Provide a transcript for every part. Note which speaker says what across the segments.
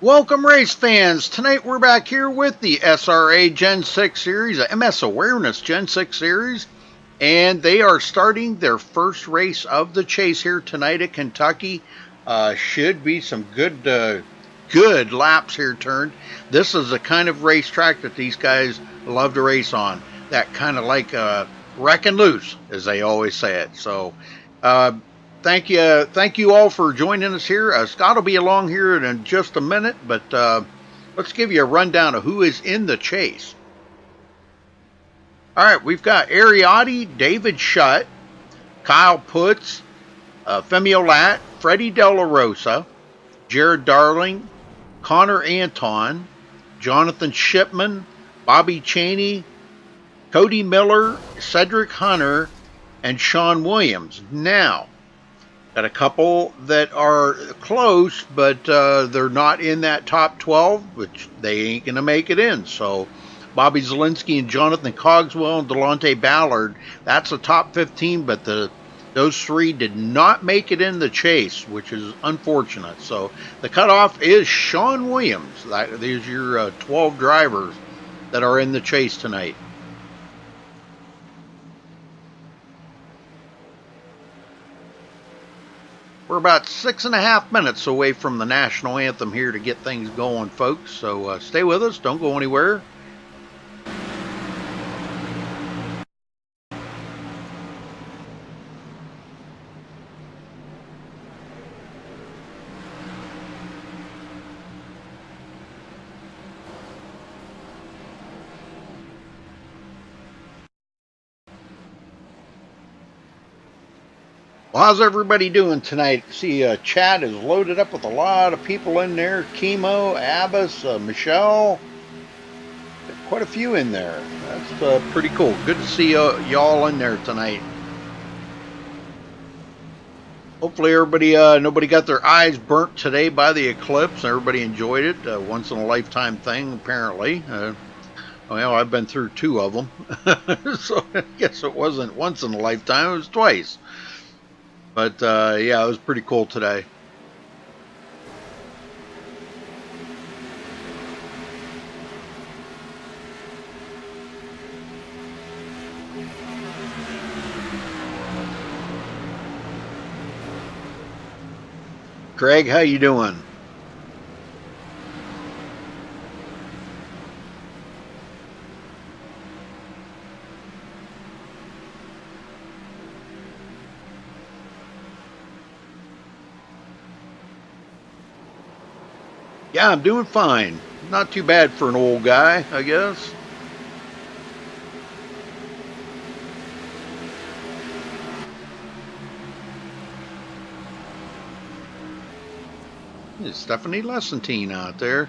Speaker 1: Welcome race fans. Tonight we're back here with the SRA Gen 6 series, the MS Awareness Gen 6 series, and they are starting their first race of the chase here tonight at Kentucky. Should be some good laps here turned. This is the kind of racetrack that these guys love to race on. That kind of like wrecking loose, as they always say it. So thank you all for joining us here. Scott will be along here in just a minute, but let's give you a rundown of who is in the chase. All right, we've got Ariotti, David Shutt, Kyle Putz, Femio Lat, Freddie De La Rosa, Jared Darling, Connor Anton, Jonathan Shipman, Bobby Cheney, Cody Miller, Cedric Hunter, and Sean Williams. Now, got a couple that are close, but they're not in that top 12, which they ain't going to make it in. So Bobby Zielinski and Jonathan Cogswell and Delonte Ballard, that's a top 15, but those three did not make it in the chase, which is unfortunate. So the cutoff is Sean Williams. These are your 12 drivers that are in the chase tonight. We're about 6.5 minutes away from the national anthem here to get things going, folks. So stay with us. Don't go anywhere. Well, how's everybody doing tonight? See, chat is loaded up with a lot of people in there. Chemo, Abbas, Michelle. Quite a few in there. That's pretty cool. Good to see y'all in there tonight. Hopefully everybody, nobody got their eyes burnt today by the eclipse. Everybody enjoyed it. Once in a lifetime thing, apparently. Well, I've been through 2 of them. So I guess it wasn't once in a lifetime, it was twice. But, yeah, it was pretty cool today. Craig, how you doing? Yeah, I'm doing fine. Not too bad for an old guy, I guess. There's Stephanie Lessentine out there.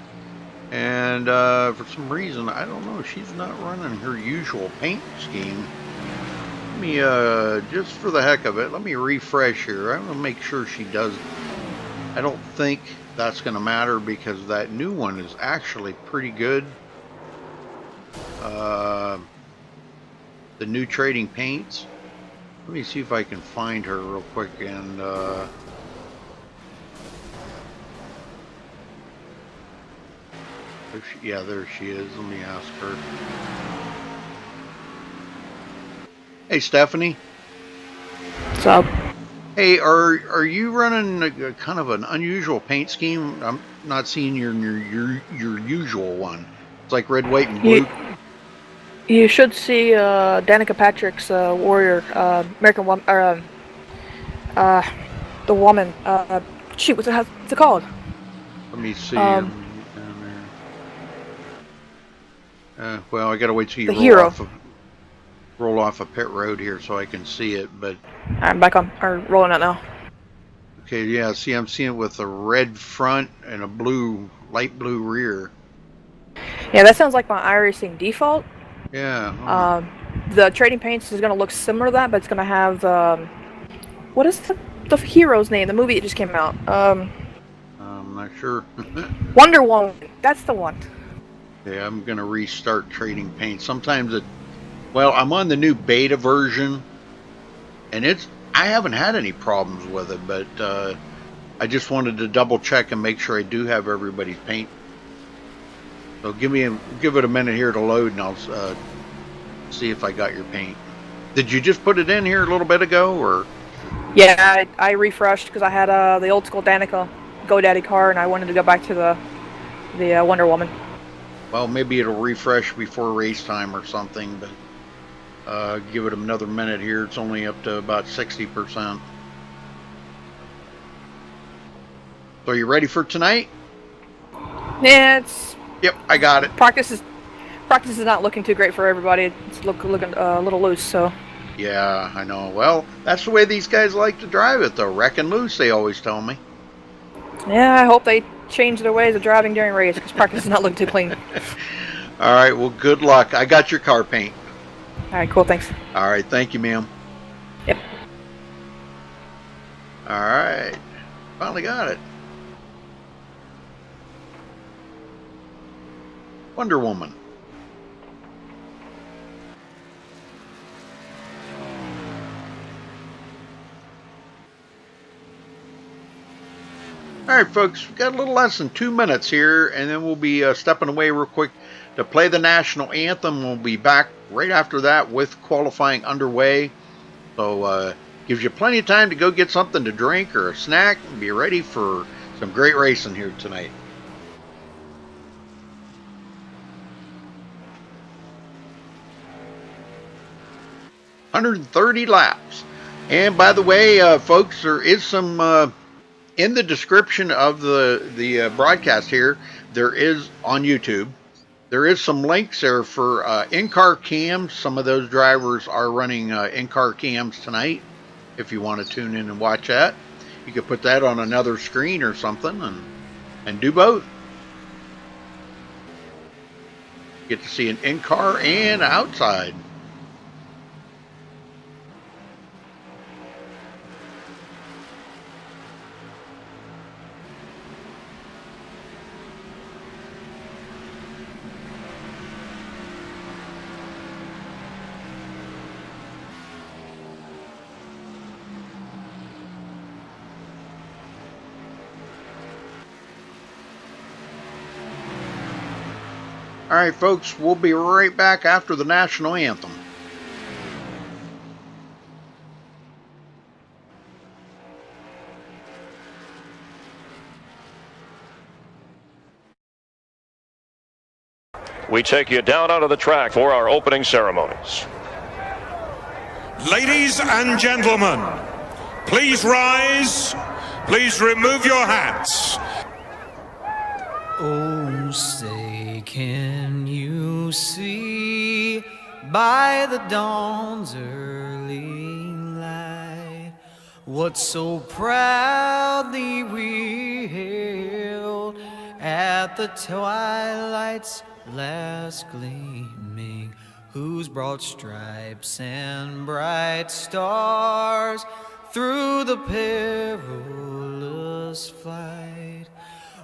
Speaker 1: And for some reason, I don't know, she's not running her usual paint scheme. Let me, just for the heck of it, let me refresh here. I'm going to make sure she does. I don't think that's going to matter because that new one is actually pretty good. The new trading paints. Let me see if I can find her real quick and yeah, there she is. Let me ask her. Hey, Stephanie.
Speaker 2: What's up?
Speaker 1: Hey, are you running a kind of an unusual paint scheme? I'm not seeing your usual one. It's like red, white, and blue.
Speaker 2: You should see Danica Patrick's Warrior American Woman, or the woman. Shoot, what's it called?
Speaker 1: Let me see. Well, I gotta wait till you roll off a pit road here so I can see it. But
Speaker 2: I'm back on, or rolling it now.
Speaker 1: Okay, yeah. See, I'm seeing it with a red front and a light blue rear.
Speaker 2: Yeah, that sounds like my iRacing default.
Speaker 1: Yeah.
Speaker 2: The trading paints is gonna look similar to that, but it's gonna have what is the hero's name? The movie that just came out.
Speaker 1: I'm not sure.
Speaker 2: Wonder Woman. That's the one.
Speaker 1: Yeah, I'm gonna restart trading paint. Sometimes well, I'm on the new beta version, and I haven't had any problems with it, but I just wanted to double check and make sure I do have everybody's paint. So give it a minute here to load, and I'll see if I got your paint. Did you just put it in here a little bit ago, or?
Speaker 2: Yeah, I refreshed because I had the old school Danica GoDaddy car, and I wanted to go back to the Wonder Woman.
Speaker 1: Well, maybe it'll refresh before race time or something, but give it another minute here. It's only up to about 60%. So you ready for tonight?
Speaker 2: Yeah, it's...
Speaker 1: Yep, I got it.
Speaker 2: Practice is not looking too great for everybody. It's looking a little loose, so...
Speaker 1: Yeah, I know. Well, that's the way these guys like to drive it, though. Wrecking loose, they always tell me.
Speaker 2: Yeah, I hope they change their ways of driving during race, because practice is not looking too clean.
Speaker 1: All right, well, good luck. I got your car paint.
Speaker 2: All right, cool, thanks.
Speaker 1: All right, thank you, ma'am.
Speaker 2: Yep.
Speaker 1: All right, finally got it. Wonder Woman. All right, folks, we've got a little less than 2 minutes here, and then we'll be stepping away real quick to play the national anthem. We'll be back right after that with qualifying underway. So gives you plenty of time to go get something to drink or a snack and be ready for some great racing here tonight. $130 laps. And by the way, folks, there is some... in the description of the broadcast here, there is on YouTube, there is some links there for in-car cams. Some of those drivers are running in-car cams tonight. If you want to tune in and watch that, you could put that on another screen or something and do both. Get to see an in-car and outside. All right, folks, we'll be right back after the national anthem.
Speaker 3: We take you down onto the track for our opening ceremonies.
Speaker 4: Ladies and gentlemen, please rise. Please remove your hats.
Speaker 5: Oh, say, can you see by the dawn's early light what so proudly we hailed at the twilight's last gleaming, whose broad stripes and bright stars through the perilous flight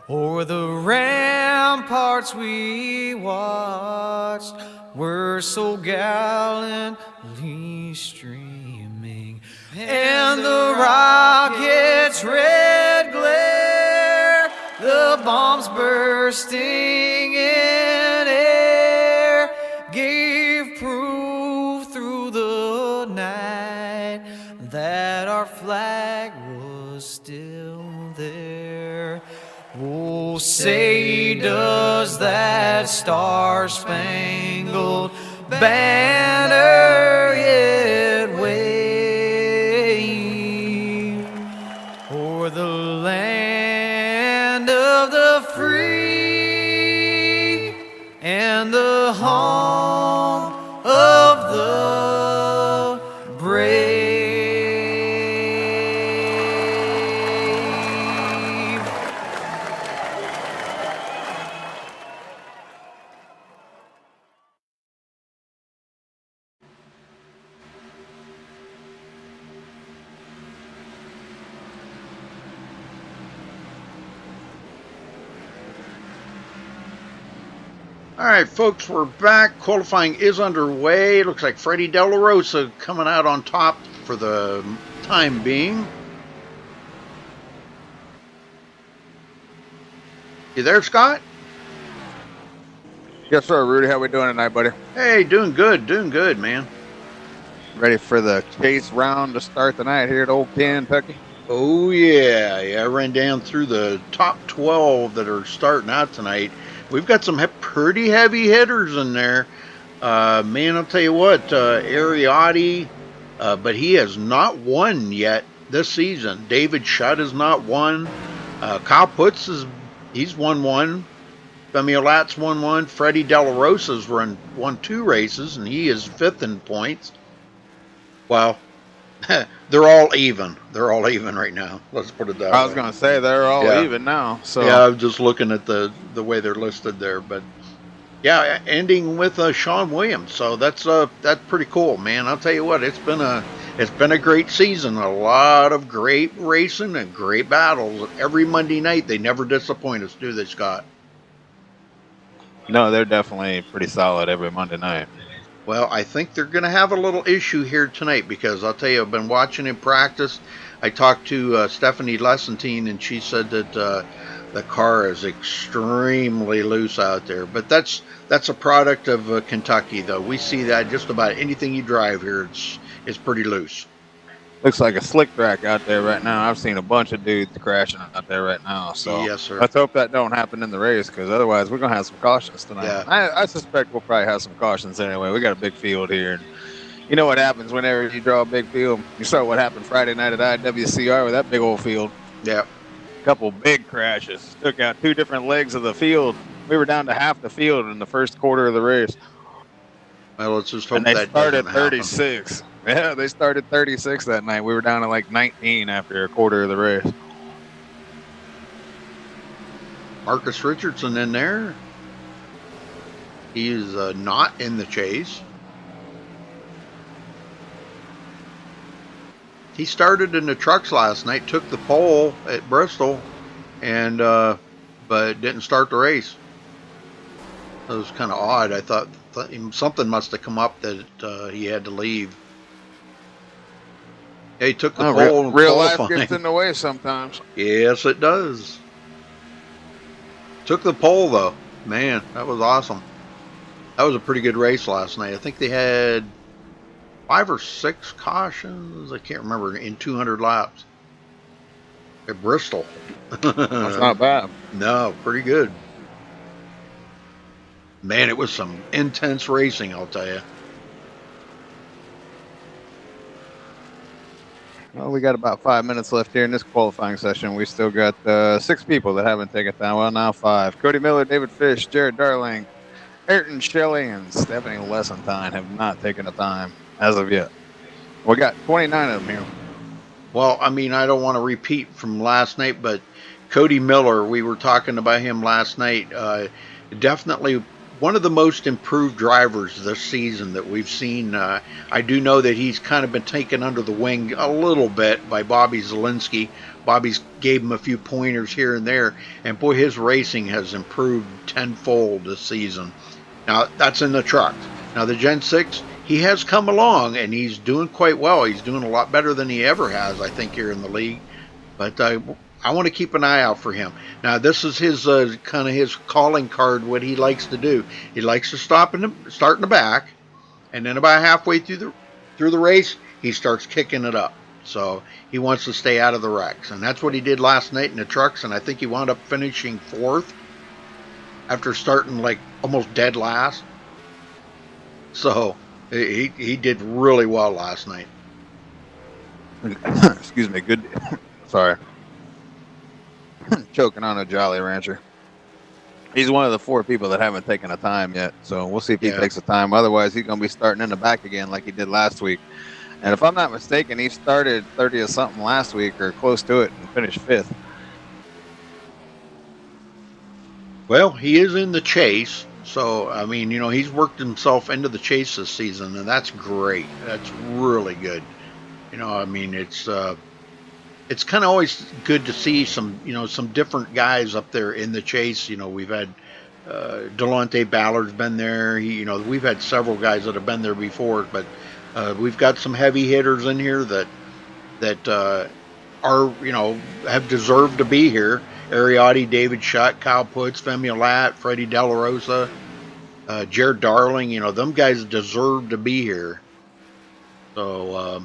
Speaker 5: o'er the ramparts we watched were so gallantly streaming, and the rocket's red glare, the bombs bursting in air, gave proof through the night that our flag was still there. Oh, say, does that star-spangled banner yet wave o'er the land of the free and the home of the brave?
Speaker 1: All right, folks, we're back. Qualifying is underway. Looks like Freddie De La Rosa coming out on top for the time being. You there, Scott?
Speaker 6: Yes, sir, Rudy. How we doing tonight, buddy?
Speaker 1: Hey, doing good, man.
Speaker 6: Ready for the chase round to start tonight here at Old Kentucky?
Speaker 1: Oh, yeah. I ran down through the top 12 that are starting out tonight. We've got some pretty heavy hitters in there. Man, I'll tell you what, Ariotti, but he has not won yet this season. David Shutt has not won. Kyle Putz, he's won one. Femio Lat's won one. Freddie De La Rosa's won 2 races, and he is 5th in points. Well, they're all even. They're all even right now. Let's put it that way.
Speaker 6: I was going to say they're all even now. So
Speaker 1: yeah, I'm just looking at the way they're listed there, but yeah, ending with Sean Williams. So that's pretty cool, man. I'll tell you what, it's been a great season. A lot of great racing and great battles every Monday night. They never disappoint us, do they, Scott?
Speaker 6: No, they're definitely pretty solid every Monday night.
Speaker 1: Well, I think they're going to have a little issue here tonight because I'll tell you, I've been watching him practice. I talked to Stephanie Lessentine, and she said that the car is extremely loose out there. But that's a product of Kentucky, though. We see that just about anything you drive here, it's pretty loose.
Speaker 6: Looks like a slick track out there right now. I've seen a bunch of dudes crashing out there right now. So
Speaker 1: yes, sir.
Speaker 6: Let's hope that don't happen in the race, because otherwise we're going to have some cautions tonight.
Speaker 1: Yeah.
Speaker 6: I suspect we'll probably have some cautions anyway. We got a big field here. And you know what happens whenever you draw a big field? You saw what happened Friday night at IWCR with that big old field.
Speaker 1: Yeah.
Speaker 6: A couple big crashes. Took out 2 different legs of the field. We were down to half the field in the first quarter of the race.
Speaker 1: Well, let's just hope
Speaker 6: and they
Speaker 1: that
Speaker 6: started
Speaker 1: doesn't
Speaker 6: 36.
Speaker 1: happen.
Speaker 6: Yeah, they started 36 that night. We were down to like 19 after a quarter of the race.
Speaker 1: Marcus Richardson in there. He is not in the chase. He started in the trucks last night, took the pole at Bristol, and but didn't start the race. It was kind of odd. I thought something must have come up that he had to leave. Yeah, he took the pole.
Speaker 6: Real life gets in the way sometimes.
Speaker 1: Yes, it does. Took the pole, though. Man, that was awesome. That was a pretty good race last night. I think they had 5 or 6 cautions. I can't remember, in 200 laps. At Bristol.
Speaker 6: That's not bad.
Speaker 1: No, pretty good. Man, it was some intense racing, I'll tell you.
Speaker 6: Well, we got about 5 minutes left here in this qualifying session. We still got 6 people that haven't taken time. Well, now 5. Cody Miller, David Fish, Jared Darling, Ayrton Shelley, and Stephanie Lessentine have not taken a time as of yet. We got 29 of them here.
Speaker 1: Well, I mean, I don't want to repeat from last night, but Cody Miller, we were talking about him last night. Definitely one of the most improved drivers this season that we've seen. I do know that he's kind of been taken under the wing a little bit by Bobby Zielinski. Bobby's gave him a few pointers here and there, and boy, his racing has improved tenfold this season. Now, that's in the trucks. Now, the Gen 6, he has come along, and he's doing quite well. He's doing a lot better than he ever has, I think, here in the league. But I want to keep an eye out for him. Now, this is his kind of his calling card, what he likes to do. He likes to start in the back, and then about halfway through the race, he starts kicking it up. So he wants to stay out of the wrecks, and that's what he did last night in the trucks, and I think he wound up finishing 4th after starting like almost dead last. So he did really well last night.
Speaker 6: Excuse me. Good. Sorry. Choking on a Jolly Rancher. He's one of the 4 people that haven't taken a time yet, so we'll see if he takes a time. Otherwise, he's going to be starting in the back again like he did last week. And if I'm not mistaken, he started 30 or something last week or close to it and finished 5th.
Speaker 1: Well, he is in the chase, so I mean, you know, he's worked himself into the chase this season, and that's great. That's really good. You know, I mean, it's kind of always good to see some different guys up there in the chase. You know, we've had Delonte Ballard's been there. We've had several guys that have been there before, but we've got some heavy hitters in here that are, have deserved to be here. Ariotti, David Shutt, Kyle Putz, Femi Lat, Freddie De La Rosa, Jared Darling. You know, them guys deserve to be here. So,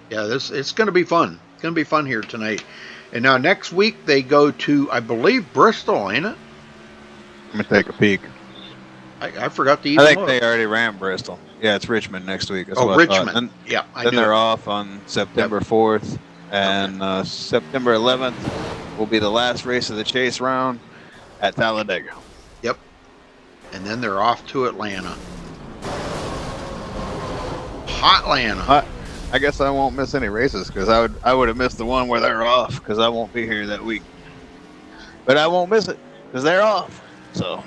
Speaker 1: yeah, it's going to be fun. It's going to be fun here tonight. And now next week they go to, I believe, Bristol, ain't it?
Speaker 6: I'm going to take a peek.
Speaker 1: I forgot to even
Speaker 6: I think
Speaker 1: look.
Speaker 6: they already ran Bristol. Yeah, it's Richmond next week. That's
Speaker 1: oh,
Speaker 6: what
Speaker 1: Richmond.
Speaker 6: I thought.
Speaker 1: Yeah,
Speaker 6: Then they're off on September 4th. And September 11th will be the last race of the chase round at Talladega.
Speaker 1: Yep. And then they're off to Atlanta. Hot Atlanta.
Speaker 6: I guess I won't miss any races because I would have missed the one where they're off because I won't be here that week. But I won't miss it because they're off. So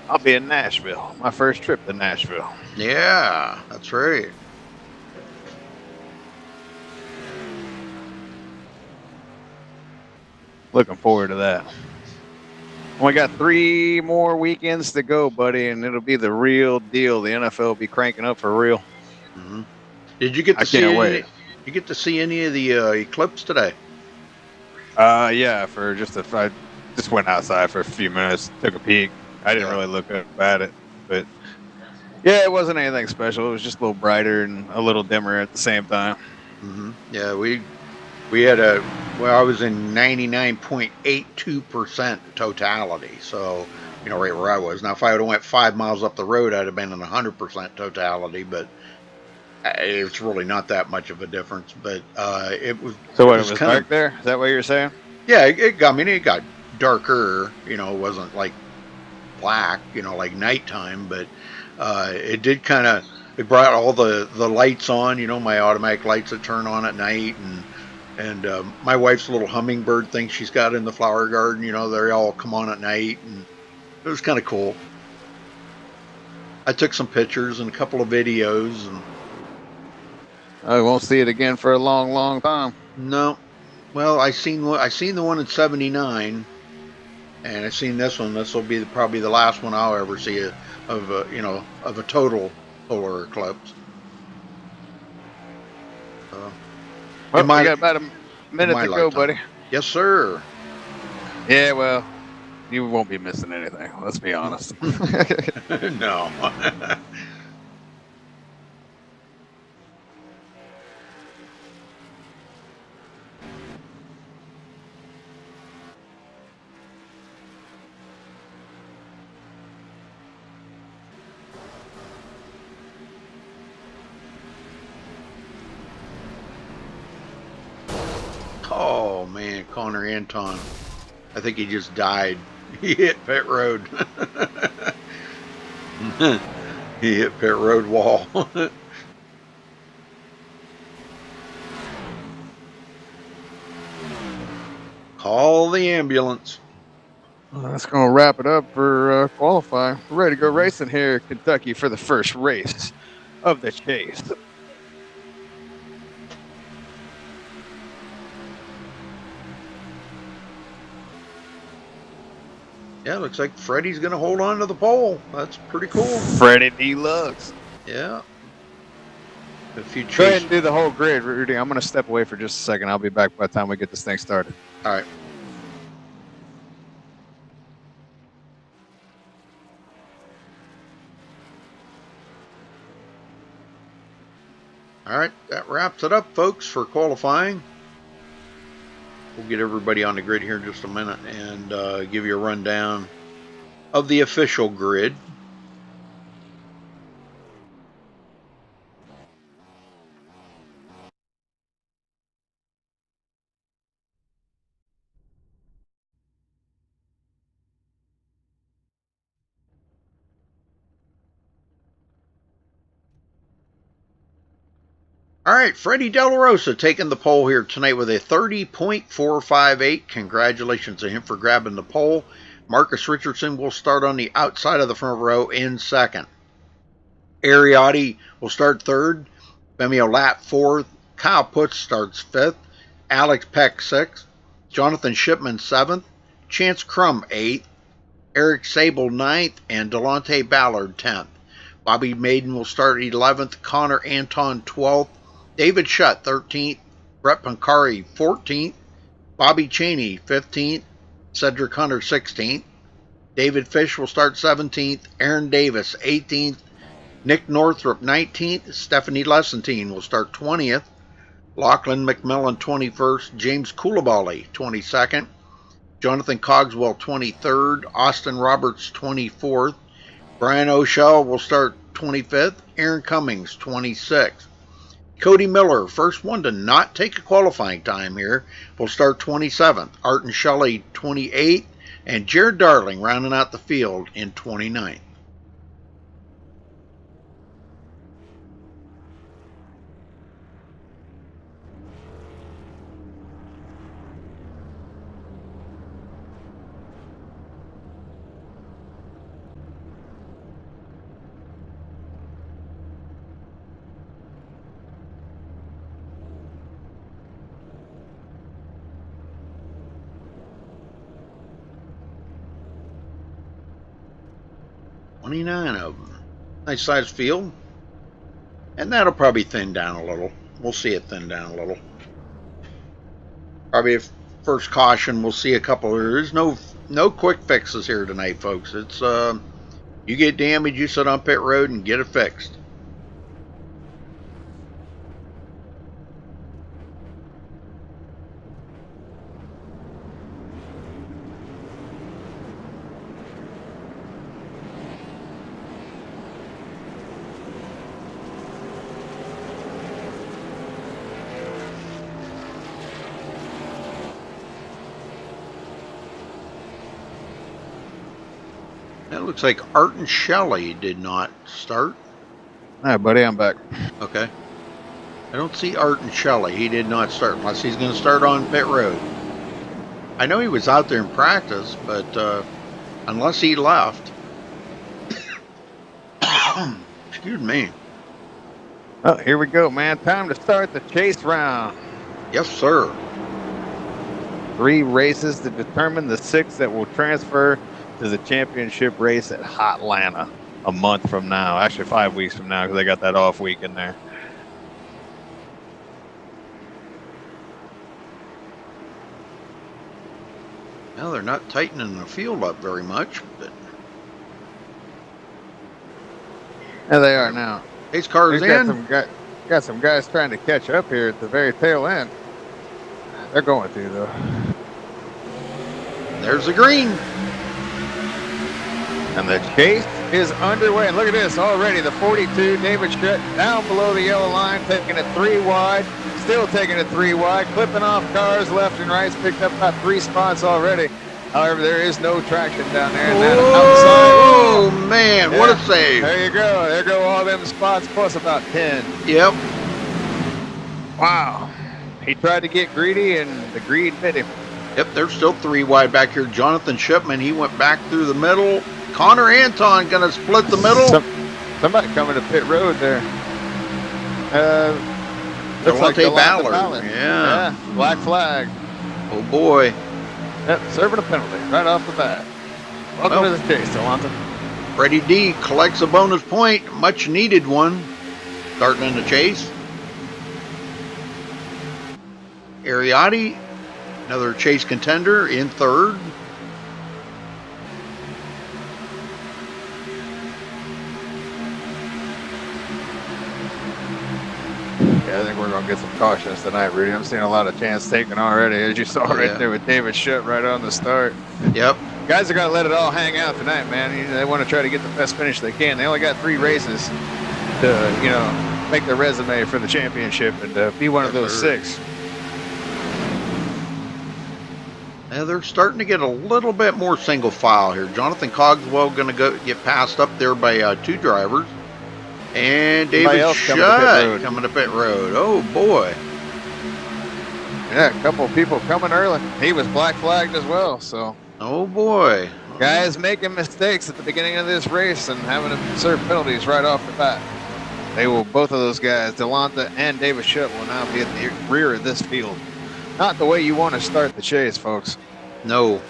Speaker 6: I'll be in Nashville. My first trip to Nashville.
Speaker 1: Yeah, that's right.
Speaker 6: Looking forward to that. We got 3 more weekends to go, buddy, and it'll be the real deal. The NFL will be cranking up for real.
Speaker 1: Mm-hmm. Did you get to see? You get to see any of the eclipse today?
Speaker 6: Yeah. I just went outside for a few minutes, took a peek. I didn't really look up at it, but yeah, it wasn't anything special. It was just a little brighter and a little dimmer at the same time.
Speaker 1: Mm-hmm. Yeah, we had I was in 99.82% totality. So, you know, right where I was. Now, if I would have went 5 miles up the road, I'd have been in 100% totality, but it's really not that much of a difference. But it was.
Speaker 6: So it was dark there? Is that what you're saying?
Speaker 1: Yeah, it got darker. You know, it wasn't like black, you know, like nighttime, but it did kind of. It brought all the lights on. You know, my automatic lights that turn on at night, and my wife's little hummingbird thing she's got in the flower garden. You know, they all come on at night, and it was kind of cool. I took some pictures and a couple of videos, and
Speaker 6: I won't see it again for a long, long time.
Speaker 1: No, well, I seen the one in '79, and I seen this one. This will be probably the last one I'll ever see of a total solar eclipse.
Speaker 6: Well, we got about a minute to go, buddy.
Speaker 1: Yes, sir.
Speaker 6: Yeah, well, you won't be missing anything. Let's be honest.
Speaker 1: No. Oh man, Connor Anton. I think he just died. He hit pit road. He hit pit road wall. Call the ambulance.
Speaker 6: Well, that's going to wrap it up for qualifying. We're ready to go racing here in Kentucky for the first race of the chase.
Speaker 1: Yeah, looks like Freddie's going to hold on to the pole. That's pretty cool.
Speaker 6: Freddie Deluxe.
Speaker 1: Yeah. If you
Speaker 6: Go ahead and do the whole grid, Rudy. I'm going to step away for just a second. I'll be back by the time we get this thing started.
Speaker 1: All right. All right, that wraps it up, folks, for qualifying. We'll get everybody on the grid here in just a minute and give you a rundown of the official grid. All right, Freddie De La Rosa taking the pole here tonight with a 30.458. Congratulations to him for grabbing the pole. Marcus Richardson will start on the outside of the front row in second. Ariotti will start third. Femi Lat fourth. Kyle Putz starts fifth. Alex Peck sixth. Jonathan Shipman seventh. Chance Crum eighth. Eric Sable ninth. And Delonte Ballard 10th. Bobby Maiden will start 11th. Connor Anton 12th. David Shutt 13th. Brett Pancari 14th. Bobby Cheney, 15th. Cedric Hunter, 16th. David Fish will start 17th. Aaron Davis, 18th. Nick Northrup, 19th. Stephanie Lessentine will start 20th. Lachlan McMillan, 21st. James Coulibaly, 22nd. Jonathan Cogswell, 23rd. Austin Roberts, 24th. Brian O'Shell will start 25th. Aaron Cummings, 26th. Cody Miller, first one to not take a qualifying time here, will start 27th. Arton Shelley, 28th. And Jared Darling rounding out the field in 29th. Nine of them. Nice sized field. And that'll probably thin down a little. We'll see it thin down a little. Probably if first caution, we'll see a couple. There's no quick fixes here tonight, folks. It's you get damaged, you sit on pit road and get it fixed. It looks like Arton Shelley did not start.
Speaker 6: All right, buddy, I'm back.
Speaker 1: Okay. I don't see Arton Shelley. He did not start unless he's going to start on pit road. I know he was out there in practice, but unless he left. Excuse me.
Speaker 6: Oh, here we go, man. Time to start the chase round.
Speaker 1: Yes, sir.
Speaker 6: 3 races to determine the 6 that will transfer to the championship race at Hotlanta a month from now. Actually, 5 weeks from now, because they got that off week in there.
Speaker 1: Well, they're not tightening the field up very much, but
Speaker 6: There they are now.
Speaker 1: pace car's in.
Speaker 6: Got some guys trying to catch up here at the very tail end. They're going to, though.
Speaker 1: There's the green.
Speaker 6: And the chase is underway. And look at this already. The 42, David Schutt, down below the yellow line, taking it 3 wide. Still taking it 3 wide, clipping off cars left and right. Picked up about 3 spots already. However, there is no traction down there. And that outside.
Speaker 1: Oh, man, what a save.
Speaker 6: There you go. There go all them spots plus about 10.
Speaker 1: Yep.
Speaker 6: Wow. He tried to get greedy, and the greed bit him.
Speaker 1: Yep, there's still 3 wide back here. Jonathan Shipman, he went back through the middle. Connor Anton going to split the middle.
Speaker 6: Somebody coming to pit road there. Looks like
Speaker 1: Delonte
Speaker 6: Ballard.
Speaker 1: Ballard. Yeah.
Speaker 6: Black flag.
Speaker 1: Oh, boy.
Speaker 6: Yep, serving a penalty right off the bat. Welcome to the chase, Delonte.
Speaker 1: Freddie D collects a bonus point. Much needed one. Starting in the chase. Ariotti, another chase contender, in 3rd.
Speaker 6: Yeah, I think we're going to get some cautions tonight, Rudy. I'm seeing a lot of chance taken already, as you saw right there with David Schutt right on the start.
Speaker 1: Yep.
Speaker 6: Guys are going to let it all hang out tonight, man. They want to try to get the best finish they can. They only got 3 races to, make their resume for the championship and be one of those 6.
Speaker 1: Yeah, they're starting to get a little bit more single file here. Jonathan Cogswell going to get passed up there by 2 drivers. And David Schutt coming to pit road. Oh, boy.
Speaker 6: Yeah, a couple of people coming early. He was black flagged as well, so.
Speaker 1: Oh, boy.
Speaker 6: Guys making mistakes at the beginning of this race and having to serve penalties right off the bat. Both of those guys, Delonte and David Schutt, will now be at the rear of this field. Not the way you want to start the chase, folks.
Speaker 1: No.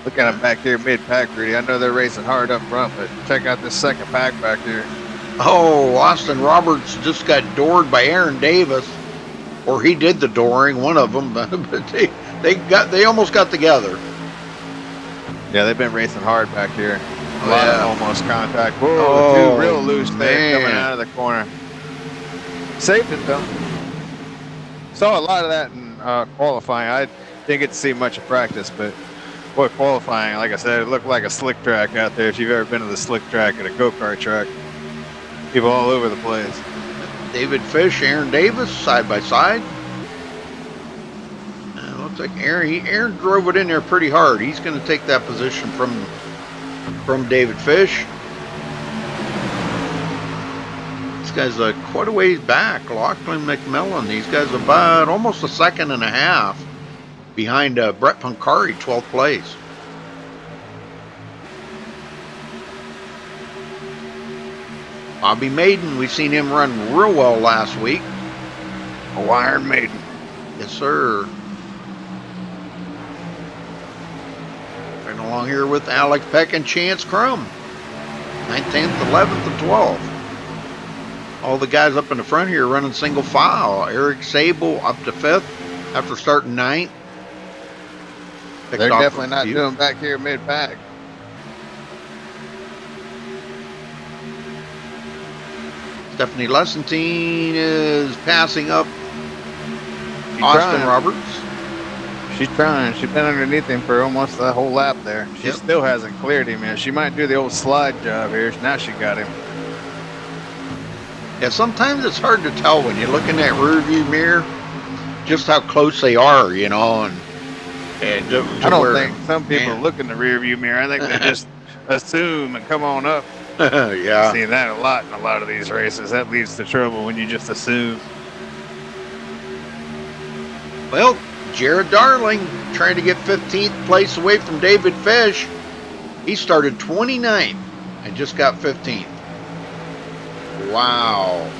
Speaker 6: Look at them back here mid-pack, Rudy. I know they're racing hard up front, but check out this second pack back here.
Speaker 1: Oh, Austin Roberts just got doored by Aaron Davis, or he did the dooring, one of them, but they almost got together.
Speaker 6: Yeah, they've been racing hard back here. A
Speaker 1: Oh,
Speaker 6: lot
Speaker 1: yeah.
Speaker 6: of almost contact. Whoa,
Speaker 1: Oh,
Speaker 6: two real loose there coming
Speaker 1: man.
Speaker 6: out of the corner. Saved it though. Saw a lot of that in qualifying. I didn't get to see much of practice, but boy, qualifying, like I said, it looked like a slick track out there. If you've ever been to the slick track at a go-kart track, people all over the place.
Speaker 1: David Fish, Aaron Davis, side by side. Looks like Aaron drove it in there pretty hard. He's going to take that position from David Fish. These guys are quite a ways back. Lachlan McMillan, these guys are about almost a second and a half behind Brett Pancari, 12th place. Bobby Maiden, we've seen him run real well last week.
Speaker 6: Oh, Iron Maiden.
Speaker 1: Yes, sir. Right along here with Alex Peck and Chance Crum. 9th, 10th, 11th, and 12th. All the guys up in the front here running single file. Eric Sable up to 5th after starting 9th.
Speaker 6: They're definitely not doing back here mid-pack.
Speaker 1: Stephanie Lessentine is passing up
Speaker 6: She's
Speaker 1: Austin
Speaker 6: trying.
Speaker 1: Roberts.
Speaker 6: She's trying. She's been underneath him for almost the whole lap there. She
Speaker 1: Yep.
Speaker 6: still hasn't cleared him yet. She might do the old slide job here. Now she got him.
Speaker 1: Yeah, sometimes it's hard to tell when you look in that rear view mirror just how close they are, you know, and
Speaker 6: I don't think some people look in the rear view mirror. I think they just assume and come on up.
Speaker 1: Yeah.
Speaker 6: Seeing that a lot in a lot of these races. That leads to trouble when you just assume.
Speaker 1: Well, Jared Darling trying to get 15th place away from David Fish. He started 29th and just got 15th. Wow.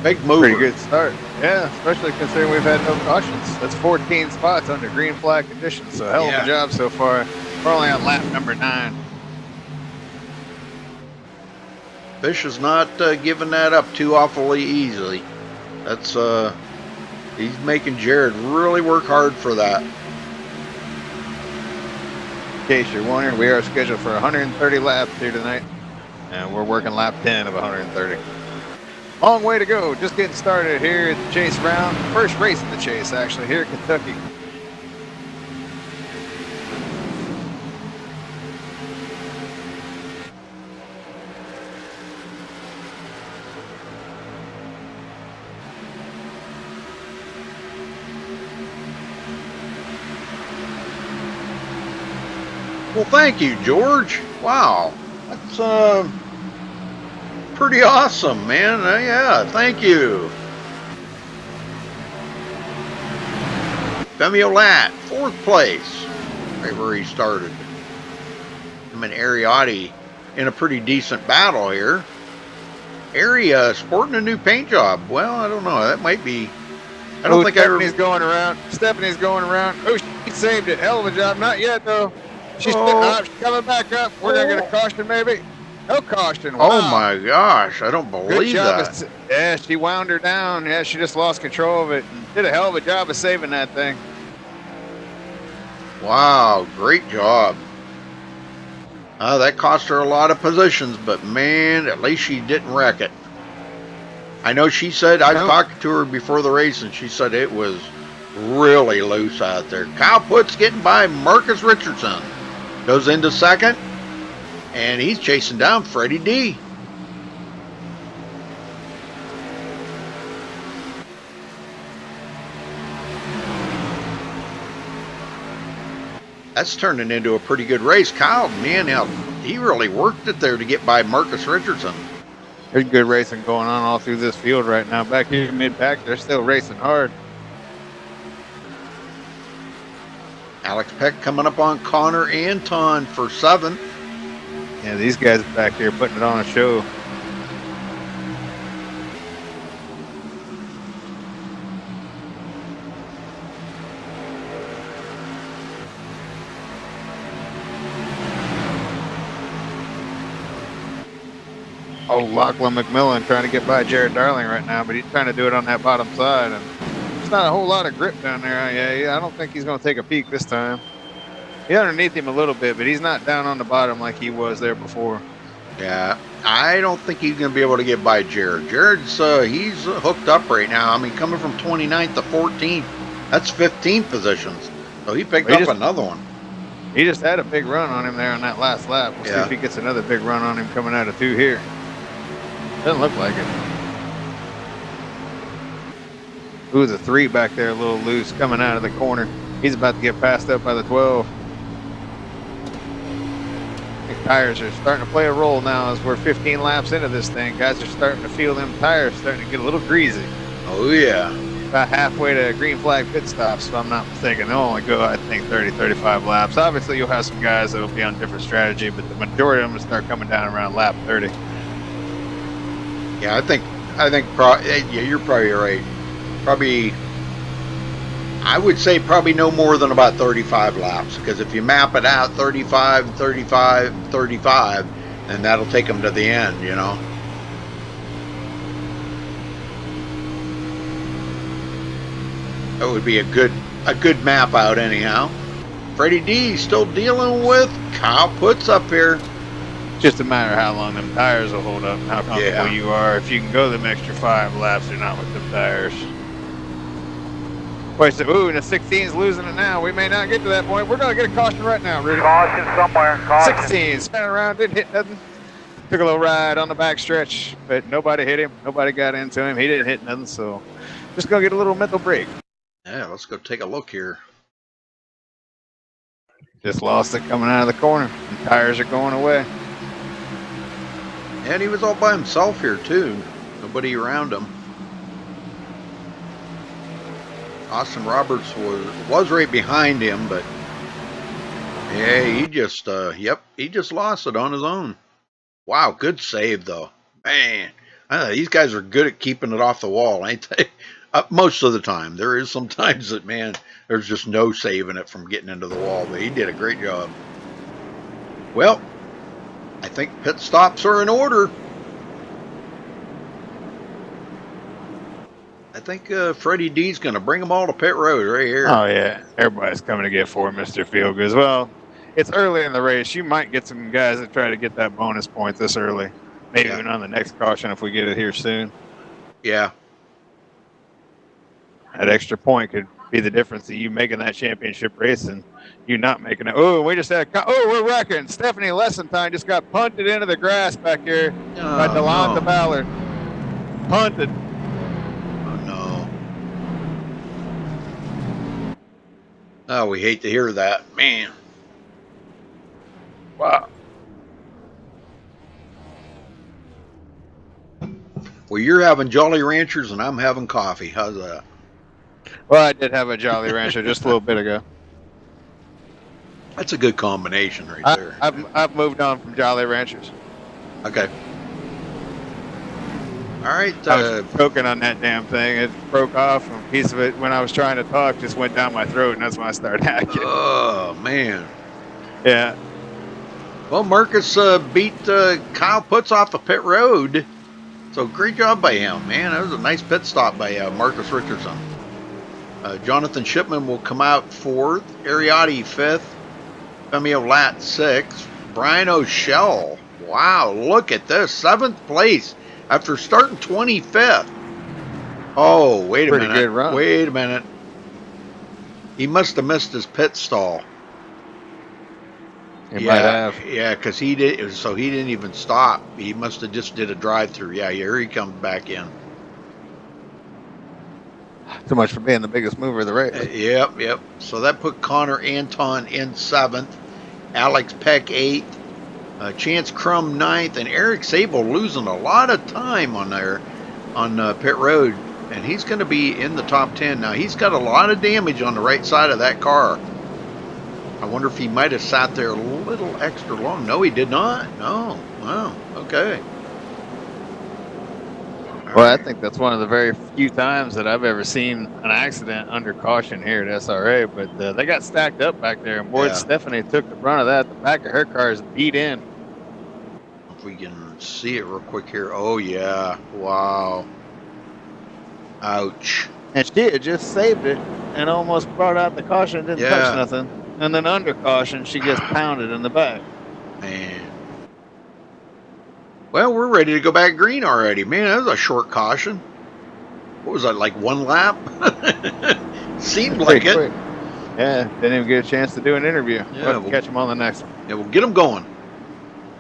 Speaker 1: Big mover.
Speaker 6: Pretty good start. Yeah, especially considering we've had no cautions. That's 14 spots under green flag conditions. So hell of a job so far. We're only on lap number 9.
Speaker 1: Fish is not giving that up too awfully easily. That's he's making Jared really work hard for that.
Speaker 6: In case you're wondering, we are scheduled for 130 laps here tonight, and we're working lap 10 of 130. Long way to go. Just getting started here at the Chase Round. First race of the Chase, actually, here in Kentucky.
Speaker 1: Well, thank you, George. Wow, that's pretty awesome, man. Yeah, thank you. Femi Olat, 4th place, right where he started. Him and Ariotti in a pretty decent battle here. Ari sporting a new paint job. Well, I don't know. That might be. I don't think
Speaker 6: Stephanie's going around. Stephanie's going around. Oh, she saved it. Hell of a job. Not yet, though. She's she's coming back up. We're going to get a caution, maybe. No caution. Wow.
Speaker 1: Oh, my gosh. I don't believe that.
Speaker 6: Yeah, she wound her down. Yeah, she just lost control of it. And did a hell of a job of saving that thing.
Speaker 1: Wow, great job. That cost her a lot of positions, but man, at least she didn't wreck it. I know she said, I talked to her before the race, and she said it was really loose out there. Kyle Putt's getting by Marcus Richardson. Goes into 2nd, and he's chasing down Freddie D. That's turning into a pretty good race. Kyle, man, he really worked it there to get by Marcus Richardson.
Speaker 6: There's good racing going on all through this field right now. Back here mid-pack, they're still racing hard.
Speaker 1: Alex Peck coming up on Connor Anton for 7th.
Speaker 6: Yeah, these guys back here putting it on a show. Oh, Lachlan McMillan trying to get by Jared Darling right now, but he's trying to do it on that bottom side. And there's not a whole lot of grip down there. Yeah, I don't think he's going to take a peek this time. He's underneath him a little bit, but he's not down on the bottom like he was there before.
Speaker 1: Yeah, I don't think he's going to be able to get by Jared. Jared's he's hooked up right now. I mean, coming from 29th to 14th, that's 15 positions. So he picked up another one.
Speaker 6: He just had a big run on him there on that last lap. We'll see if he gets another big run on him coming out of 2 here. Doesn't look like it. Ooh, the 3 back there a little loose coming out of the corner. He's about to get passed up by the 12. The tires are starting to play a role now as we're 15 laps into this thing. Guys are starting to feel them tires starting to get a little greasy.
Speaker 1: Oh, yeah.
Speaker 6: About halfway to green flag pit stops, if I'm not mistaken. They'll only go, I think, 30, 35 laps. Obviously, you'll have some guys that will be on different strategy, but the majority of them will start coming down around lap 30.
Speaker 1: Yeah, I think yeah, you're probably right. Probably, I would say probably no more than about 35 laps, because if you map it out 35, 35, 35, then that'll take them to the end, you know. That would be a good map out anyhow. Freddie D still dealing with Kyle Puts up here.
Speaker 6: Just a matter of how long them tires will hold up and how comfortable you are. If you can go them extra 5 laps or not with them tires. Wait, so, ooh, and the 16's losing it now. We may not get to that point. We're going to get a caution right now, Rudy.
Speaker 7: Caution somewhere. Caution.
Speaker 6: 16, spin around, didn't hit nothing. Took a little ride on the back stretch, but nobody hit him. Nobody got into him. He didn't hit nothing, so just going to get a little mental break.
Speaker 1: Yeah, let's go take a look here.
Speaker 6: Just lost it coming out of the corner. The tires are going away.
Speaker 1: And he was all by himself here, too. Nobody around him. Austin Roberts was right behind him, but yeah, he just he just lost it on his own. Wow, good save though, man. I know, these guys are good at keeping it off the wall, ain't they? Most of the time. There is sometimes that, man, there's just no saving it from getting into the wall, but he did a great job. Well, I think pit stops are in order. I think Freddie D's going to bring them all to pit road right here.
Speaker 6: Oh, yeah. Everybody's coming to get for Mr. Feelgood as well. It's early in the race. You might get some guys that try to get that bonus point this early. Maybe even on the next caution if we get it here soon.
Speaker 1: Yeah.
Speaker 6: That extra point could be the difference of you making that championship race and you not making it. Oh, we just had, we're wrecking. Stephanie Lessentine just got punted into the grass back here by DeLonda Ballard. Punted.
Speaker 1: Oh, we hate to hear that, man.
Speaker 6: Wow.
Speaker 1: Well, you're having Jolly Ranchers and I'm having coffee. How's that?
Speaker 6: Well, I did have a Jolly Rancher just a little bit ago.
Speaker 1: That's a good combination right there.
Speaker 6: I've moved on from Jolly Ranchers.
Speaker 1: Okay. All right.
Speaker 6: I was choking on that damn thing. It broke off. A piece of it, when I was trying to talk, just went down my throat, and that's when I started hacking.
Speaker 1: Oh, man.
Speaker 6: Yeah.
Speaker 1: Well, Marcus beat Kyle Puts off the pit road. So great job by him, man. That was a nice pit stop by Marcus Richardson. Jonathan Shipman will come out 4th. Ariotti 5th. Femio Lat 6th. Brian O'Shell. Wow, look at this. 7th place after starting 25th. Oh, wait a minute.
Speaker 6: Pretty good run.
Speaker 1: Wait a minute. He must have missed his pit stall.
Speaker 6: He might have.
Speaker 1: Yeah, because he did. So he didn't even stop. He must have just did a drive-through. Yeah, here he comes back in.
Speaker 6: Too much for being the biggest mover of the race.
Speaker 1: Yep. So that put Connor Anton in 7th, Alex Peck 8th, Chance Crum 9th, and Eric Sable losing a lot of time on there on pit road, and he's going to be in the top 10 now. He's got a lot of damage on the right side of that car. I wonder if he might have sat there a little extra long. No, he did not. No. Wow. Okay.
Speaker 6: Well, I think that's one of the very few times that I've ever seen an accident under caution here at SRA, but they got stacked up back there, and boy, Stephanie took the brunt of that. The back of her car is beat in.
Speaker 1: If we can Let's see it real quick here. Oh, yeah. Wow. Ouch.
Speaker 6: And she had just saved it and almost brought out the caution, didn't touch
Speaker 1: Yeah.
Speaker 6: nothing. And then under caution, she gets pounded in the back.
Speaker 1: Man. Well, we're ready to go back green already. Man, that was a short caution. What was that, like 1 lap? Seemed like
Speaker 6: Pretty
Speaker 1: it.
Speaker 6: quick. Yeah, didn't even get a chance to do an interview.
Speaker 1: Yeah,
Speaker 6: We'll catch him on the next one.
Speaker 1: Yeah, we'll get them going.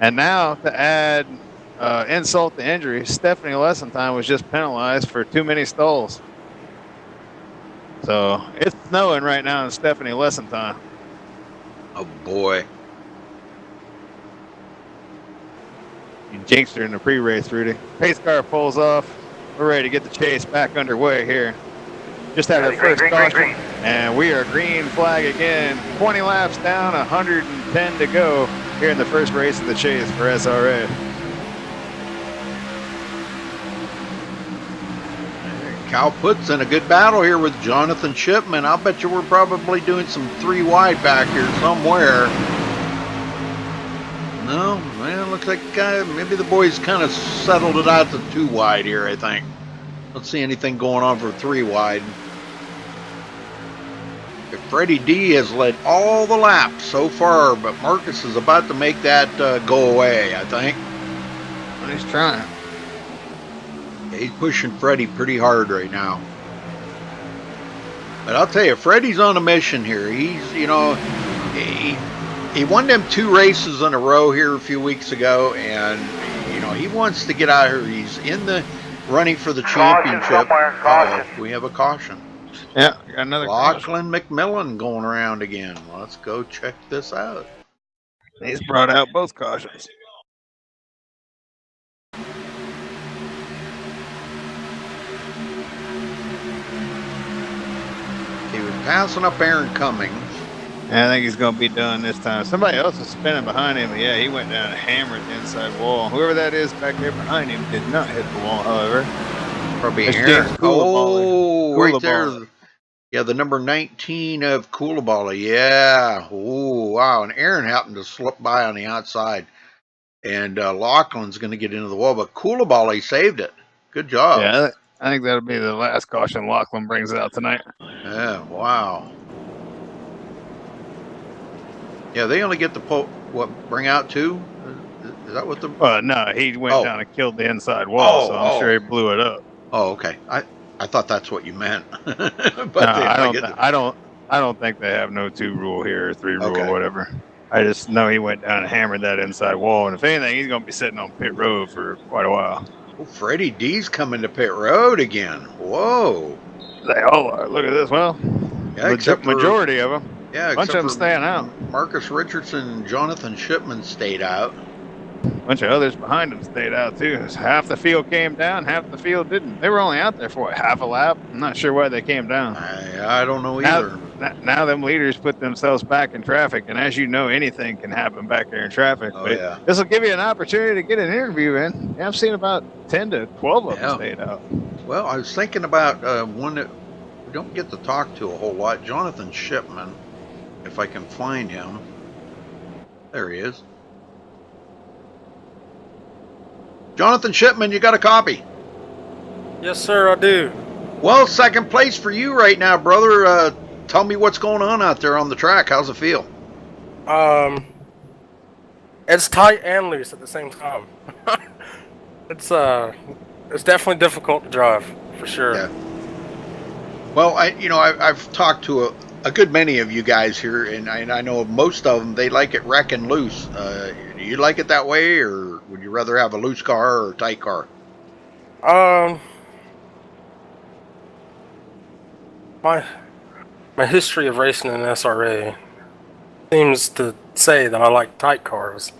Speaker 6: And now, to add insult to injury, Stephanie Lessentine was just penalized for too many stalls. So it's snowing right now in Stephanie Lessentine.
Speaker 1: Oh, boy.
Speaker 6: You jinxed her in the pre-race, Rudy. Pace car pulls off. We're ready to get the chase back underway here. Just had our first caution, and we are green flag again. 20 laps down, 110 to go here in the first race of the chase for SRA.
Speaker 1: Cal puts in a good battle here with Jonathan Shipman. I'll bet you we're probably doing some 3 wide back here somewhere. No, man, looks like maybe the boys kind of settled it out to 2 wide here, I think. Don't see anything going on for 3 wide. Freddie D has led all the laps so far, but Marcus is about to make that go away, I think.
Speaker 6: Well, he's trying.
Speaker 1: Yeah, he's pushing Freddie pretty hard right now. But I'll tell you, Freddie's on a mission here. He's, you know, he won them 2 races in a row here a few weeks ago, and, you know, he wants to get out here. He's in the running for the championship. We have a caution.
Speaker 6: Yeah, got another
Speaker 1: Lachlan McMillan going around again. Let's go check this out.
Speaker 6: He's brought out both cautions.
Speaker 1: He was passing up Aaron Cummings.
Speaker 6: I think he's going to be done this time. Somebody else is spinning behind him. Yeah, he went down and hammered the inside wall. Whoever that is back there behind him did not hit the wall, however.
Speaker 1: Probably
Speaker 6: It's
Speaker 1: Aaron.
Speaker 6: James
Speaker 1: Oh, right
Speaker 6: Coulibaly.
Speaker 1: there. Yeah, the number 19 of Coulibaly. Yeah. Oh, wow. And Aaron happened to slip by on the outside. And Lachlan's going to get into the wall. But Coulibaly saved it. Good job.
Speaker 6: Yeah, I think that'll be the last caution Lachlan brings out tonight.
Speaker 1: Yeah, wow. Yeah, they only get to bring out 2? Is that what the...
Speaker 6: No, he went down and killed the inside wall, so I'm sure he blew it up.
Speaker 1: Oh, okay. I thought that's what you meant. But
Speaker 6: No, I don't think they have no 2 rule here or 3 rule or whatever. I just know he went down and hammered that inside wall, and if anything, he's going to be sitting on pit road for quite a while.
Speaker 1: Oh, Freddie D's coming to pit road again. Whoa.
Speaker 6: They all are. Look at this. Well,
Speaker 1: Yeah, except for,
Speaker 6: majority of them.
Speaker 1: Yeah,
Speaker 6: a bunch of them staying out.
Speaker 1: Marcus Richardson and Jonathan Shipman stayed out.
Speaker 6: A bunch of others behind them stayed out too. Half the field came down, half the field didn't. They were only out there for what, half a lap? I'm not sure why they came down.
Speaker 1: I don't know either.
Speaker 6: Now them leaders put themselves back in traffic, and as you know, anything can happen back there in traffic.
Speaker 1: Oh,
Speaker 6: but
Speaker 1: yeah.
Speaker 6: This will give you an opportunity to get an interview in. Yeah, I've seen about 10 to 12 of them stayed out.
Speaker 1: Well, I was thinking about one that we don't get to talk to a whole lot, Jonathan Shipman, if I can find him. There he is. Jonathan Shipman, you got a copy?
Speaker 7: Yes, sir, I do.
Speaker 1: Well, second place for you right now, brother. Tell me what's going on out there on the track. How's it feel?
Speaker 7: It's tight and loose at the same time. It's definitely difficult to drive, for sure.
Speaker 1: Yeah. Well, I've talked to a good many of you guys here, and I know most of them, they like it wrecking loose. Do you like it that way, or would you rather have a loose car or a tight car?
Speaker 7: My history of racing in SRA seems to say that I like tight cars,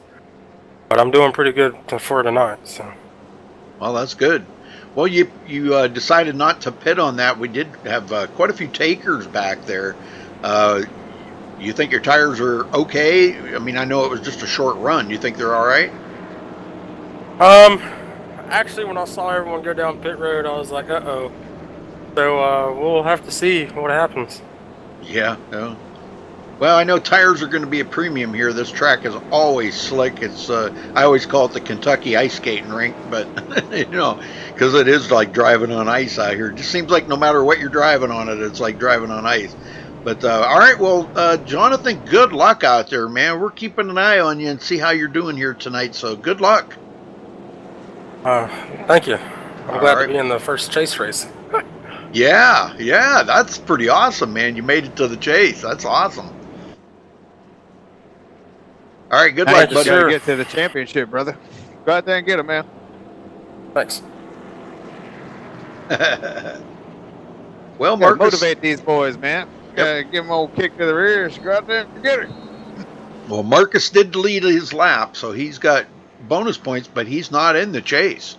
Speaker 7: but I'm doing pretty good for tonight. So.
Speaker 1: Well, that's good. Well, you decided not to pit on that. We did have quite a few takers back there. You think your tires are okay? I mean, I know it was just a short run. You think they're all right?
Speaker 7: Actually, when I saw everyone go down pit road, I was like, uh-oh. So, we'll have to see what happens.
Speaker 1: Yeah, no. Well, I know tires are going to be a premium here. This track is always slick. It's I always call it the Kentucky ice skating rink, but you know, because it is like driving on ice out here. It just seems like no matter what you're driving on it, it's like driving on ice. But all right, well, Jonathan, good luck out there, man. We're keeping an eye on you and see how you're doing here tonight. So good luck.
Speaker 7: Thank you. I'm glad to be in the first chase race.
Speaker 1: Yeah, that's pretty awesome, man. You made it to the chase. That's awesome. All right, good luck, buddy.
Speaker 6: You gotta get to the championship, brother. Go out there and get him, man.
Speaker 7: Thanks.
Speaker 1: Well, Marcus,
Speaker 6: motivate these boys, man. Gotta give them a old kick to the rears. Go out there and get her.
Speaker 1: Well, Marcus did lead his lap, so he's got bonus points, but he's not in the chase.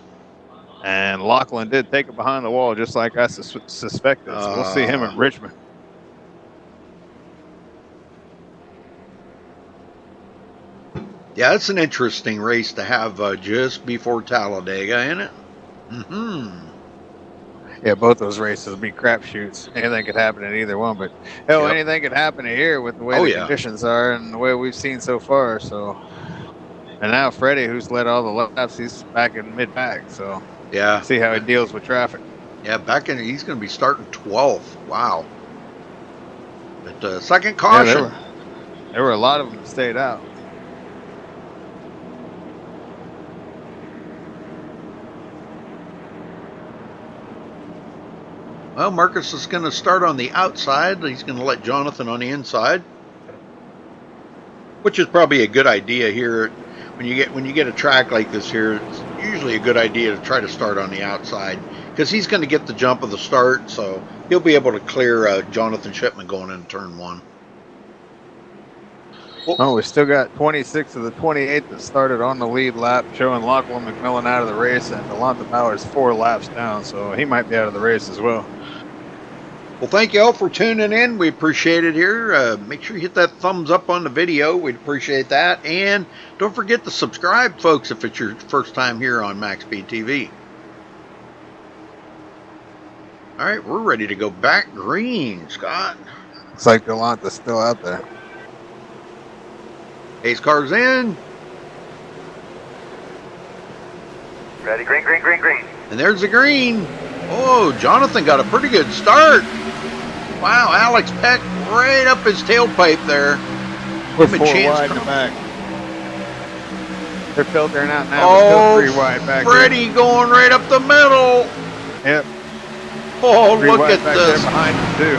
Speaker 6: And Lachlan did take it behind the wall, just like I suspected. So we'll see him in Richmond.
Speaker 1: Yeah, it's an interesting race to have just before Talladega, isn't it? Mm-hmm.
Speaker 6: Yeah, both those races will be crapshoots. Anything could happen in either one, but hell, anything could happen here with the way the conditions are and the way we've seen so far. So, and now Freddie, who's led all the laps, he's back in mid-pack. So,
Speaker 1: yeah,
Speaker 6: see how he deals with traffic.
Speaker 1: Yeah, he's going to be starting 12th. Wow. But second caution.
Speaker 6: Yeah, there were a lot of them that stayed out.
Speaker 1: Well, Marcus is going to start on the outside. He's going to let Jonathan on the inside, which is probably a good idea here. When you get a track like this here, it's usually a good idea to try to start on the outside because he's going to get the jump of the start, so he'll be able to clear Jonathan Shipman going into turn 1.
Speaker 6: Oh, we still got 26 of the 28 that started on the lead lap, showing Lachlan McMillan out of the race, and Delonta Bowers 4 laps down, so he might be out of the race as well.
Speaker 1: Well, thank you all for tuning in. We appreciate it here. Make sure you hit that thumbs up on the video. We'd appreciate that. And don't forget to subscribe, folks, if it's your first time here on MaxSpeedTV. All right, we're ready to go back green, Scott.
Speaker 6: Looks like Delonta's still out there.
Speaker 1: Ace car's in.
Speaker 8: Ready, green, green, green, green.
Speaker 1: And there's the green. Oh, Jonathan got a pretty good start. Wow, Alex Peck right up his tailpipe there.
Speaker 6: We're 4 wide in the back. They're filtering out now.
Speaker 1: Oh,
Speaker 6: 3 wide back
Speaker 1: Freddie
Speaker 6: there.
Speaker 1: going right up the middle.
Speaker 6: Yep.
Speaker 1: Oh,
Speaker 6: 3
Speaker 1: look
Speaker 6: wide
Speaker 1: at
Speaker 6: back
Speaker 1: this.
Speaker 6: there behind him, too.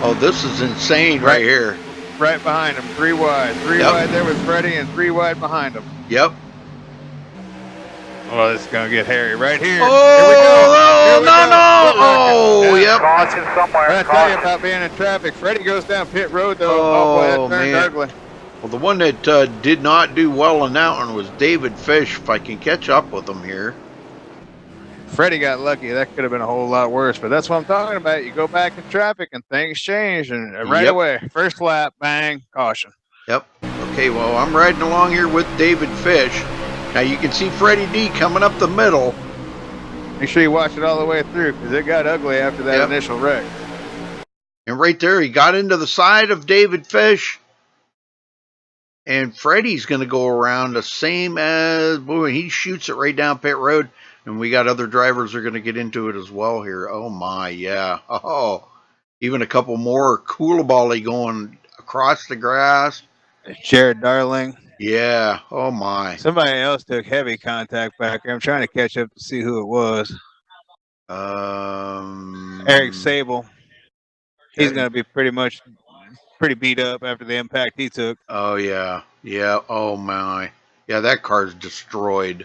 Speaker 1: Oh, this is insane right here.
Speaker 6: Right behind him, 3 wide. 3 wide there with Freddie and 3 wide behind him.
Speaker 1: Yep.
Speaker 6: Oh, this is going to get hairy right here.
Speaker 1: Oh, no. Oh, yep.
Speaker 8: Caution somewhere.
Speaker 6: I tell you about being in traffic. Freddie goes down pit road, though.
Speaker 1: Oh,
Speaker 6: boy, that turned
Speaker 1: man.
Speaker 6: ugly.
Speaker 1: Well, the one that did not do well on that one was David Fish, if I can catch up with him here.
Speaker 6: Freddie got lucky. That could have been a whole lot worse, but that's what I'm talking about. You go back in traffic and things change, and right away, first lap, bang, caution.
Speaker 1: Yep. Okay, well, I'm riding along here with David Fish. Now you can see Freddie D coming up the middle.
Speaker 6: Make sure you watch it all the way through because it got ugly after that initial wreck.
Speaker 1: And right there, he got into the side of David Fish. And Freddie's going to go around the same as, boy, he shoots it right down pit road. And we got other drivers that are going to get into it as well here. Oh, my, yeah. Oh, even a couple more Koulibaly going across the grass.
Speaker 6: Jared Darling.
Speaker 1: Yeah. Oh, my.
Speaker 6: Somebody else took heavy contact back there. I'm trying to catch up to see who it was. Eric Sable. He's going to be pretty beat up after the impact he took.
Speaker 1: Oh, yeah. Yeah. Oh, my. Yeah, that car's destroyed.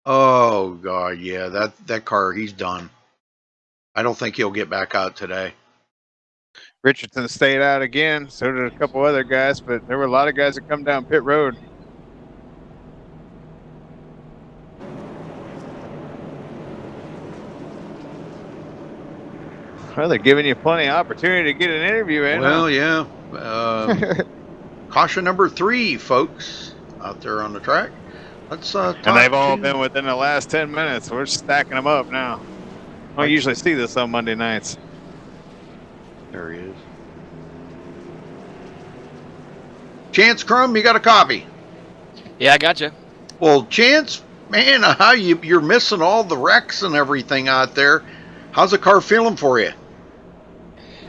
Speaker 1: Oh, God. Yeah, that car, he's done. I don't think he'll get back out today.
Speaker 6: Richardson stayed out again. So did a couple other guys, but there were a lot of guys that come down pit road. Well, they're giving you plenty of opportunity to get an interview in.
Speaker 1: Well, yeah. Caution number 3, folks, out there on the track. Let's
Speaker 6: and they've all been within the last 10 minutes. We're stacking them up now. I usually see this on Monday nights.
Speaker 1: There he is. Chance Crum, you got a copy?
Speaker 9: Yeah, I gotcha.
Speaker 1: Well, Chance, man, how you're missing all the wrecks and everything out there. How's the car feeling for you?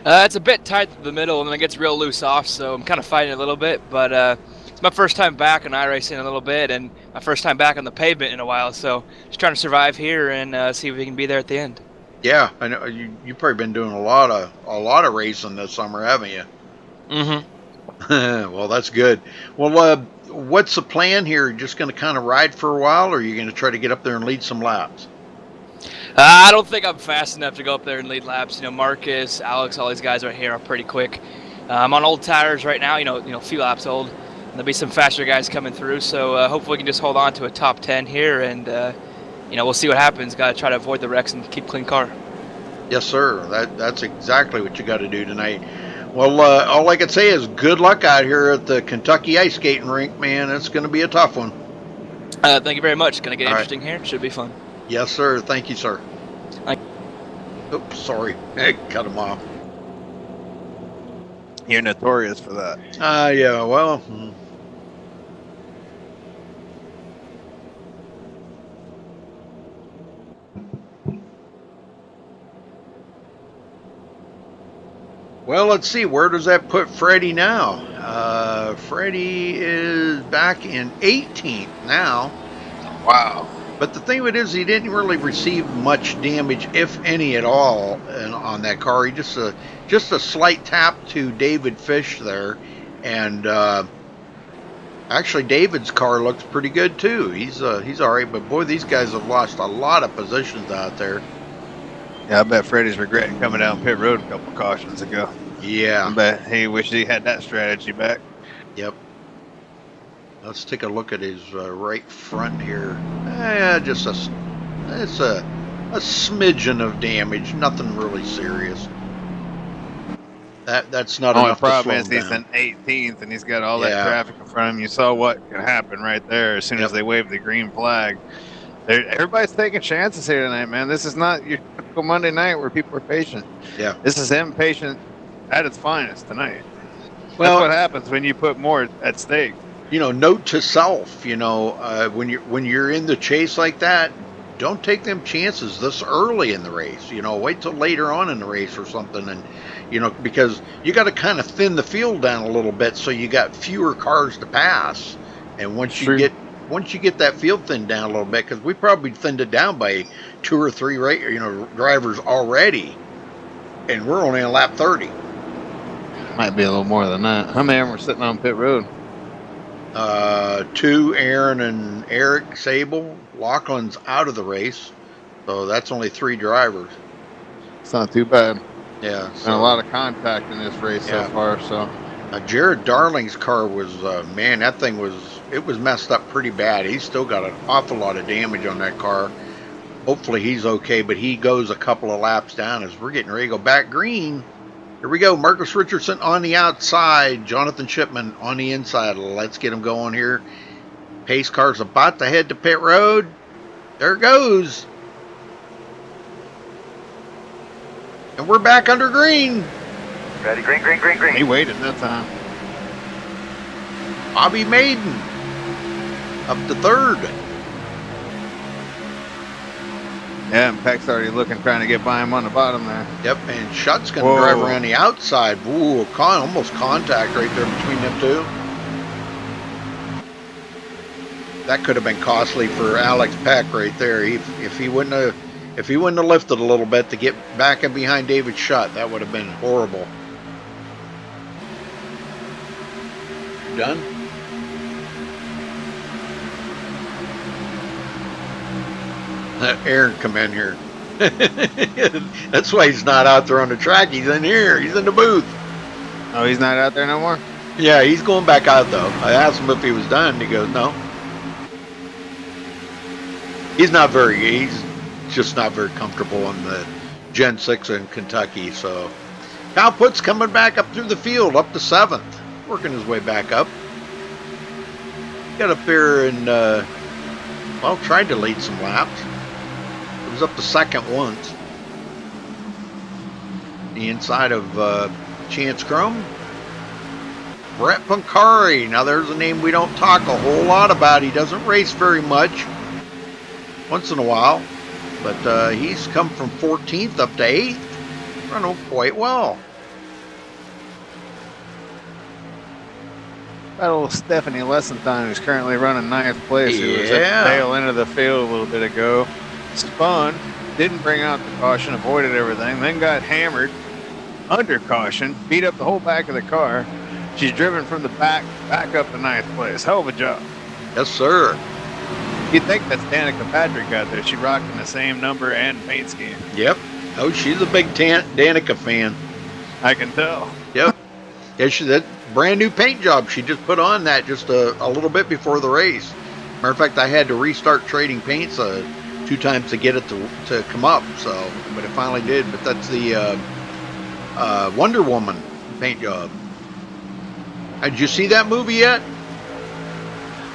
Speaker 9: It's a bit tight to the middle, and then it gets real loose off, so I'm kind of fighting a little bit. But it's my first time back in iRacing in a little bit, and my first time back on the pavement in a while. So just trying to survive here and see if we can be there at the end.
Speaker 1: Yeah, I know you've probably been doing a lot of racing this summer, haven't you?
Speaker 9: Mm-hmm.
Speaker 1: Well, that's good. Well, what's the plan here? Just going to kind of ride for a while, or are you going to try to get up there and lead some laps?
Speaker 9: I don't think I'm fast enough to go up there and lead laps. You know, Marcus, Alex, all these guys right here are pretty quick. I'm on old tires right now. You know, a few laps old. And there'll be some faster guys coming through. So hopefully we can just hold on to a top 10 here, and you know, we'll see what happens. Got to try to avoid the wrecks and keep clean car.
Speaker 1: Yes, sir. That's exactly what you got to do tonight. Well, all I can say is good luck out here at the Kentucky ice skating rink, man. It's going to be a tough one.
Speaker 9: Thank you very much. It's going to get
Speaker 1: All
Speaker 9: interesting here. Should be fun.
Speaker 1: Yes, sir. Thank you, sir. Oops, sorry. Cut him off.
Speaker 6: You're notorious for that.
Speaker 1: Yeah, well. Well, let's see. Where does that put Freddie now? Freddie is back in 18th now.
Speaker 6: Wow.
Speaker 1: But the thing of it is, he didn't really receive much damage, if any at all, on that car. He just a slight tap to David Fish there, and actually David's car looks pretty good too. He's all right, but boy, these guys have lost a lot of positions out there.
Speaker 6: Yeah, I bet Freddie's regretting coming down pit road a couple cautions ago.
Speaker 1: Yeah,
Speaker 6: I bet he wished he had that strategy back.
Speaker 1: Yep. Let's take a look at his right front here. Just it's a smidgen of damage, nothing really serious. That's not enough to slow him down.
Speaker 6: The problem is he's in 18th and he's got all that traffic in front of him. You saw what could happen right there as soon as they waved the green flag. Everybody's taking chances here tonight, man. This is not your typical Monday night where people are patient.
Speaker 1: Yeah.
Speaker 6: This is impatient at its finest tonight.
Speaker 1: Well,
Speaker 6: that's what happens when you put more at stake.
Speaker 1: You know, note to self, you know, when you're in the chase like that, don't take them chances this early in the race. You know, wait till later on in the race or something, and you know, because you got to kind of thin the field down a little bit so you got fewer cars to pass. And once you get that field thinned down a little bit, because we probably thinned it down by 2 or 3 drivers already, and we're only on lap 30.
Speaker 6: Might be a little more than that. How many of them were sitting on pit road?
Speaker 1: 2, Aaron and Eric Sable. Laughlin's out of the race, so that's only 3 drivers.
Speaker 6: It's not too bad.
Speaker 1: Yeah,
Speaker 6: and a lot of contact in this race so far. So
Speaker 1: Jared Darling's car was man, that thing was messed up pretty bad. He's still got an awful lot of damage on that car. Hopefully he's okay, but he goes a couple of laps down as we're getting ready to go back green. Here we go. Marcus Richardson on the outside. Jonathan Shipman on the inside. Let's get him going here. Pace car's about to head to pit road. There it goes. And we're back under green.
Speaker 8: Ready, green, green, green, green.
Speaker 6: He waited that time.
Speaker 1: Bobby Maiden up to 3rd.
Speaker 6: Yeah, and Peck's already looking, trying to get by him on the bottom there.
Speaker 1: Yep, and Shutt's going to drive around the outside. Ooh, almost contact right there between them two. That could have been costly for Alex Peck right there. If he wouldn't have lifted a little bit to get back in behind David Shutt, that would have been horrible. Done? Let Aaron come in here. That's why he's not out there on the track. He's in here. He's in the booth.
Speaker 6: Oh, he's not out there no more?
Speaker 1: Yeah, he's going back out, though. I asked him if he was done. He goes, no. He's just not very comfortable on the Gen 6 in Kentucky. So Kyle Putt's coming back up through the field, up to 7th. Working his way back up. Got up there and, tried to lead some laps. It was up to 2nd once. The inside of Chance Crum. Brett Pancari. Now there's a name we don't talk a whole lot about. He doesn't race very much, once in a while, but he's come from 14th up to 8th, running quite well.
Speaker 6: That old Stephanie Lessenthine, who's currently running 9th place, who was at the tail end of the field a little bit ago. Spun, didn't bring out the caution, avoided everything, then got hammered under caution, beat up the whole back of the car. She's driven from the back up to 9th place. Hell of a job.
Speaker 1: Yes, sir.
Speaker 6: You'd think that's Danica Patrick out there. She rocking the same number and paint scheme.
Speaker 1: Yep. Oh, she's a big Danica fan.
Speaker 6: I can tell.
Speaker 1: Yep. Yeah, that brand new paint job. She just put on that just a little bit before the race. Matter of fact, I had to restart trading paints 2 times to get it to come up. So, but it finally did. But that's the Wonder Woman paint job. Did you see that movie yet?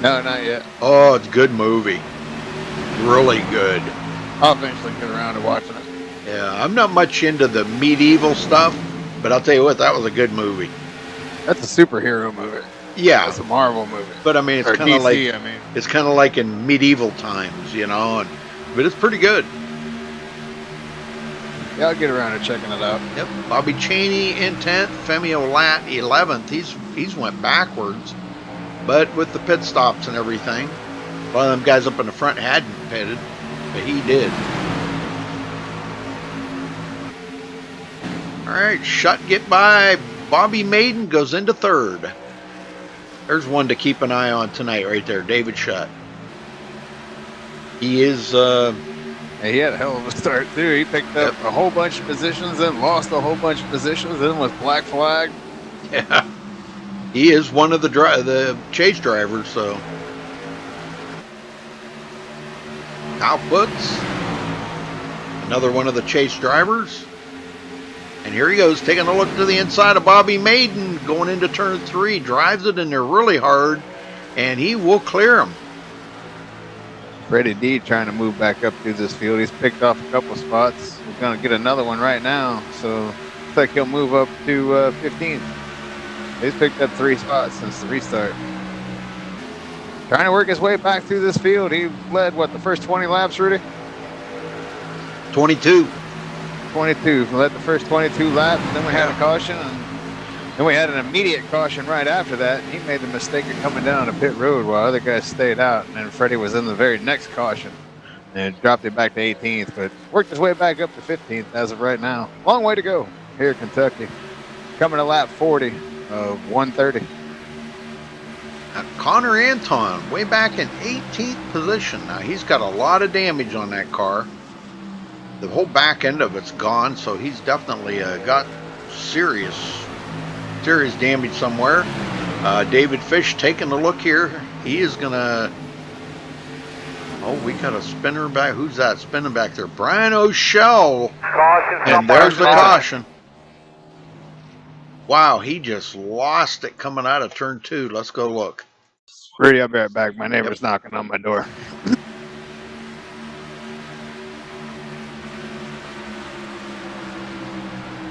Speaker 6: No, not yet.
Speaker 1: Oh, it's a good movie. Really good.
Speaker 6: I'll eventually get around to watching it.
Speaker 1: Yeah, I'm not much into the medieval stuff, but I'll tell you what, that was a good movie.
Speaker 6: That's a superhero movie.
Speaker 1: Yeah,
Speaker 6: it's a Marvel movie.
Speaker 1: But I mean, it's kind of like it's kind of like in medieval times, you know. But it's pretty good.
Speaker 6: Yeah, I'll get around to checking it out.
Speaker 1: Yep. Bobby Cheney in 10th, Femio Lat 11th. He's went backwards, but with the pit stops and everything, one of them guys up in the front hadn't pitted, but he did. All right, Shutt get by. Bobby Maiden goes into 3rd. There's one to keep an eye on tonight right there, David Shutt. He is...
Speaker 6: he had a hell of a start, too. He picked up a whole bunch of positions, then lost a whole bunch of positions, then was black flagged.
Speaker 1: Yeah. He is one of the chase drivers, so... Kyle Putz, another one of the chase drivers. And here he goes, taking a look to the inside of Bobby Maiden, going into turn 3, drives it in there really hard, and he will clear him.
Speaker 6: Freddie D trying to move back up through this field. He's picked off a couple spots. He's going to get another one right now, so looks like he'll move up to 15th. He's picked up 3 spots since the restart. Trying to work his way back through this field. He led, what, the first 20 laps, Rudy?
Speaker 1: 22.
Speaker 6: 22. Led the first 22 laps. Then we had a caution, and then we had an immediate caution right after that. He made the mistake of coming down to pit road while other guys stayed out, and then Freddie was in the very next caution and dropped it back to 18th, but worked his way back up to 15th as of right now. Long way to go here in Kentucky. Coming to lap 40 of 130.
Speaker 1: Connor Anton, way back in 18th position. Now, he's got a lot of damage on that car. The whole back end of it's gone, so he's definitely got serious damage somewhere. David Fish taking a look here. He is going to... Oh, we got a spinner back. Who's that spinning back there? Brian O'Shell.
Speaker 8: Caution.
Speaker 1: And there's the caution. Wow, he just lost it coming out of turn 2. Let's go look.
Speaker 6: Rudy, I'll be right back. My neighbor's knocking on my door.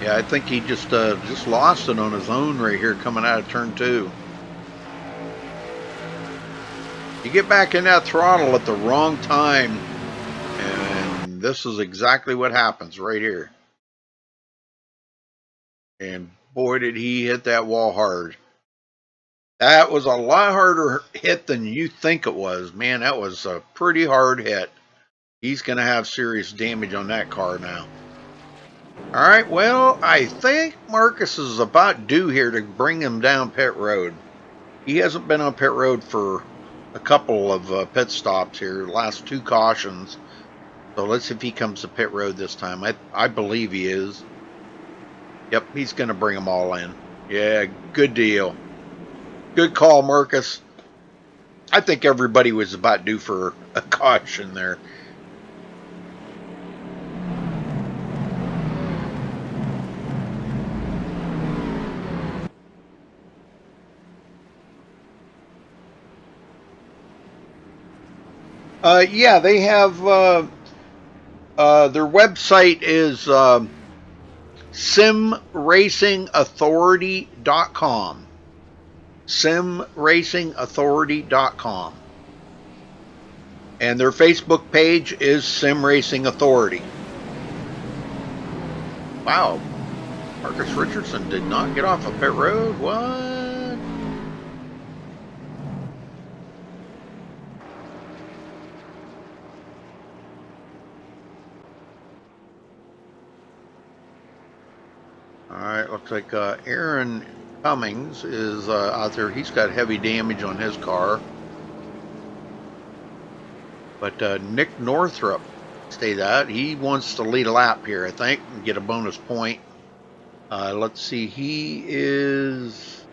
Speaker 1: Yeah, I think he just lost it on his own right here coming out of turn 2. You get back in that throttle at the wrong time, and this is exactly what happens right here. And boy, did he hit that wall hard. That was a lot harder hit than you think it was. Man, that was a pretty hard hit. He's going to have serious damage on that car now. All right, well, I think Marcus is about due here to bring him down pit road. He hasn't been on pit road for a couple of pit stops here, last 2 cautions. So let's see if he comes to pit road this time. I believe he is. Yep, he's going to bring them all in. Yeah, good deal. Good call, Marcus. I think everybody was about due for a caution there. Yeah, they have their website is simracingauthority.com. simracingauthority.com. And their Facebook page is Sim Racing Authority. Wow. Marcus Richardson did not get off of pit road. What? Alright, looks like Aaron Cummings is out there. He's got heavy damage on his car. But Nick Northrup stayed out. He wants to lead a lap here, I think, and get a bonus point. Let's see, he is...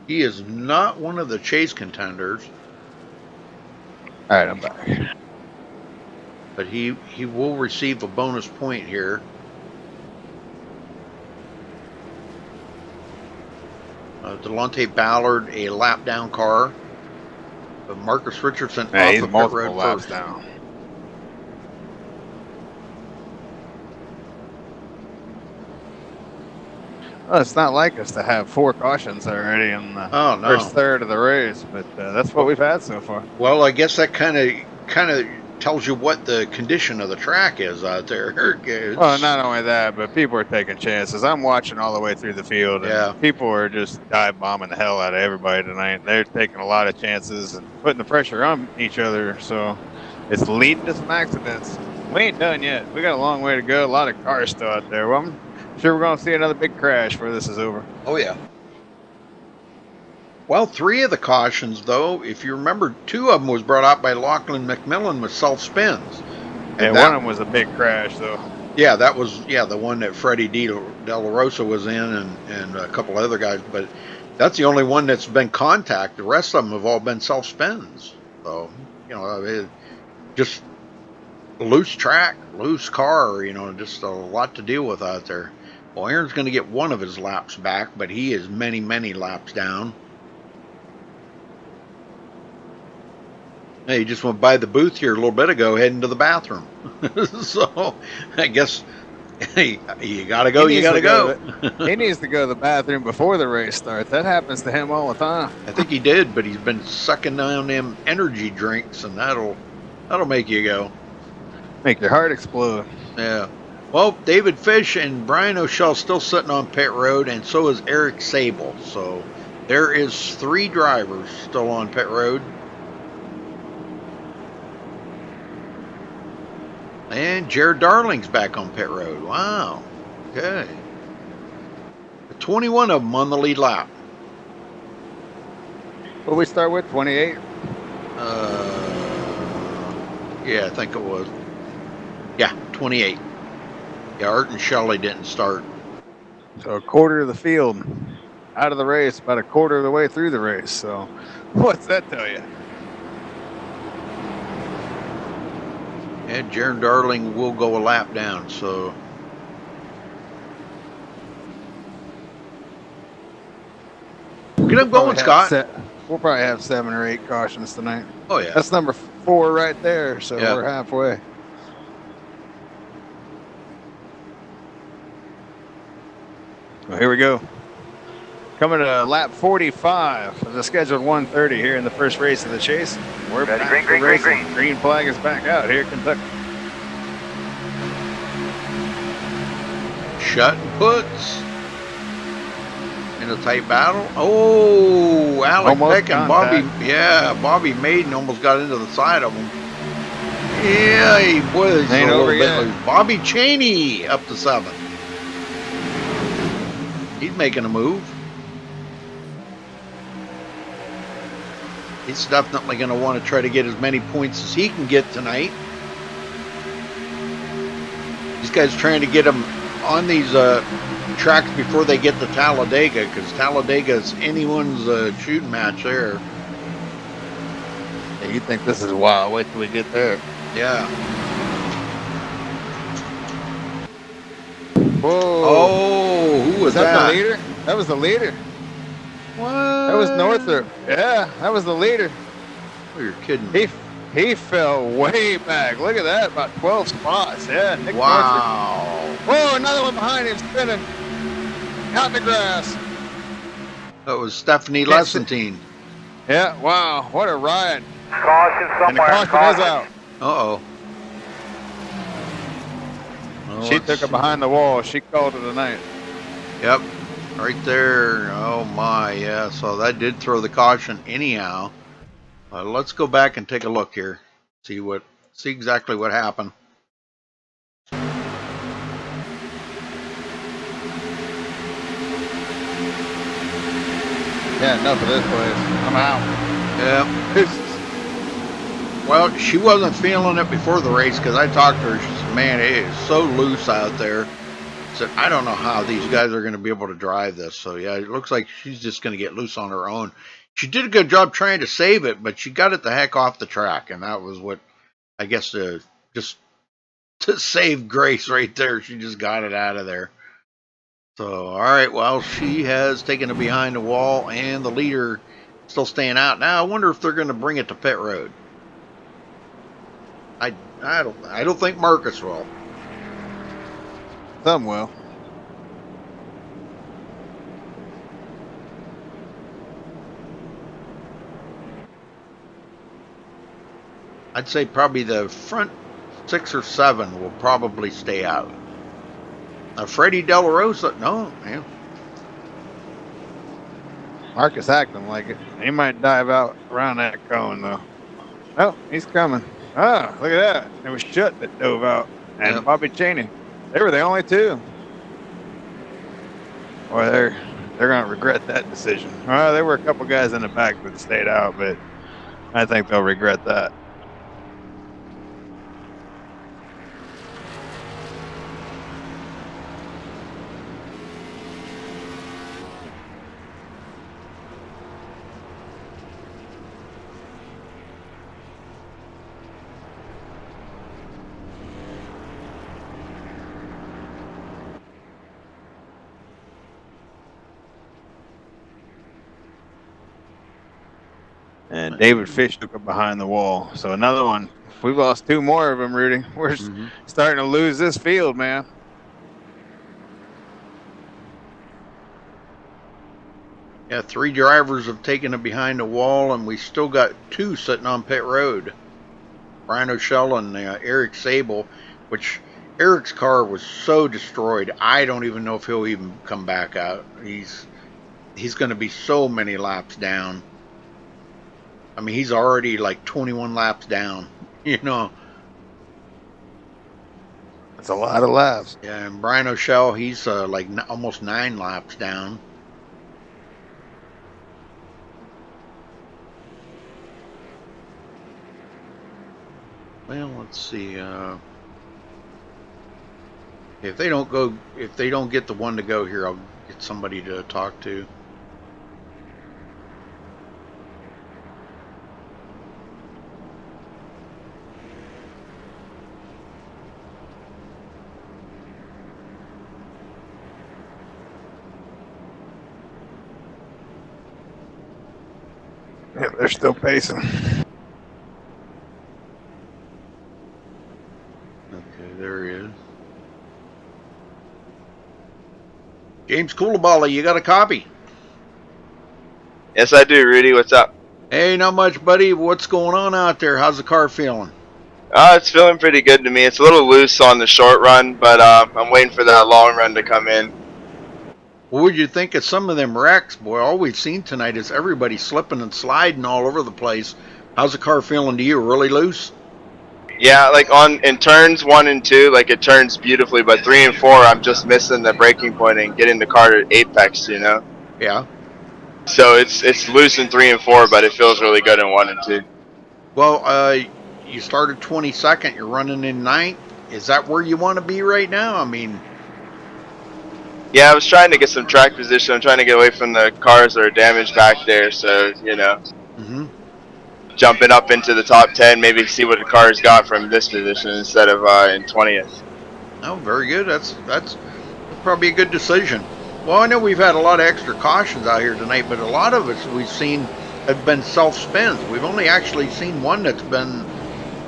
Speaker 1: He is not one of the chase contenders.
Speaker 6: All right, I'm back.
Speaker 1: But he will receive a bonus point here. Delonte Ballard, a lap down car. But Marcus Richardson
Speaker 6: Yeah,
Speaker 1: off
Speaker 6: he's
Speaker 1: the pit
Speaker 6: multiple
Speaker 1: road
Speaker 6: laps
Speaker 1: first.
Speaker 6: down. Well, it's not like us to have 4 cautions already in the first third of the race, but that's what we've had so far.
Speaker 1: Well, I guess that kind of tells you what the condition of the track is out there.
Speaker 6: Well, not only that, but people are taking chances. I'm watching all the way through the field, and people are just dive bombing the hell out of everybody tonight. They're taking a lot of chances and putting the pressure on each other, so it's leading to some accidents. We ain't done yet. We got a long way to go. A lot of cars still out there. Well, I'm sure we're going to see another big crash before this is over.
Speaker 1: Oh, yeah. Well, 3 of the cautions, though, if you remember, 2 of them was brought out by Lachlan McMillan with self-spins.
Speaker 6: And one of them was a big crash, though.
Speaker 1: Yeah, that was, the one that Freddie De La Rosa was in and a couple other guys. But that's the only one that's been contacted. The rest of them have all been self-spins. So, just loose track, loose car, just a lot to deal with out there. Well, Aaron's going to get one of his laps back, but he is many, many laps down. Hey, he just went by the booth here a little bit ago, heading to the bathroom. So, I guess, hey, you got to go, you got to go.
Speaker 6: He needs to go to the bathroom before the race starts. That happens to him all the time.
Speaker 1: I think he did, but he's been sucking down them energy drinks, and that'll make you go.
Speaker 6: Make your heart explode.
Speaker 1: Yeah. Well, David Fish and Brian O'Shell still sitting on pit road, and so is Eric Sable. So, there is 3 drivers still on pit road. And Jared Darling's back on pit road. Wow. Okay. 21 of them on the lead lap.
Speaker 6: What did we start with? 28?
Speaker 1: Yeah, I think it was. Yeah, 28. Yeah, Art and Shelley didn't start.
Speaker 6: So a quarter of the field out of the race, about a quarter of the way through the race. So what's that tell you?
Speaker 1: And Jaron Darling will go a lap down, so. Get up going, Scott.
Speaker 6: We'll probably have 7 or 8 cautions tonight.
Speaker 1: Oh, yeah.
Speaker 6: That's number 4 right there, so we're halfway. Well, here we go. Coming to lap 45 of the scheduled 130 here in the first race of the chase. We're back to racing. Green flag is back out here in Kentucky.
Speaker 1: Shut and puts in a tight battle. Oh, Alec Peck and Bobby. Yeah, Bobby Maiden almost got into the side of him. Yeah, he was
Speaker 6: ain't
Speaker 1: a
Speaker 6: over
Speaker 1: little bit
Speaker 6: yet.
Speaker 1: loose. Bobby Cheney up to 7. He's making a move. He's definitely going to want to try to get as many points as he can get tonight. These guys trying to get them on these tracks before they get to Talladega, because Talladega is anyone's shooting match there.
Speaker 6: Yeah, you think this is wild? Wait till we get there.
Speaker 1: Yeah.
Speaker 6: Whoa.
Speaker 1: Oh, who was
Speaker 6: that? The leader? That was the leader.
Speaker 1: What?
Speaker 6: That was Northrop. Yeah, that was the leader.
Speaker 1: Oh, you're kidding me.
Speaker 6: he fell way back. Look at that, about 12 spots. Yeah, Nick
Speaker 1: Wow.
Speaker 6: Northrup. Whoa, another one behind him spinning. Out in the grass.
Speaker 1: That was Stephanie Lessentine.
Speaker 6: Yeah, wow, what a ride.
Speaker 8: Caution
Speaker 6: And the
Speaker 8: somewhere.
Speaker 6: caution is out.
Speaker 1: Uh-oh. Well,
Speaker 6: She took it behind the wall. She called it a night.
Speaker 1: Yep, right there. Oh my, yeah. So that did throw the caution anyhow. Let's go back and take a look here. See exactly what happened.
Speaker 6: Yeah, enough of this place. I'm out.
Speaker 1: Yeah. Well, she wasn't feeling it before the race because I talked to her. She said, man, it is so loose out there. I said, I don't know how these guys are going to be able to drive this. So, yeah, it looks like she's just going to get loose on her own. She did a good job trying to save it, but she got it the heck off the track. And that was what, I guess, just to save grace right there. She just got it out of there. So, all right, well, she has taken it behind the wall, and the leader still staying out. Now, I wonder if they're going to bring it to pit road. I don't think Marcus will.
Speaker 6: Some will.
Speaker 1: I'd say probably the front 6 or 7 will probably stay out. Freddie De La Rosa, no, yeah.
Speaker 6: Marcus acting like it. He might dive out around that cone, though. Oh, he's coming. Oh, look at that. It was Schutt that dove out. And Bobby Cheney. They were the only two. Boy, they're going to regret that decision. Well, there were a couple guys in the back that stayed out, but I think they'll regret that. And David Fish took it behind the wall. So another one. We've lost 2 more of them, Rudy. We're starting to lose this field, man.
Speaker 1: Yeah, 3 drivers have taken it behind the wall, and we still got 2 sitting on pit road. Brian O'Shell and Eric Sable, which Eric's car was so destroyed, I don't even know if he'll even come back out. He's going to be so many laps down. I mean, he's already like 21 laps down, you know.
Speaker 6: That's a lot of laps.
Speaker 1: Yeah, and Brian O'Shell, he's like almost 9 laps down. Well, let's see. If they don't get the one to go here, I'll get somebody to talk to.
Speaker 6: Yeah, they're still pacing.
Speaker 1: Okay, there he is. James Coolaballa, you got a copy?
Speaker 10: Yes, I do, Rudy. What's up?
Speaker 1: Hey, not much, buddy. What's going on out there? How's the car feeling?
Speaker 10: It's feeling pretty good to me. It's a little loose on the short run, but I'm waiting for that long run to come in.
Speaker 1: What would you think of some of them wrecks? Boy, all we've seen tonight is everybody slipping and sliding all over the place. How's the car feeling to you? Really loose?
Speaker 10: Yeah, like in turns 1 and 2, like it turns beautifully, but 3 and 4, I'm just missing the braking point and getting the car to apex, you know?
Speaker 1: Yeah.
Speaker 10: So it's loose in 3 and 4, but it feels really good in 1 and 2.
Speaker 1: Well, you started 22nd. You're running in 9th. Is that where you want to be right now? I mean...
Speaker 10: Yeah, I was trying to get some track position. I'm trying to get away from the cars that are damaged back there, so, you know. Jumping up into the top 10, maybe see what the car's got from this position instead of in 20th.
Speaker 1: Oh, very good. That's probably a good decision. Well, I know we've had a lot of extra cautions out here tonight, but a lot of us we've seen have been self-spins. We've only actually seen one that's been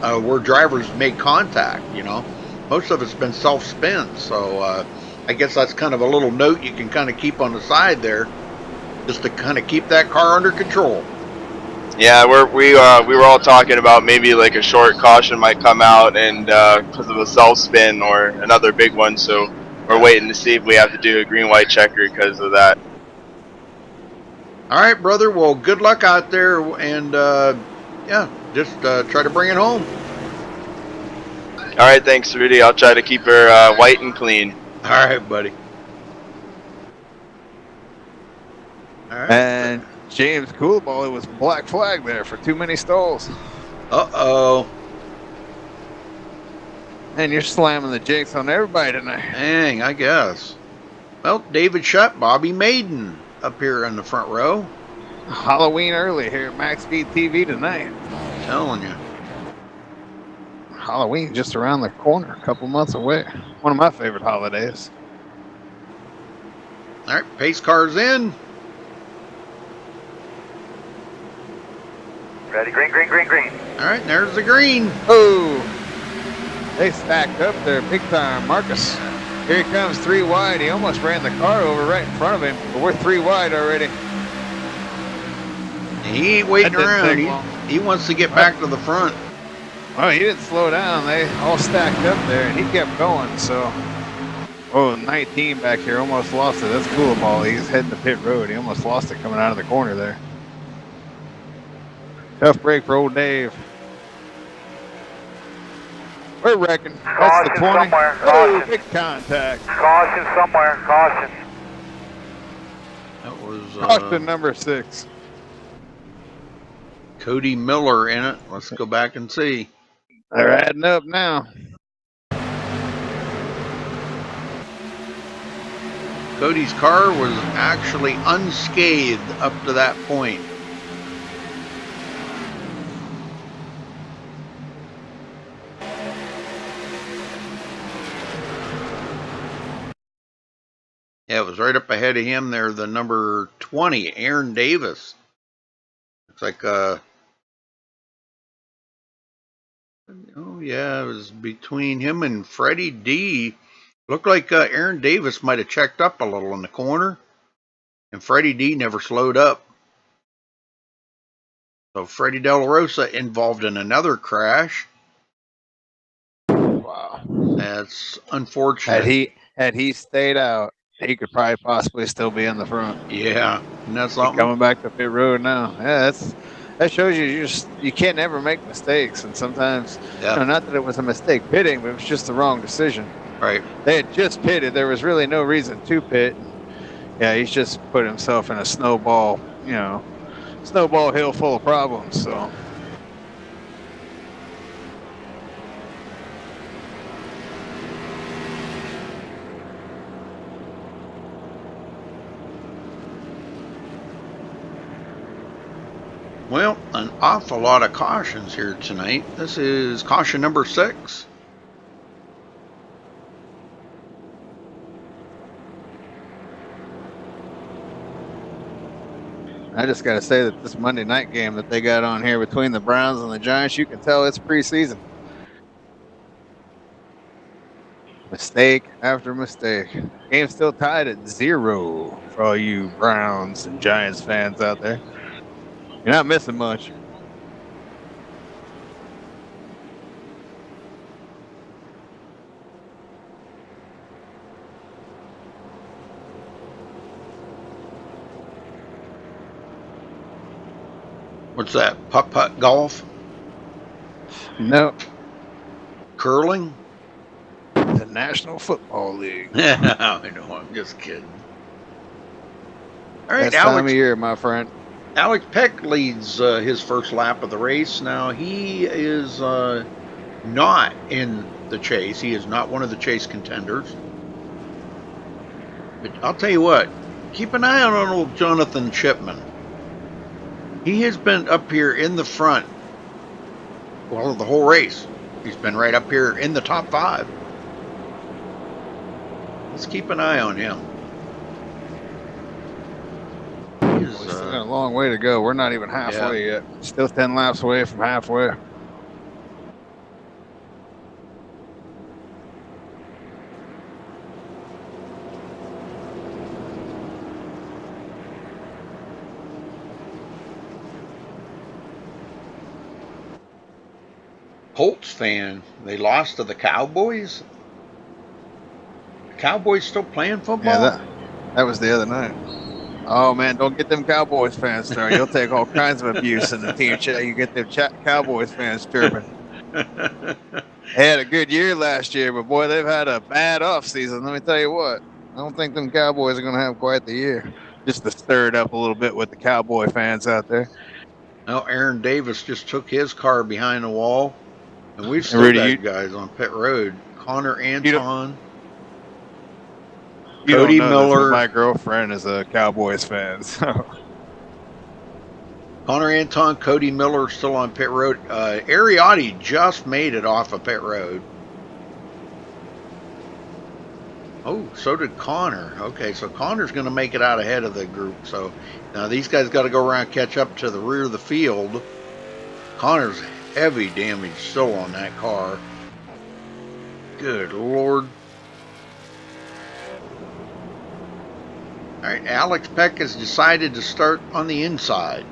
Speaker 1: where drivers make contact. You know, most of it's been self-spin. So I guess that's kind of a little note you can kind of keep on the side there, just to kind of keep that car under control.
Speaker 10: Yeah, we were all talking about maybe like a short caution might come out, and because of a self spin or another big one. So we're waiting to see if we have to do a green-white checker because of that.
Speaker 1: All right, brother. Well, good luck out there, and yeah, just try to bring it home.
Speaker 10: All right, thanks, Rudy. I'll try to keep her white and clean.
Speaker 1: All right, buddy. All right.
Speaker 6: And James Coolball, it was black flag there for too many stalls.
Speaker 1: Uh-oh.
Speaker 6: And you're slamming the jakes on everybody tonight.
Speaker 1: Dang, I guess. Well, David Shutt, Bobby Maiden up here in the front row.
Speaker 6: Halloween early here at MaxSpeedTV tonight.
Speaker 1: I'm telling you.
Speaker 6: Halloween just around the corner, a couple months away. One of my favorite holidays.
Speaker 1: All right, pace car's in.
Speaker 8: Ready, green, green, green, green.
Speaker 1: All right, there's the green.
Speaker 6: Oh, they stacked up there big time. Marcus, here he comes 3 wide. He almost ran the car over right in front of him, but we're 3 wide already.
Speaker 1: He ain't waiting around. He wants to get back to the front.
Speaker 6: Well, he didn't slow down. They all stacked up there, and he kept going. So, 19 back here almost lost it. That's cool ball. He's heading to pit road. He almost lost it coming out of the corner there. Tough break for old Dave. We're wrecking. That's the 20.
Speaker 8: Somewhere.
Speaker 6: Oh, big contact.
Speaker 8: Caution somewhere. Caution.
Speaker 1: That was
Speaker 6: Caution number 6.
Speaker 1: Cody Miller in it. Let's go back and see.
Speaker 6: They're adding up now.
Speaker 1: Cody's car was actually unscathed up to that point. Yeah, it was right up ahead of him there, the number 20, Aaron Davis. It's like, oh yeah, it was between him and Freddie D. Looked like Aaron Davis might have checked up a little in the corner, and Freddie D never slowed up. So Freddie De La Rosa involved in another crash.
Speaker 6: Wow.
Speaker 1: That's unfortunate.
Speaker 6: Had he stayed out, he could probably possibly still be in the front.
Speaker 1: Yeah, and that's something.
Speaker 6: Coming back to pit road now. Yeah, that shows you can't ever make mistakes, and sometimes, not that it was a mistake pitting, but it was just the wrong decision.
Speaker 1: Right.
Speaker 6: They had just pitted. There was really no reason to pit. Yeah, he's just put himself in a snowball hill full of problems. So.
Speaker 1: Well, an awful lot of cautions here tonight. This is caution number 6.
Speaker 6: I just got to say that this Monday night game that they got on here between the Browns and the Giants, you can tell it's preseason. Mistake after mistake. Game's still tied at 0 for all you Browns and Giants fans out there. You're not missing much.
Speaker 1: What's that? Putt-putt golf?
Speaker 6: No.
Speaker 1: Curling?
Speaker 6: The National Football League.
Speaker 1: I know, I'm just kidding. All right,
Speaker 6: Best time of year, my friend.
Speaker 1: Alex Peck leads his first lap of the race. Now, he is not in the chase. He is not one of the chase contenders. But I'll tell you what, keep an eye on old Jonathan Chipman. He has been up here in the front, well, the whole race. He's been right up here in the top 5. Let's keep an eye on him.
Speaker 6: We've still got a long way to go. We're not even halfway yet. Still 10 laps away from halfway.
Speaker 1: Colts fan. They lost to the Cowboys. The Cowboys still playing football?
Speaker 6: Yeah, that was the other night. Oh man, don't get them Cowboys fans started. You'll take all kinds of abuse in the team chat. You get them Cowboys fans chirping. They had a good year last year, but boy, they've had a bad offseason. Let me tell you what. I don't think them Cowboys are going to have quite the year. Just to stir it up a little bit with the Cowboy fans out there.
Speaker 1: Well, Aaron Davis just took his car behind the wall, and we've still
Speaker 6: Rudy,
Speaker 1: got guys on pit road. Connor Anton,
Speaker 6: you
Speaker 1: Cody
Speaker 6: don't know this, but
Speaker 1: Miller.
Speaker 6: my girlfriend is a Cowboys fan. So.
Speaker 1: Connor Anton, Cody Miller still on pit road. Ariotti just made it off of pit road. Oh, so did Connor. Okay, so Connor's going to make it out ahead of the group. So now these guys got to go around, catch up to the rear of the field. Connor's heavy damage still on that car. Good Lord. All right, Alex Peck has decided to start on the inside.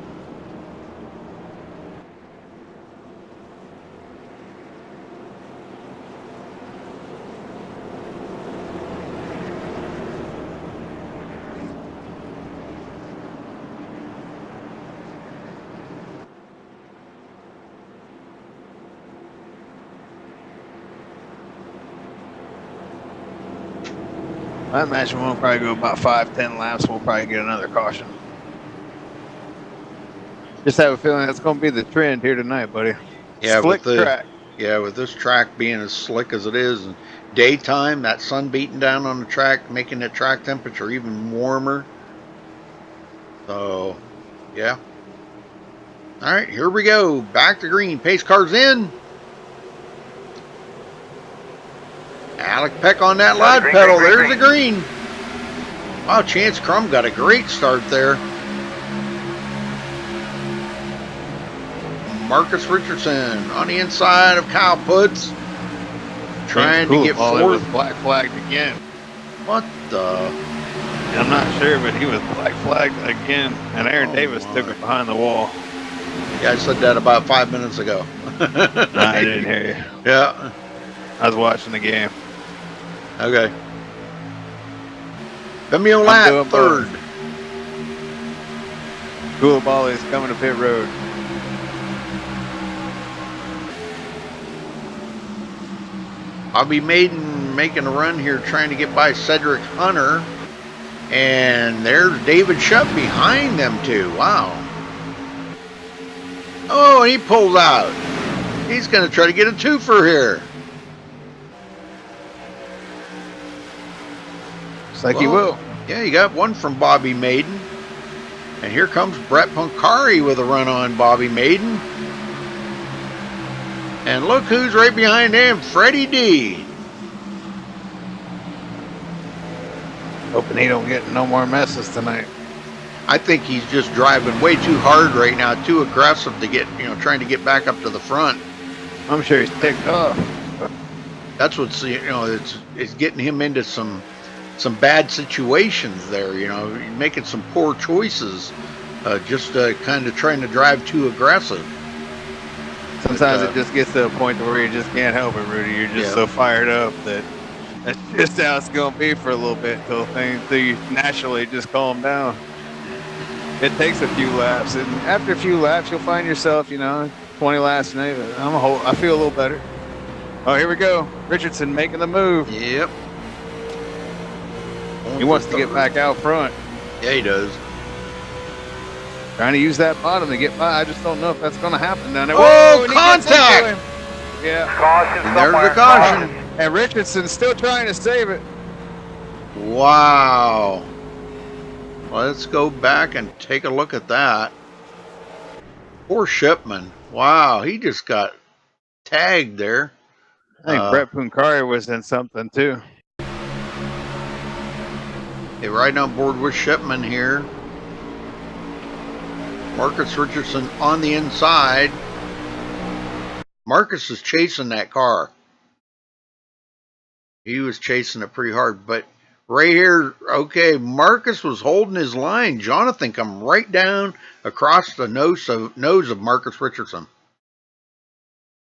Speaker 6: I imagine we'll probably go about 5-10 laps. We'll probably get another caution. Just have a feeling that's going to be the trend here tonight, buddy.
Speaker 1: Yeah,
Speaker 6: Slick track.
Speaker 1: Yeah, with this track being as slick as it is, and daytime, that sun beating down on the track, making the track temperature even warmer. So, yeah. All right, here we go. Back to green. Pace car's in. Alec Peck on that loud pedal. There's the green. Wow, Chance Crum got a great start there. Marcus Richardson on the inside of Kyle Putz. Trying to get
Speaker 6: fourth.
Speaker 1: fourth.
Speaker 6: Was black flagged again.
Speaker 1: What the?
Speaker 6: I'm not sure, but he was black flagged again. And Aaron Davis took it behind the wall.
Speaker 1: Yeah, I said that about 5 minutes ago.
Speaker 6: I didn't hear you.
Speaker 1: Yeah.
Speaker 6: I was watching the game.
Speaker 1: Okay. Femio Lat, third.
Speaker 6: Koulibaly is coming to pit road.
Speaker 1: Bobby Maiden making a run here, trying to get by Cedric Hunter. And there's David Shutt behind them two. Wow. Oh, and he pulls out. He's going to try to get a twofer here.
Speaker 6: Looks like he will.
Speaker 1: Yeah, you got one from Bobby Maiden. And here comes Brett Poncari with a run on Bobby Maiden. And look who's right behind him, Freddie D.
Speaker 6: Hoping he don't get no more messes tonight.
Speaker 1: I think he's just driving way too hard right now, too aggressive to get, trying to get back up to the front.
Speaker 6: I'm sure he's ticked off.
Speaker 1: That's what's, it's getting him into some bad situations there, making some poor choices, just kind of trying to drive too aggressive.
Speaker 6: Sometimes it just gets to a point where you just can't help it, Rudy. You're just so fired up that that's just how it's going to be for a little bit until you naturally just calm down. It takes a few laps, and after a few laps, you'll find yourself, 20 laps, and I feel a little better. Oh, here we go. Richardson making the move.
Speaker 1: Yep.
Speaker 6: He wants to get back out front.
Speaker 1: Yeah, he does.
Speaker 6: Trying to use that bottom to get by. I just don't know if that's going to happen down there.
Speaker 1: Oh, contact!
Speaker 6: Yeah.
Speaker 8: Caution
Speaker 1: And there's
Speaker 8: somewhere.
Speaker 1: the caution.
Speaker 6: And Richardson's still trying to save it.
Speaker 1: Wow. Let's go back and take a look at that. Poor Shipman. Wow, he just got tagged there.
Speaker 6: I think Brett Poncari was in something too.
Speaker 1: Hey, right on board with Shipman here. Marcus Richardson on the inside. Marcus is chasing that car. He was chasing it pretty hard, but right here, okay, Marcus was holding his line. Jonathan come right down across the nose of Marcus Richardson.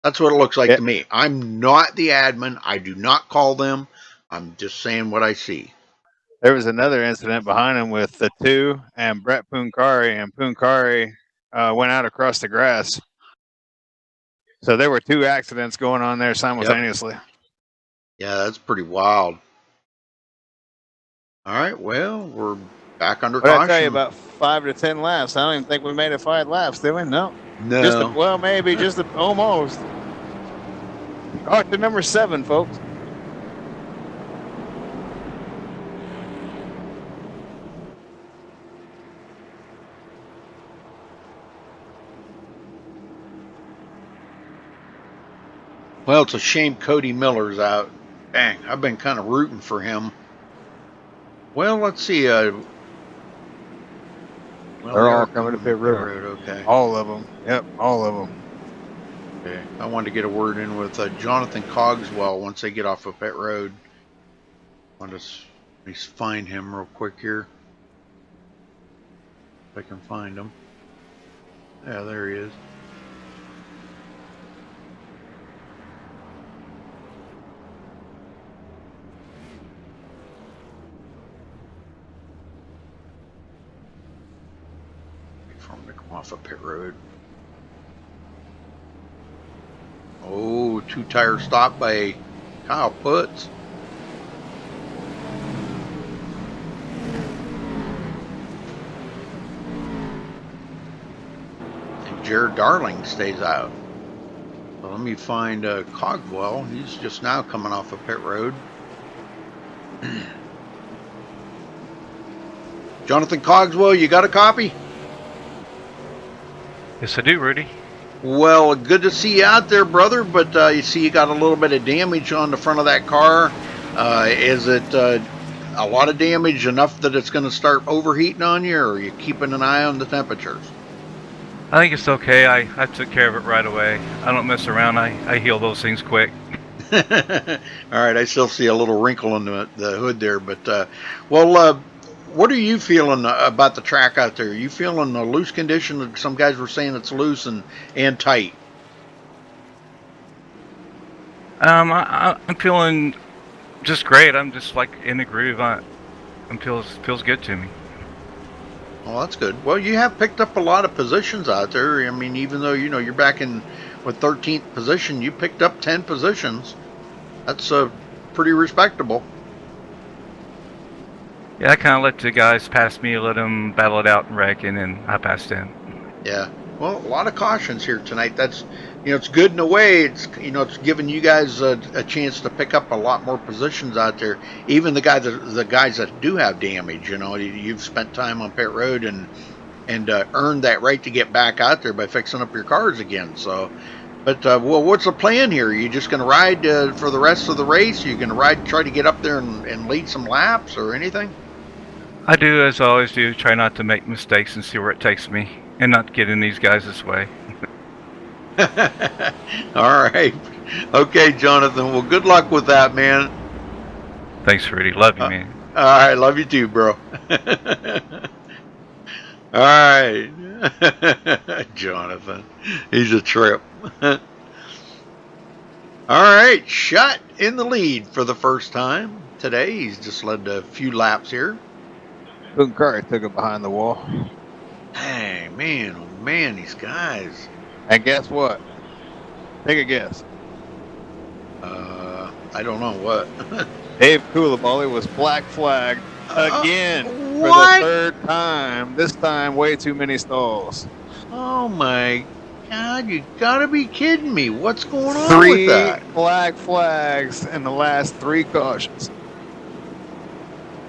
Speaker 1: That's what it looks like to me. I'm not the admin. I do not call them. I'm just saying what I see.
Speaker 6: There was another incident behind him with the 2 and Brett Punkari, and Punkari went out across the grass. So there were 2 accidents going on there simultaneously.
Speaker 1: Yep. Yeah, that's pretty wild. All right, well, we're back under caution.
Speaker 6: I tell you, about 5 to 10 laps. I don't even think we made it 5 laps, did we? No.
Speaker 1: No.
Speaker 6: Well, maybe just almost. Caution number 7, folks.
Speaker 1: Well, it's a shame Cody Miller's out. Dang, I've been kind of rooting for him. Well, let's see. Well,
Speaker 6: they're all coming to Pit Road.
Speaker 1: Okay.
Speaker 6: All of them. Yep, all of them.
Speaker 1: Okay. I wanted to get a word in with Jonathan Cogswell once they get off of Pit Road. Let me find him real quick here. If I can find him. Yeah, there he is. Off of Pit Road. Oh, 2-tire stop by Kyle Putz. And Jared Darling stays out. So let me find Cogswell. He's just now coming off of Pit Road. Jonathan Cogswell, you got a copy?
Speaker 11: Yes, I do, Rudy.
Speaker 1: Well, good to see you out there, brother, but you see you got a little bit of damage on the front of that car. Is it a lot of damage, enough that it's going to start overheating on you, or are you keeping an eye on the temperatures?
Speaker 11: I think it's okay. I took care of it right away. I don't mess around. I heal those things quick.
Speaker 1: All right, I still see a little wrinkle in the hood there, but, well, what are you feeling about the track out there? Are you feeling a loose condition? Some guys were saying it's loose and tight.
Speaker 11: I'm feeling just great. I'm just like in the groove. It feels good to me.
Speaker 1: Well, that's good. Well, you have picked up a lot of positions out there. I mean, even though you're back in with 13th position, you picked up 10 positions. That's pretty respectable.
Speaker 11: Yeah, I kind of let the guys pass me, let them battle it out and wreck, and then I passed in.
Speaker 1: Yeah. Well, a lot of cautions here tonight. That's, it's good in a way. It's, it's giving you guys a chance to pick up a lot more positions out there. Even the guys that do have damage, you've spent time on Pit Road and earned that right to get back out there by fixing up your cars again. So, but well, what's the plan here? Are you just going to ride for the rest of the race? Are you going to try to get up there and lead some laps or anything?
Speaker 11: I do, as I always do, try not to make mistakes and see where it takes me, and not get in these guys' way.
Speaker 1: All right. Okay, Jonathan. Well, good luck with that, man.
Speaker 11: Thanks, Rudy. Love you, man.
Speaker 1: All right. Love you too, bro. All right. Jonathan. He's a trip. All right. Shutt in the lead for the first time today. He's just led a few laps here.
Speaker 6: Punkari took it behind the wall.
Speaker 1: Hey, man, oh man, these guys.
Speaker 6: And guess what? Take a guess.
Speaker 1: I don't know what.
Speaker 6: Dave Coulibaly was black flagged again for
Speaker 1: what?
Speaker 6: the 3rd time. This time, way too many stalls.
Speaker 1: Oh my God, you gotta be kidding me. What's going on with that?
Speaker 6: 3 black flags in the last 3 cautions.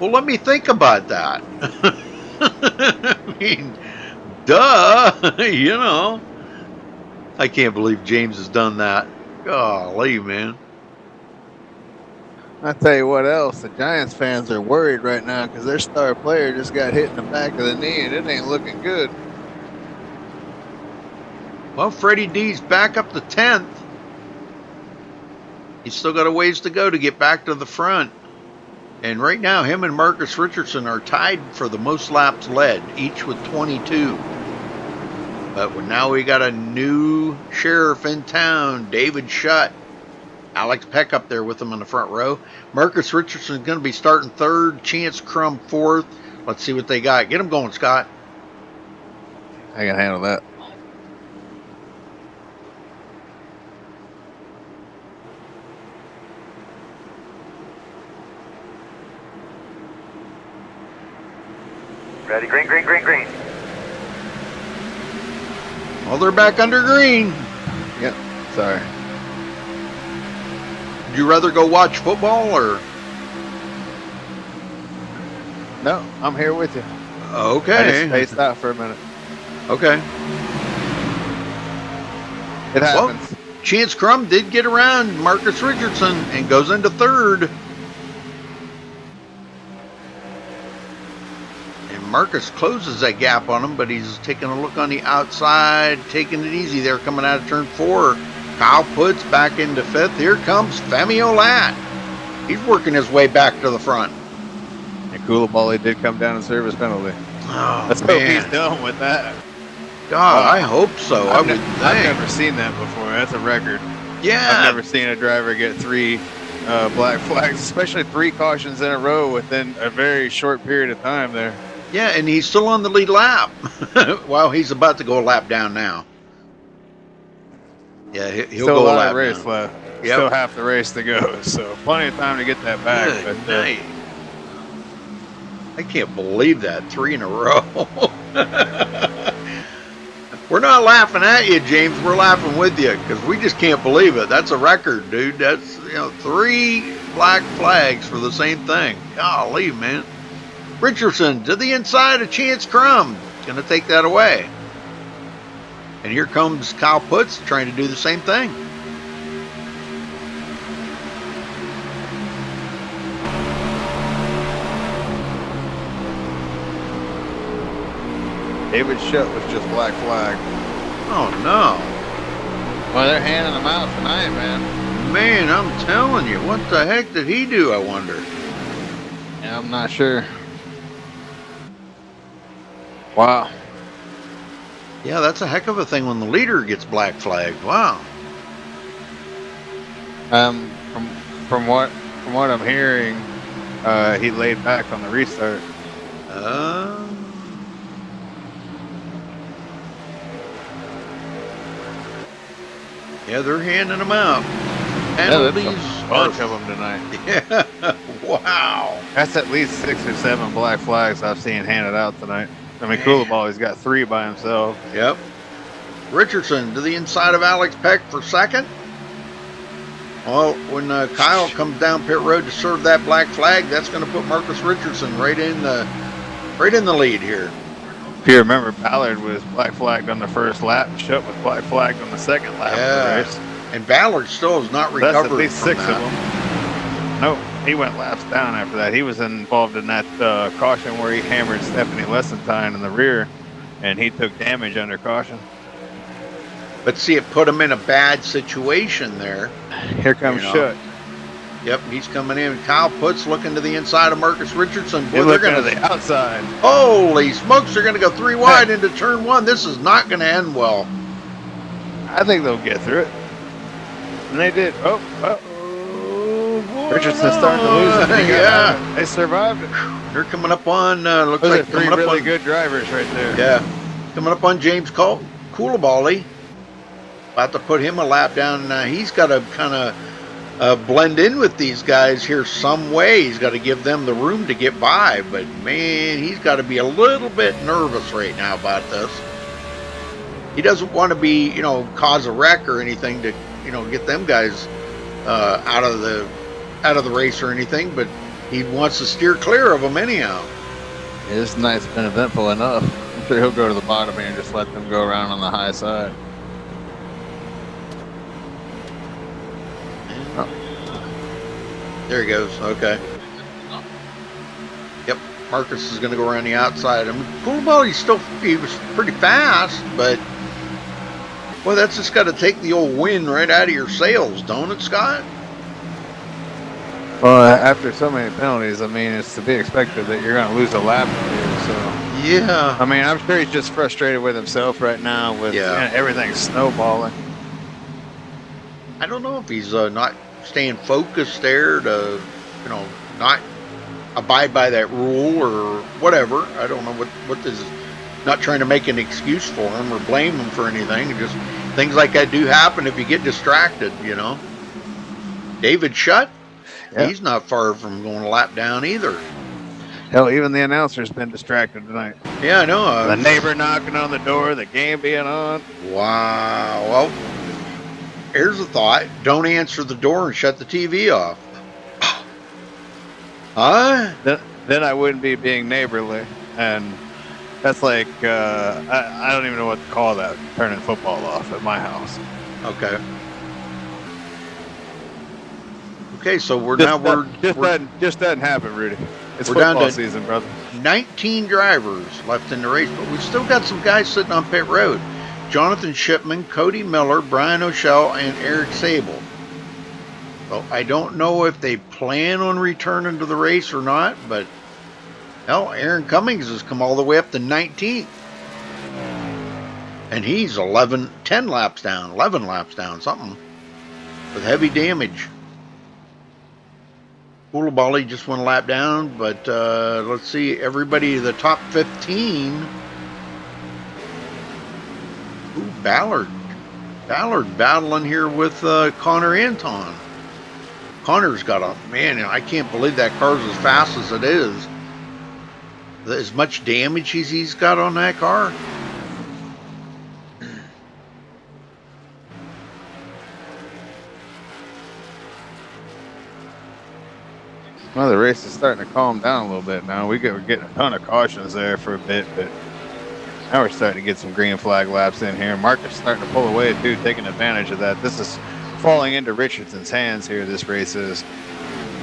Speaker 1: Well, let me think about that. I mean, duh, I can't believe James has done that. Golly, man.
Speaker 6: I tell you what else, the Giants fans are worried right now because their star player just got hit in the back of the knee and it ain't looking good.
Speaker 1: Well, Freddie D's back up to 10th. He's still got a ways to go to get back to the front. And right now, him and Marcus Richardson are tied for the most laps led, each with 22. But now we got a new sheriff in town, David Shutt. Alex Peck up there with him in the front row. Marcus Richardson's going to be starting third. Chance Crum fourth. Let's see what they got. Get them going, Scott.
Speaker 6: I can handle that.
Speaker 8: Ready, green, green, green, green.
Speaker 1: Well, they're back under green.
Speaker 6: Yep, sorry.
Speaker 1: Would you rather go watch football or?
Speaker 6: No, I'm here with you.
Speaker 1: Okay.
Speaker 6: I just spaced out for a minute.
Speaker 1: Okay.
Speaker 6: It happens.
Speaker 1: Well, Chance Crum did get around Marcus Richardson and goes into third. And Marcus closes that gap on him, but he's taking a look on the outside, taking it easy there coming out of turn 4. Kyle Putz back into 5th. Here comes Femi Olat. He's working his way back to the front.
Speaker 6: And Koulibaly did come down in service penalty.
Speaker 1: Oh,
Speaker 6: Let's hope he's done with that.
Speaker 1: God, I hope so.
Speaker 6: I've never seen that before. That's a record.
Speaker 1: Yeah.
Speaker 6: I've never seen a driver get 3 black flags, especially 3 cautions in a row within a very short period of time there.
Speaker 1: Yeah, and he's still on the lead lap. Well, he's about to go a lap down now. Yeah, he'll
Speaker 6: still
Speaker 1: go a
Speaker 6: a lot
Speaker 1: lap
Speaker 6: of race
Speaker 1: down.
Speaker 6: left.
Speaker 1: Yep.
Speaker 6: Still half the race to go, so plenty of time to get that back.
Speaker 1: Good
Speaker 6: But
Speaker 1: night. I can't believe that 3 in a row. We're not laughing at you, James. We're laughing with you because we just can't believe it. That's a record, dude. That's 3 black flags for the same thing. Golly, man. Richardson to the inside of Chance Crum. Going to take that away. And here comes Kyle Putz trying to do the same thing.
Speaker 6: David Shutt was just black flag.
Speaker 1: Oh, no.
Speaker 6: Well, they're handing them out tonight, man.
Speaker 1: Man, I'm telling you, what the heck did he do, I wonder?
Speaker 6: Yeah, I'm not sure. Wow.
Speaker 1: Yeah, that's a heck of a thing when the leader gets black flagged. Wow.
Speaker 6: From what I'm hearing, he laid back on the restart.
Speaker 1: Yeah, they're handing them out.
Speaker 6: Penalties. Yeah, a bunch of them tonight.
Speaker 1: Yeah. Wow.
Speaker 6: That's at least 6 or 7 black flags I've seen handed out tonight. I mean, Koulibaly's got 3 by himself.
Speaker 1: Yep. Richardson to the inside of Alex Peck for second. Well, when Kyle comes down pit road to serve that black flag, that's going to put Marcus Richardson right in the lead here.
Speaker 6: If you remember, Ballard was black flagged on the first lap. Shutt was black flagged on the second lap of the race.
Speaker 1: And Ballard still has not recovered.
Speaker 6: That's at least 6 of them. Nope, he went laps down after that. He was involved in that caution where he hammered Stephanie Lessentine in the rear, and he took damage under caution.
Speaker 1: But see, it put him in a bad situation there.
Speaker 6: Here comes Shutt.
Speaker 1: Yep, he's coming in. Kyle Putz looking to the inside of Marcus Richardson.
Speaker 6: Boy, they're going to the outside.
Speaker 1: Holy smokes, they're going to go 3 wide into turn 1. This is not going to end well.
Speaker 6: I think they'll get through it. And they did. Richardson's starting to lose it.
Speaker 1: Yeah.
Speaker 6: They survived it.
Speaker 1: They're coming up on, looks
Speaker 6: Those
Speaker 1: like
Speaker 6: are 3
Speaker 1: coming up
Speaker 6: really
Speaker 1: on,
Speaker 6: good drivers right there.
Speaker 1: Yeah. Coming up on James Koulibaly. About to put him a lap down. He's got to kind of blend in with these guys here some way. He's got to give them the room to get by. But, man, he's got to be a little bit nervous right now about this. He doesn't want to be, cause a wreck or anything to, get them guys out of the race or anything. But he wants to steer clear of them anyhow.
Speaker 6: Yeah, this night's been eventful enough. I'm sure he'll go to the bottom here and just let them go around on the high side.
Speaker 1: There he goes. Okay. Yep. Marcus is going to go around the outside. I mean, he was pretty fast, but well, that's just got to take the old wind right out of your sails, don't it, Scott?
Speaker 6: Well, after so many penalties, I mean, it's to be expected that you're going to lose a lap or two. So
Speaker 1: Yeah.
Speaker 6: I mean, I'm sure he's just frustrated with himself right now with everything snowballing.
Speaker 1: I don't know if he's not staying focused there to, not abide by that rule or whatever. I don't know what this is. Not trying to make an excuse for him or blame him for anything. Just things like that do happen if you get distracted, David Shutt, he's not far from going a lap down either.
Speaker 6: Hell, even the announcer's been distracted tonight.
Speaker 1: Yeah, I know.
Speaker 6: The neighbor knocking on the door, the game being on.
Speaker 1: Wow. Well, here's a thought. Don't answer the door and shut the TV off. Huh?
Speaker 6: Then I wouldn't be being neighborly. And that's like, I don't even know what to call that, turning football off at my house.
Speaker 1: Okay. Okay, so
Speaker 6: just doesn't happen, Rudy. It's football season, brother.
Speaker 1: 19 drivers left in the race, but we've still got some guys sitting on pit road. Jonathan Shipman, Cody Miller, Brian O'Shell, and Eric Sable. Well, I don't know if they plan on returning to the race or not, but hell, Aaron Cummings has come all the way up to 19th. And he's 11 laps down, something, with heavy damage. Koulibaly just went a lap down, but let's see, everybody, the top 15. Ooh, Ballard battling here with Connor Anton. Connor's got I can't believe that car's as fast as it is. As much damage as he's got on that car.
Speaker 6: Well, the race is starting to calm down a little bit now. We're getting a ton of cautions there for a bit, but now we're starting to get some green flag laps in here. Marcus starting to pull away too, taking advantage of that. This is falling into Richardson's hands here, this race is.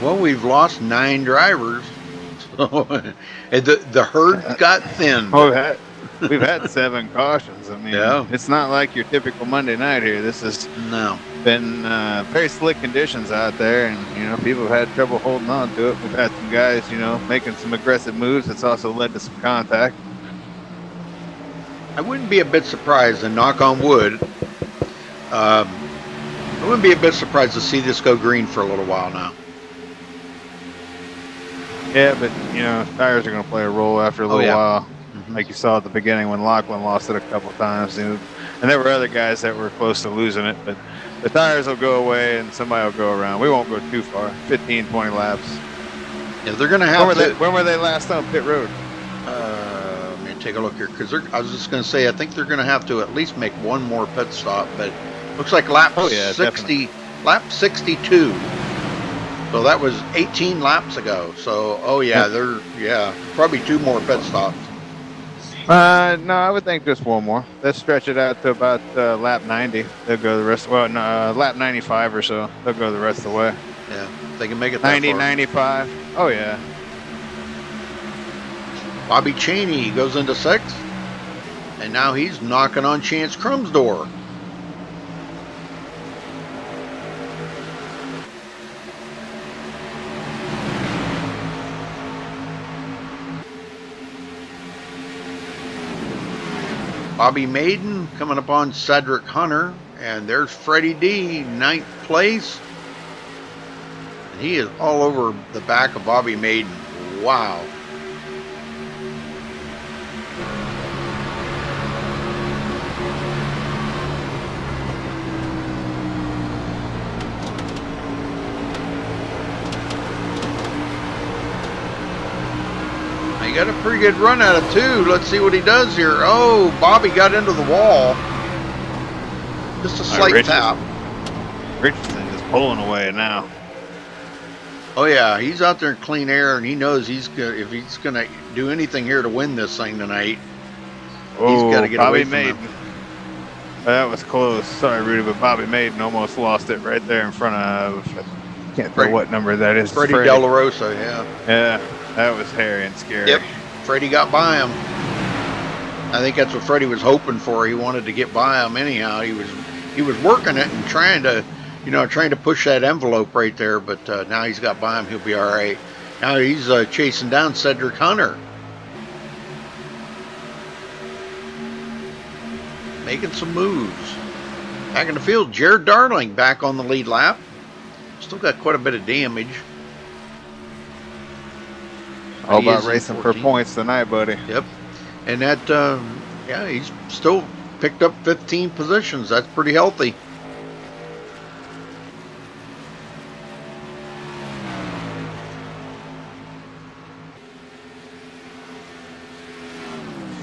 Speaker 1: Well, we've lost 9 drivers. So the herd got thin.
Speaker 6: We've had 7 cautions. I mean, it's not like your typical Monday night here. This has been very slick conditions out there, and people have had trouble holding on to it. We've had some guys, making some aggressive moves. It's also led to some contact.
Speaker 1: I wouldn't be a bit surprised, and knock on wood, I wouldn't be a bit surprised to see this go green for a little while now.
Speaker 6: Yeah, but tires are going to play a role after a little while. Like you saw at the beginning when Lachlan lost it a couple times, and there were other guys that were close to losing it, but the tires will go away and somebody will go around. We won't go too far, 15, 20 laps.
Speaker 1: Yeah, they're going to have
Speaker 6: when were they last on pit road?
Speaker 1: Let me take a look here, because I was just going to say, I think they're going to have to at least make one more pit stop, but looks like lap 60, definitely. Lap 62. So that was 18 laps ago. So, they're probably 2 more pit stops.
Speaker 6: No, I would think just one more. Let's stretch it out to about lap 90. They'll go the rest. Well, no, lap 95 or so. They'll go the rest of the way.
Speaker 1: Yeah, they can make it that
Speaker 6: 90,
Speaker 1: far.
Speaker 6: 95. Oh yeah.
Speaker 1: Bobby Chaney goes into 6th, and now he's knocking on Chance Crum's door. Bobby Maiden coming up on Cedric Hunter, and there's Freddie D, 9th place. And he is all over the back of Bobby Maiden. Wow. He got a pretty good run out of 2. Let's see what he does here. Oh, Bobby got into the wall. Just a slight tap.
Speaker 6: Richardson is pulling away now.
Speaker 1: Oh yeah, he's out there in clean air, and he knows if he's gonna do anything here to win this thing tonight, he's got to get away from him.
Speaker 6: That was close. Sorry, Rudy, but Bobby Maiden almost lost it right there in front of. I can't tell what number that is.
Speaker 1: Freddie De La Rosa, yeah.
Speaker 6: Yeah. That was hairy and scary.
Speaker 1: Yep, Freddie got by him. I think that's what Freddie was hoping for. He wanted to get by him anyhow. He was working it and trying to push that envelope right there. But now he's got by him. He'll be all right. Now he's chasing down Cedric Hunter. making some moves. Back in the field, Jared Darling back on the lead lap. Still got quite a bit of damage.
Speaker 6: All about racing for points tonight, buddy.
Speaker 1: Yep. And that, yeah, he's still picked up 15 positions. That's pretty healthy.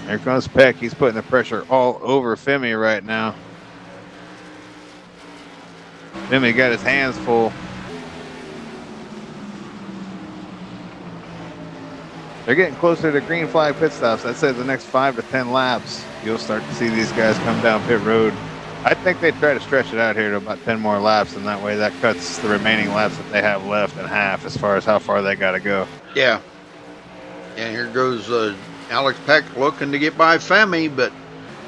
Speaker 6: Here comes Peck. He's putting the pressure all over Femi right now. Femi got his hands full. They're getting closer to green flag pit stops. I'd say the next 5 to 10 laps, you'll start to see these guys come down pit road. I think they try to stretch it out here to about 10 more laps, and that way that cuts the remaining laps that they have left in half as far as how far they got to go.
Speaker 1: Yeah. Yeah, here goes Alex Peck looking to get by Femi, but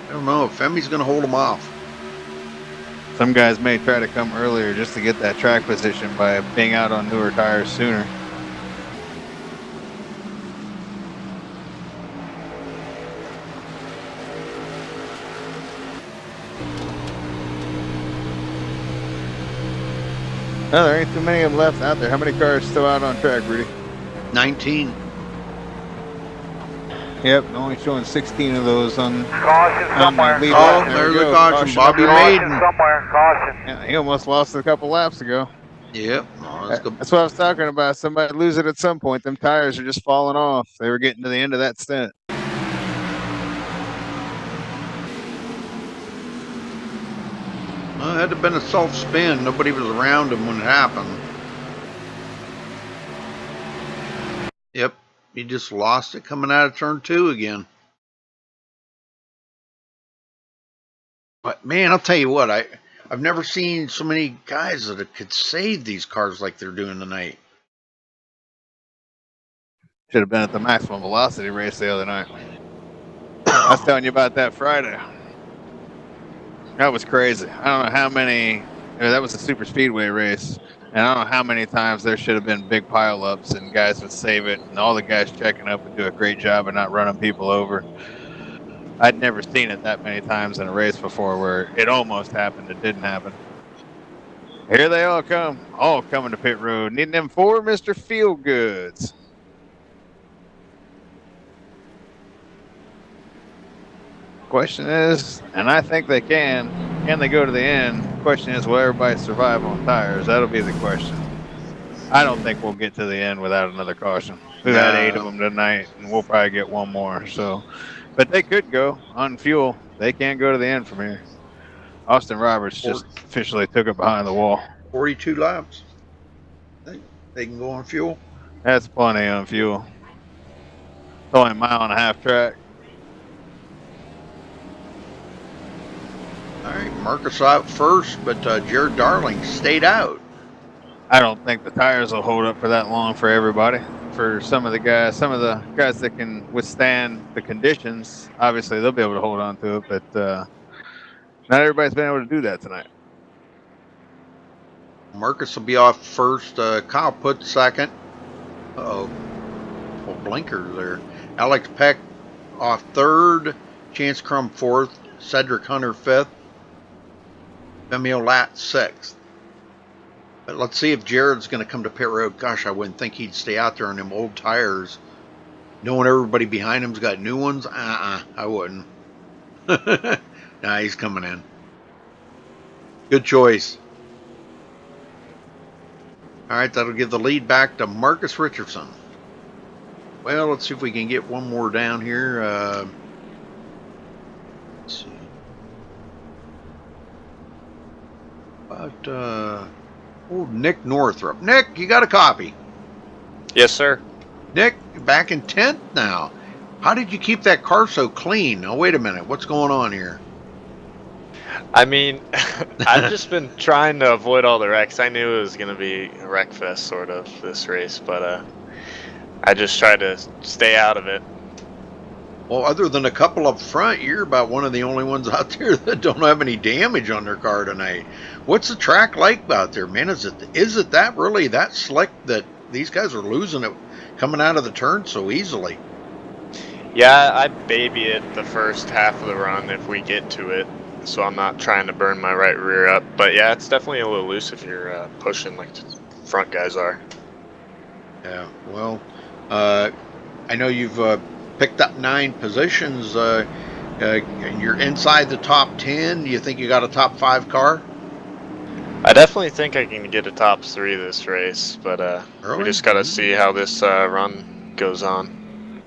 Speaker 1: I don't know if Femi's going to hold him off.
Speaker 6: Some guys may try to come earlier just to get that track position by being out on newer tires sooner. No, there ain't too many of them left out there. How many cars still out on track, Rudy?
Speaker 1: 19.
Speaker 6: Yep, only showing 16 of those on.
Speaker 8: Caution somewhere.
Speaker 1: Oh, there's the caution. Bobby Maiden.
Speaker 8: Somewhere. Caution.
Speaker 6: Yeah, he almost lost it a couple laps ago.
Speaker 1: Yep. Oh,
Speaker 6: that's what I was talking about. Somebody lose it at some point. Them tires are just falling off. They were getting to the end of that stint.
Speaker 1: Well, it had to have been a self-spin. Nobody was around him when it happened. Yep, he just lost it coming out of turn 2 again. But man, I'll tell you what, I've never seen so many guys that could save these cars like they're doing tonight.
Speaker 6: Should have been at the maximum velocity race the other night. I was telling you about that Friday. That was crazy. I don't know how many. That was a super speedway race, and I don't know how many times there should have been big pileups and guys would save it, and all the guys checking up would do a great job of not running people over. I'd never seen it that many times in a race before where it almost happened. It didn't happen. Here they all come, all coming to pit road. Needing them 4 Mr. Feelgoods. Question is, and I think they can they go to the end? Question is, will everybody survive on tires? That'll be the question. I don't think we'll get to the end without another caution. We've had 8 of them tonight, and we'll probably get 1 more. So, but they could go on fuel. They can't go to the end from here. Austin Roberts just officially took it behind the wall.
Speaker 1: 42 laps. They can go on fuel.
Speaker 6: That's plenty on fuel. It's only a 1.5-mile track.
Speaker 1: All right, Marcus out first, but Jared Darling stayed out.
Speaker 6: I don't think the tires will hold up for that long for everybody. For some of the guys that can withstand the conditions, obviously they'll be able to hold on to it, but not everybody's been able to do that tonight.
Speaker 1: Marcus will be off first. Kyle Putz second. Uh-oh. Oh, blinker there. Alex Peck off third. Chance Crum fourth. Cedric Hunter fifth. Femi Lat sixth. But let's see if Jared's going to come to pit road. Gosh, I wouldn't think he'd stay out there on them old tires. Knowing everybody behind him's got new ones? I wouldn't. Nah, he's coming in. Good choice. All right, that'll give the lead back to Marcus Richardson. Well, let's see if we can get one more down here. Let's see. About old Nick Northrup. Nick, you got a copy?
Speaker 12: Yes, sir.
Speaker 1: Nick, back in 10th now. How did you keep that car so clean? Oh, wait a minute. What's going on here?
Speaker 12: I mean, I've just been trying to avoid all the wrecks. I knew it was going to be a wreck fest, sort of, this race, but I just tried to stay out of it.
Speaker 1: Well, other than a couple up front, you're about one of the only ones out there that don't have any damage on their car tonight. What's the track like out there, man? Is it that really that slick that these guys are losing it coming out of the turn so easily?
Speaker 12: Yeah, I baby it the first half of the run if we get to it. so I'm not trying to burn my right rear up. But yeah, it's definitely a little loose if you're pushing like the front guys are.
Speaker 1: Yeah, well, I know you've picked up 9 positions, and you're inside the top 10. Do you think you got a top 5 car?
Speaker 12: I definitely think I can get a top 3 this race, but
Speaker 1: Really?
Speaker 12: we just got to see how this run goes on.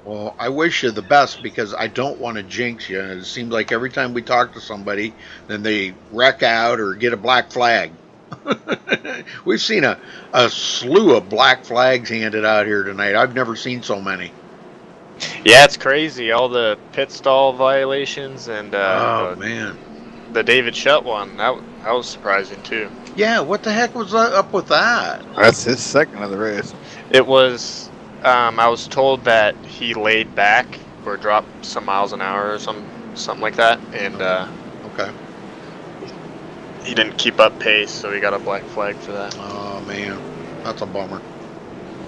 Speaker 1: Well, I wish you the best because I don't want to jinx you. It seems like every time we talk to somebody, then they wreck out or get a black flag. We've seen a slew of black flags handed out here tonight. I've never seen so many.
Speaker 12: Yeah, it's crazy. All the pit stall violations and
Speaker 1: oh man,
Speaker 12: the David Shutt one that was surprising too.
Speaker 1: Yeah, what the heck was up with that?
Speaker 6: That's his second of the race.
Speaker 12: It was. I was told that he laid back or dropped some miles an hour or something like that, and
Speaker 1: okay.
Speaker 12: He didn't keep up pace, so he got a black flag for that.
Speaker 1: Oh man, that's a bummer.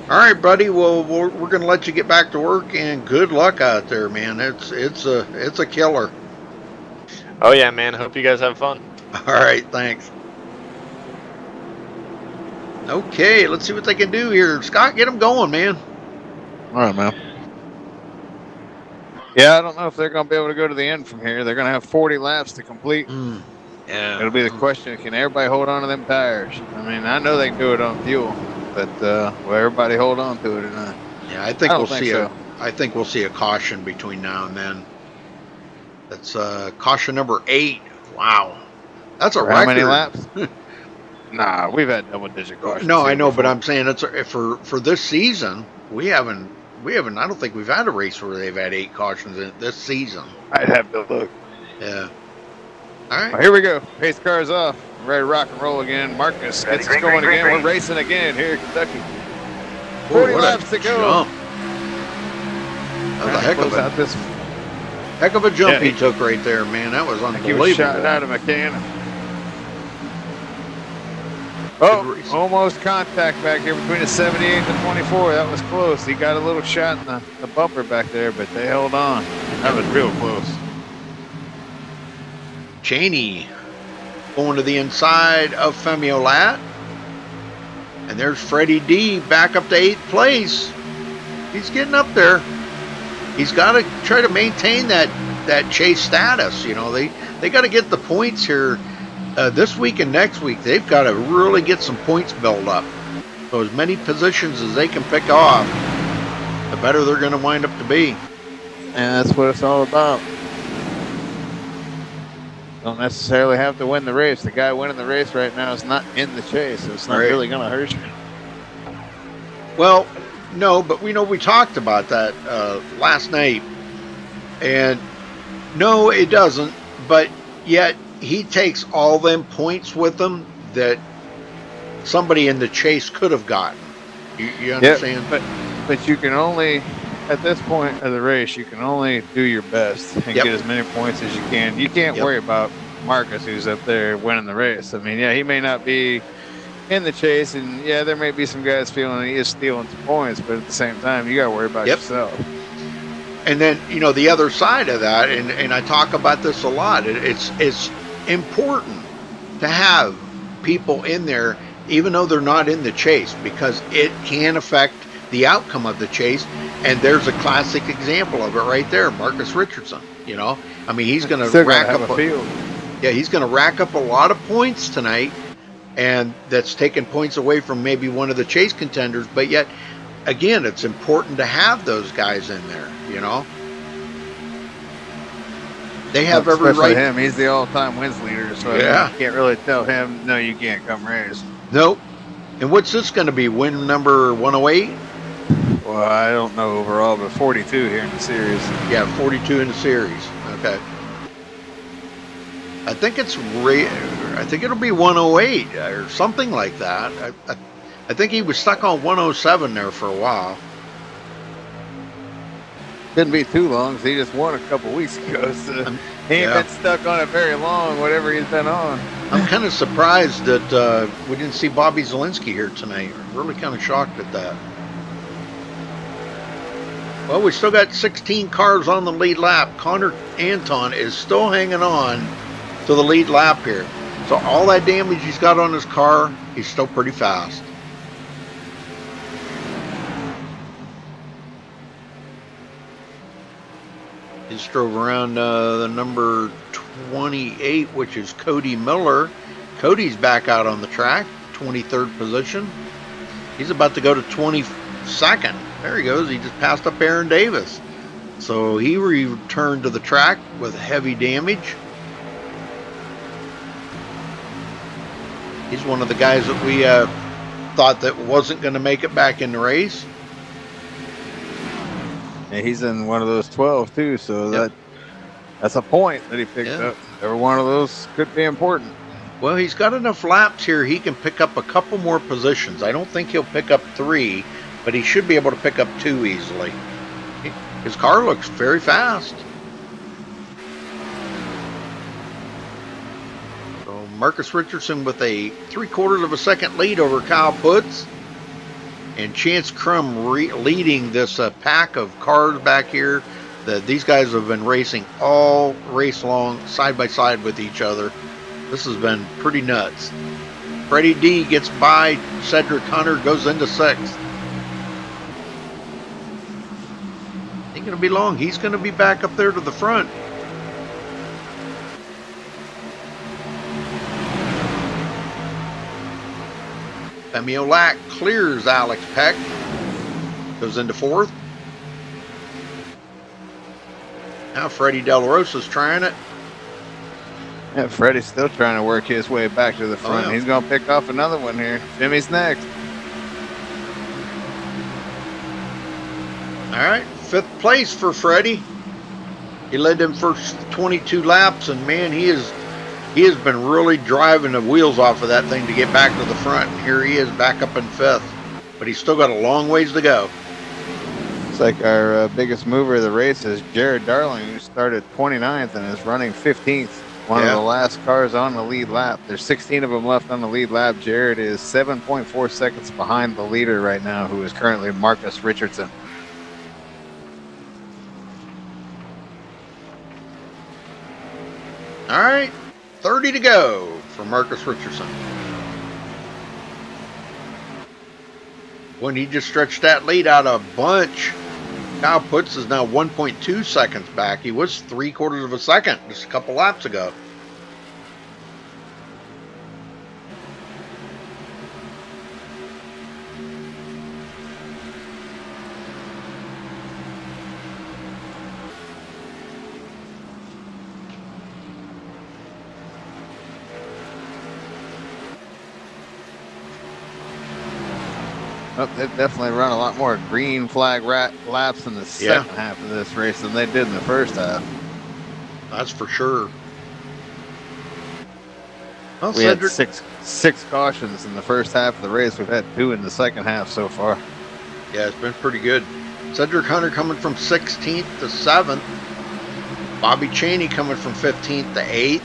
Speaker 1: All right, buddy. Well, we're gonna let you get back to work, and good luck out there, man. It's a killer.
Speaker 12: Oh yeah, man. Hope you guys have fun.
Speaker 1: All right, thanks. Okay, let's see what they can do here. Scott, get them going, man.
Speaker 6: All right, man. Yeah, I don't know if they're going to be able to go to the end from here. They're going to have 40 laps to complete.
Speaker 1: Yeah.
Speaker 6: It'll be the question, can everybody hold on to them tires? I mean, I know they can do it on fuel, but will everybody hold on to it or not?
Speaker 1: Yeah, I think we'll see
Speaker 6: so.
Speaker 1: I think we'll see a caution between now and then. That's caution number 8. Wow. That's a
Speaker 6: For
Speaker 1: record.
Speaker 6: how many laps? Nah, we've had double-digit cautions.
Speaker 1: No, I know,
Speaker 6: before.
Speaker 1: but I'm saying it's for this season. We haven't. I don't think we've had a race where they've had 8 cautions in it this season.
Speaker 6: I'd have to look.
Speaker 1: Yeah. All right.
Speaker 6: Well, here we go. Pace car's off. We're ready to rock and roll again. Marcus gets us going again. We're racing again here in Kentucky. 40 laps to go.
Speaker 1: Jump. That was a heck of a jump he took right there, man. That was unbelievable.
Speaker 6: He was shot out of a cannon. Oh, almost contact back here between the 78 and the 24. That was close. He got a little shot in the bumper back there, but they held on. That was real close.
Speaker 1: Cheney going to the inside of Femio Lat. And there's Freddie D back up to 8th place. He's getting up there. He's got to try to maintain that chase status. You know, they got to get the points here. This week and next week, they've got to really get some points built up. So as many positions as they can pick off, the better they're going to wind up to be.
Speaker 6: And that's what it's all about. Don't necessarily have to win the race. The guy winning the race right now is not in the chase, so it's not really going to hurt you.
Speaker 1: Well, no, but we talked about that last night. And no, it doesn't. But yet, he takes all them points with him that somebody in the chase could have gotten. You understand?
Speaker 6: Yeah, but you can only, at this point of the race, you can only do your best and get as many points as you can. You can't worry about Marcus, who's up there winning the race. I mean, yeah, he may not be in the chase, and yeah, there may be some guys feeling he is stealing some points, but at the same time, you got to worry about yourself.
Speaker 1: And then, the other side of that, and I talk about this a lot, it's important to have people in there even though they're not in the chase, because it can affect the outcome of the chase. And there's a classic example of it right there, Marcus Richardson. I mean, he's going to rack up he's going to rack up a lot of points tonight, and that's taking points away from maybe one of the chase contenders. But yet again, it's important to have those guys in there. They have every right.
Speaker 6: Him, he's the all-time wins leader, so you can't really tell him, no, you can't come race.
Speaker 1: Nope. And what's this going to be? Win number 108?
Speaker 6: Well, I don't know overall, but 42 here in the series.
Speaker 1: Yeah, 42 in the series. Okay. I think it'll be 108 or something like that. I think he was stuck on 107 there for a while.
Speaker 6: Couldn't be too long, because he just won a couple weeks ago. So he ain't been stuck on it very long, whatever he's been on.
Speaker 1: I'm kind of surprised that we didn't see Bobby Zielinski here tonight. I'm really kind of shocked at that. Well, we still got 16 cars on the lead lap. Connor Anton is still hanging on to the lead lap here. So all that damage he's got on his car, he's still pretty fast. He just drove around the number 28, which is Cody Miller. Cody's back out on the track, 23rd position. He's about to go to 22nd. There he goes. He just passed up Aaron Davis. So he returned to the track with heavy damage. He's one of the guys that we thought that wasn't going to make it back in the race.
Speaker 6: Yeah, he's in one of those 12 too, so that's a point that he picked up. Every one of those could be important.
Speaker 1: Well, he's got enough laps here. He can pick up a couple more positions. I don't think he'll pick up 3, but he should be able to pick up 2 easily. His car looks very fast. So Marcus Richardson with a 3/4 of a second lead over Kyle Putz. And Chance Crum leading this pack of cars back here. These guys have been racing all race long, side by side with each other. This has been pretty nuts. Freddie D gets by Cedric Hunter, goes into 6th. Ain't going to be long. He's going to be back up there to the front. Femi Olack clears Alex Peck. Goes into 4th. Now Freddie De La Rosa's trying it.
Speaker 6: Yeah, Freddie's still trying to work his way back to the front. He's going to pick off another one here. Jimmy's next.
Speaker 1: All right, 5th place for Freddie. He led them first 22 laps, and man, he has been really driving the wheels off of that thing to get back to the front. And here he is back up in 5th, but he's still got a long ways to go.
Speaker 6: Looks like our biggest mover of the race is Jared Darling, who started 29th and is running 15th. One of the last cars on the lead lap. There's 16 of them left on the lead lap. Jared is 7.4 seconds behind the leader right now, who is currently Marcus Richardson.
Speaker 1: All right, 30 to go for Marcus Richardson. When he just stretched that lead out a bunch, Kyle Putz is now 1.2 seconds back. He was 3/4 of a second just a couple laps ago.
Speaker 6: Oh, they've definitely run a lot more green flag laps in the second half of this race than they did in the first half.
Speaker 1: That's for sure. Well,
Speaker 6: we had six cautions in the first half of the race. We've had 2 in the second half so far.
Speaker 1: Yeah, it's been pretty good. Cedric Hunter coming from 16th to 7th. Bobby Chaney coming from 15th to 8th.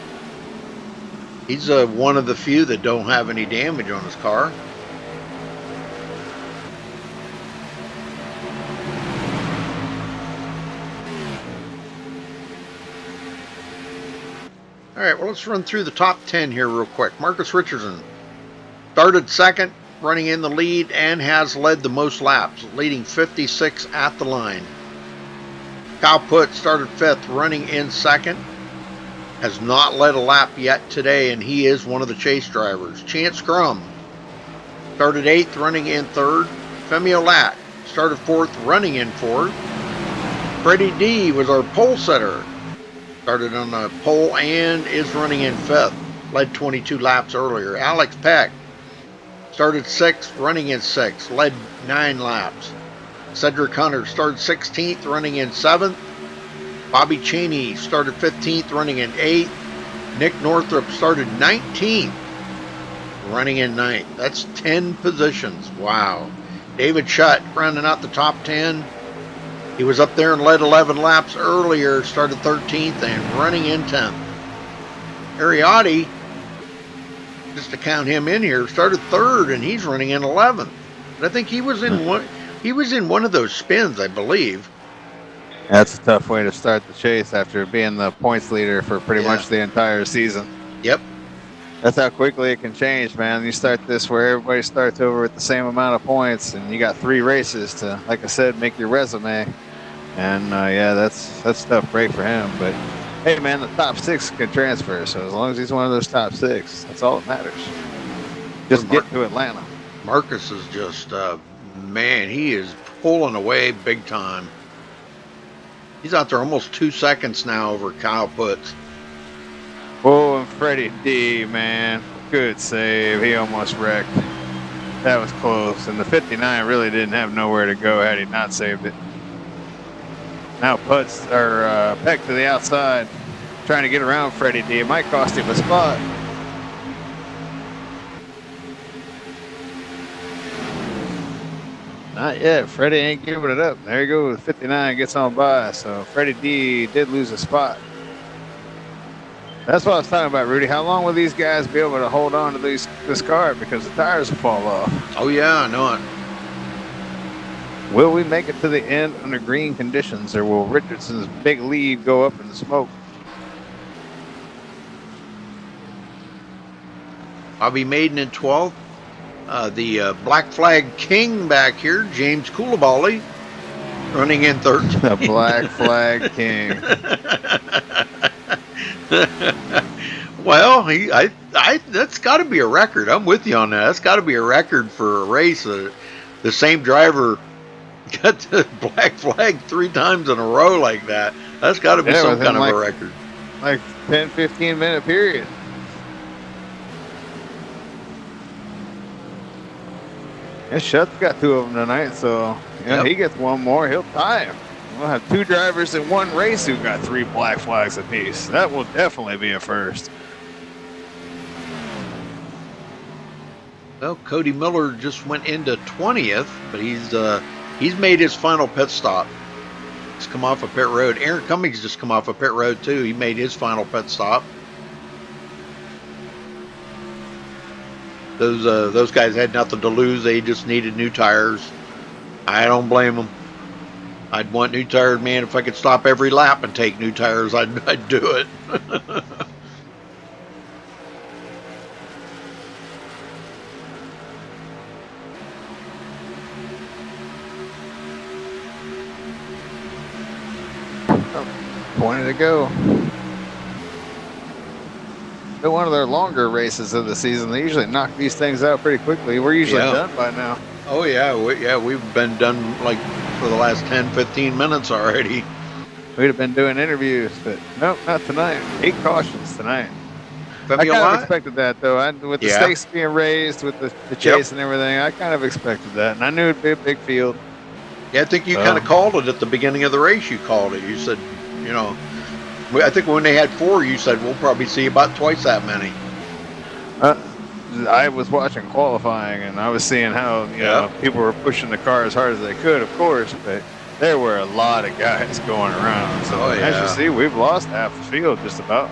Speaker 1: He's one of the few that don't have any damage on his car. All right, well, let's run through the top 10 here real quick. Marcus Richardson started 2nd, running in the lead, and has led the most laps, leading 56 at the line. Kyle Putz started 5th, running in 2nd. Has not led a lap yet today, and he is one of the chase drivers. Chance Crum started 8th, running in 3rd. Femi Olack started 4th, running in 4th. Freddie D was our pole setter. Started on the pole and is running in 5th. Led 22 laps earlier. Alex Peck started 6th, running in 6th. Led 9 laps. Cedric Hunter started 16th, running in 7th. Bobby Chaney started 15th, running in 8th. Nick Northrup started 19th, running in 9th. That's 10 positions. Wow. David Shutt rounding out the top 10. He was up there and led 11 laps earlier, started 13th and running in 10th. Ariotti, just to count him in here, started 3rd and he's running in 11th. But I think he was in one of those spins, I believe.
Speaker 6: That's a tough way to start the chase after being the points leader for pretty
Speaker 1: Yeah.
Speaker 6: much the entire season.
Speaker 1: Yep.
Speaker 6: That's how quickly it can change, man. You start this where everybody starts over with the same amount of points, and you got 3 races to, like I said, make your resume. And yeah, that's tough break for him. But hey, man, the top 6 can transfer. So as long as he's one of those top 6, that's all that matters. Just get to Atlanta.
Speaker 1: Marcus is just, man, he is pulling away big time. He's out there almost 2 seconds now over Kyle Putz.
Speaker 6: Oh, and Freddie D, man. Good save. He almost wrecked. That was close. And the 59 really didn't have nowhere to go had he not saved it. Now Putz, or Peck to the outside, trying to get around Freddie D. It might cost him a spot. Not yet. Freddie ain't giving it up. There you go. 59 gets on by. So Freddie D did lose a spot. That's what I was talking about, Rudy. How long will these guys be able to hold on to this car because the tires will fall off?
Speaker 1: Oh, yeah, I know it.
Speaker 6: Will we make it to the end under green conditions, or will Richardson's big lead go up in the smoke?
Speaker 1: Bobby Maiden in 12th. The Black Flag King back here, James Coulibaly, running in 13th.
Speaker 6: The Black Flag King.
Speaker 1: Well, that's got to be a record. I'm with you on that. That's got to be a record for a race. The same driver got the Black Flag 3 times in a row like that. That's got to be some kind of a record.
Speaker 6: Like 10, 15 minute period. And Shutt's got 2 of them tonight, so he gets 1 more. He'll tie him. We'll have 2 drivers in 1 race who got 3 black flags apiece. That will definitely be a first.
Speaker 1: Well, Cody Miller just went into 20th, but he's made his final pit stop. He's come off of pit road. Aaron Cummings just come off of pit road too. He made his final pit stop. Those guys had nothing to lose. They just needed new tires. I don't blame them. I'd want new tires, man. If I could stop every lap and take new tires, I'd do it.
Speaker 6: Pointed to go. Been one of their longer races of the season. They usually knock these things out pretty quickly. We're usually done by now.
Speaker 1: Oh yeah, we've been done like for the last 10, 15 minutes already.
Speaker 6: We'd have been doing interviews, but nope, not tonight. 8 cautions tonight. I kind of expected that, though. With the stakes being raised, with the chase and everything, I kind of expected that, and I knew it'd be a big field.
Speaker 1: Yeah, I think you kind of called it at the beginning of the race. You called it. You said, I think when they had 4, you said we'll probably see about twice that many.
Speaker 6: I was watching qualifying, and I was seeing how people were pushing the car as hard as they could, of course, but there were a lot of guys going around. So as you see, we've lost half the field just about.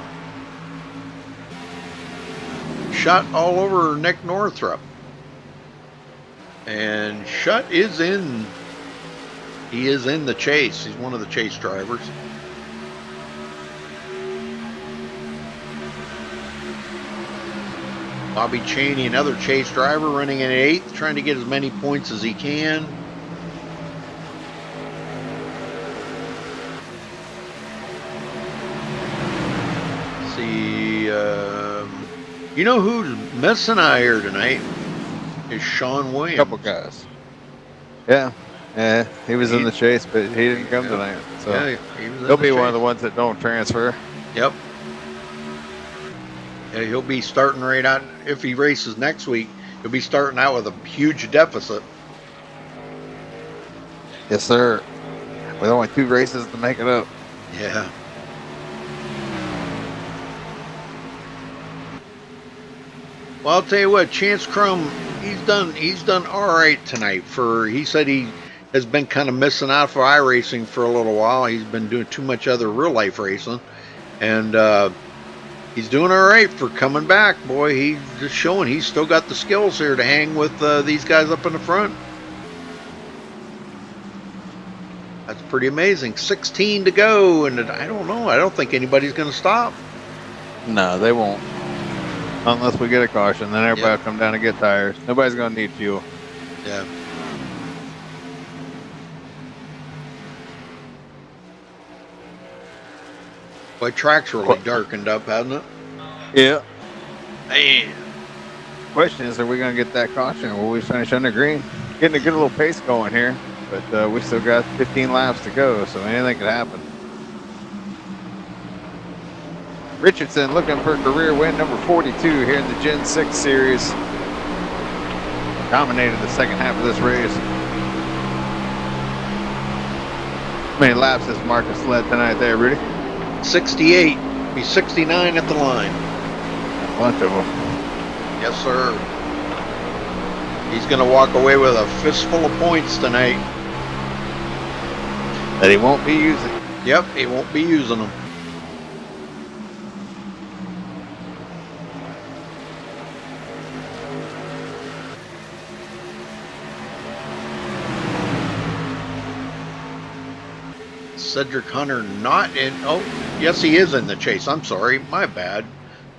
Speaker 1: Shot all over Nick Northrup. And Shutt is in. He is in the chase. He's one of the chase drivers. Bobby Chaney, another chase driver, running in 8th, trying to get as many points as he can. Let's see, you know who's missing out here tonight? Is Sean Williams.
Speaker 6: Couple guys. Yeah, he was in the chase, but he didn't come tonight. So he'll be one of the ones that don't transfer.
Speaker 1: Yep. Yeah, he'll be starting right out. If he races next week, he'll be starting out with a huge deficit.
Speaker 6: Yes, sir. With only 2 races to make it up.
Speaker 1: Yeah. Well, I'll tell you what, Chance Crum, he's done all right tonight. He said he has been kind of missing out for iRacing for a little while. He's been doing too much other real life racing, and he's doing all right for coming back. Boy, he's just showing he's still got the skills here to hang with these guys up in the front. That's pretty amazing. 16 to go, and I don't know. I don't think anybody's going to stop.
Speaker 6: No, they won't. Unless we get a caution, then everybody will come down and get tires. Nobody's going to need fuel.
Speaker 1: Yeah. Boy, track's really darkened up, hasn't it?
Speaker 6: Yeah.
Speaker 1: Man.
Speaker 6: Question is, are we going to get that caution, or will we finish under green? Getting a good little pace going here, but we still got 15 laps to go, so anything could happen. Richardson looking for career win number 42 here in the Gen 6 series. Dominated the second half of this race. How many laps has Marcus led tonight there, Rudy?
Speaker 1: 68. He's 69 at the line.
Speaker 6: A bunch of them.
Speaker 1: Yes, sir. He's going to walk away with a fistful of points tonight.
Speaker 6: That he won't be using.
Speaker 1: Yep, he won't be using them. Cedric Hunter not in. Oh, yes, he is in the chase. I'm sorry. My bad.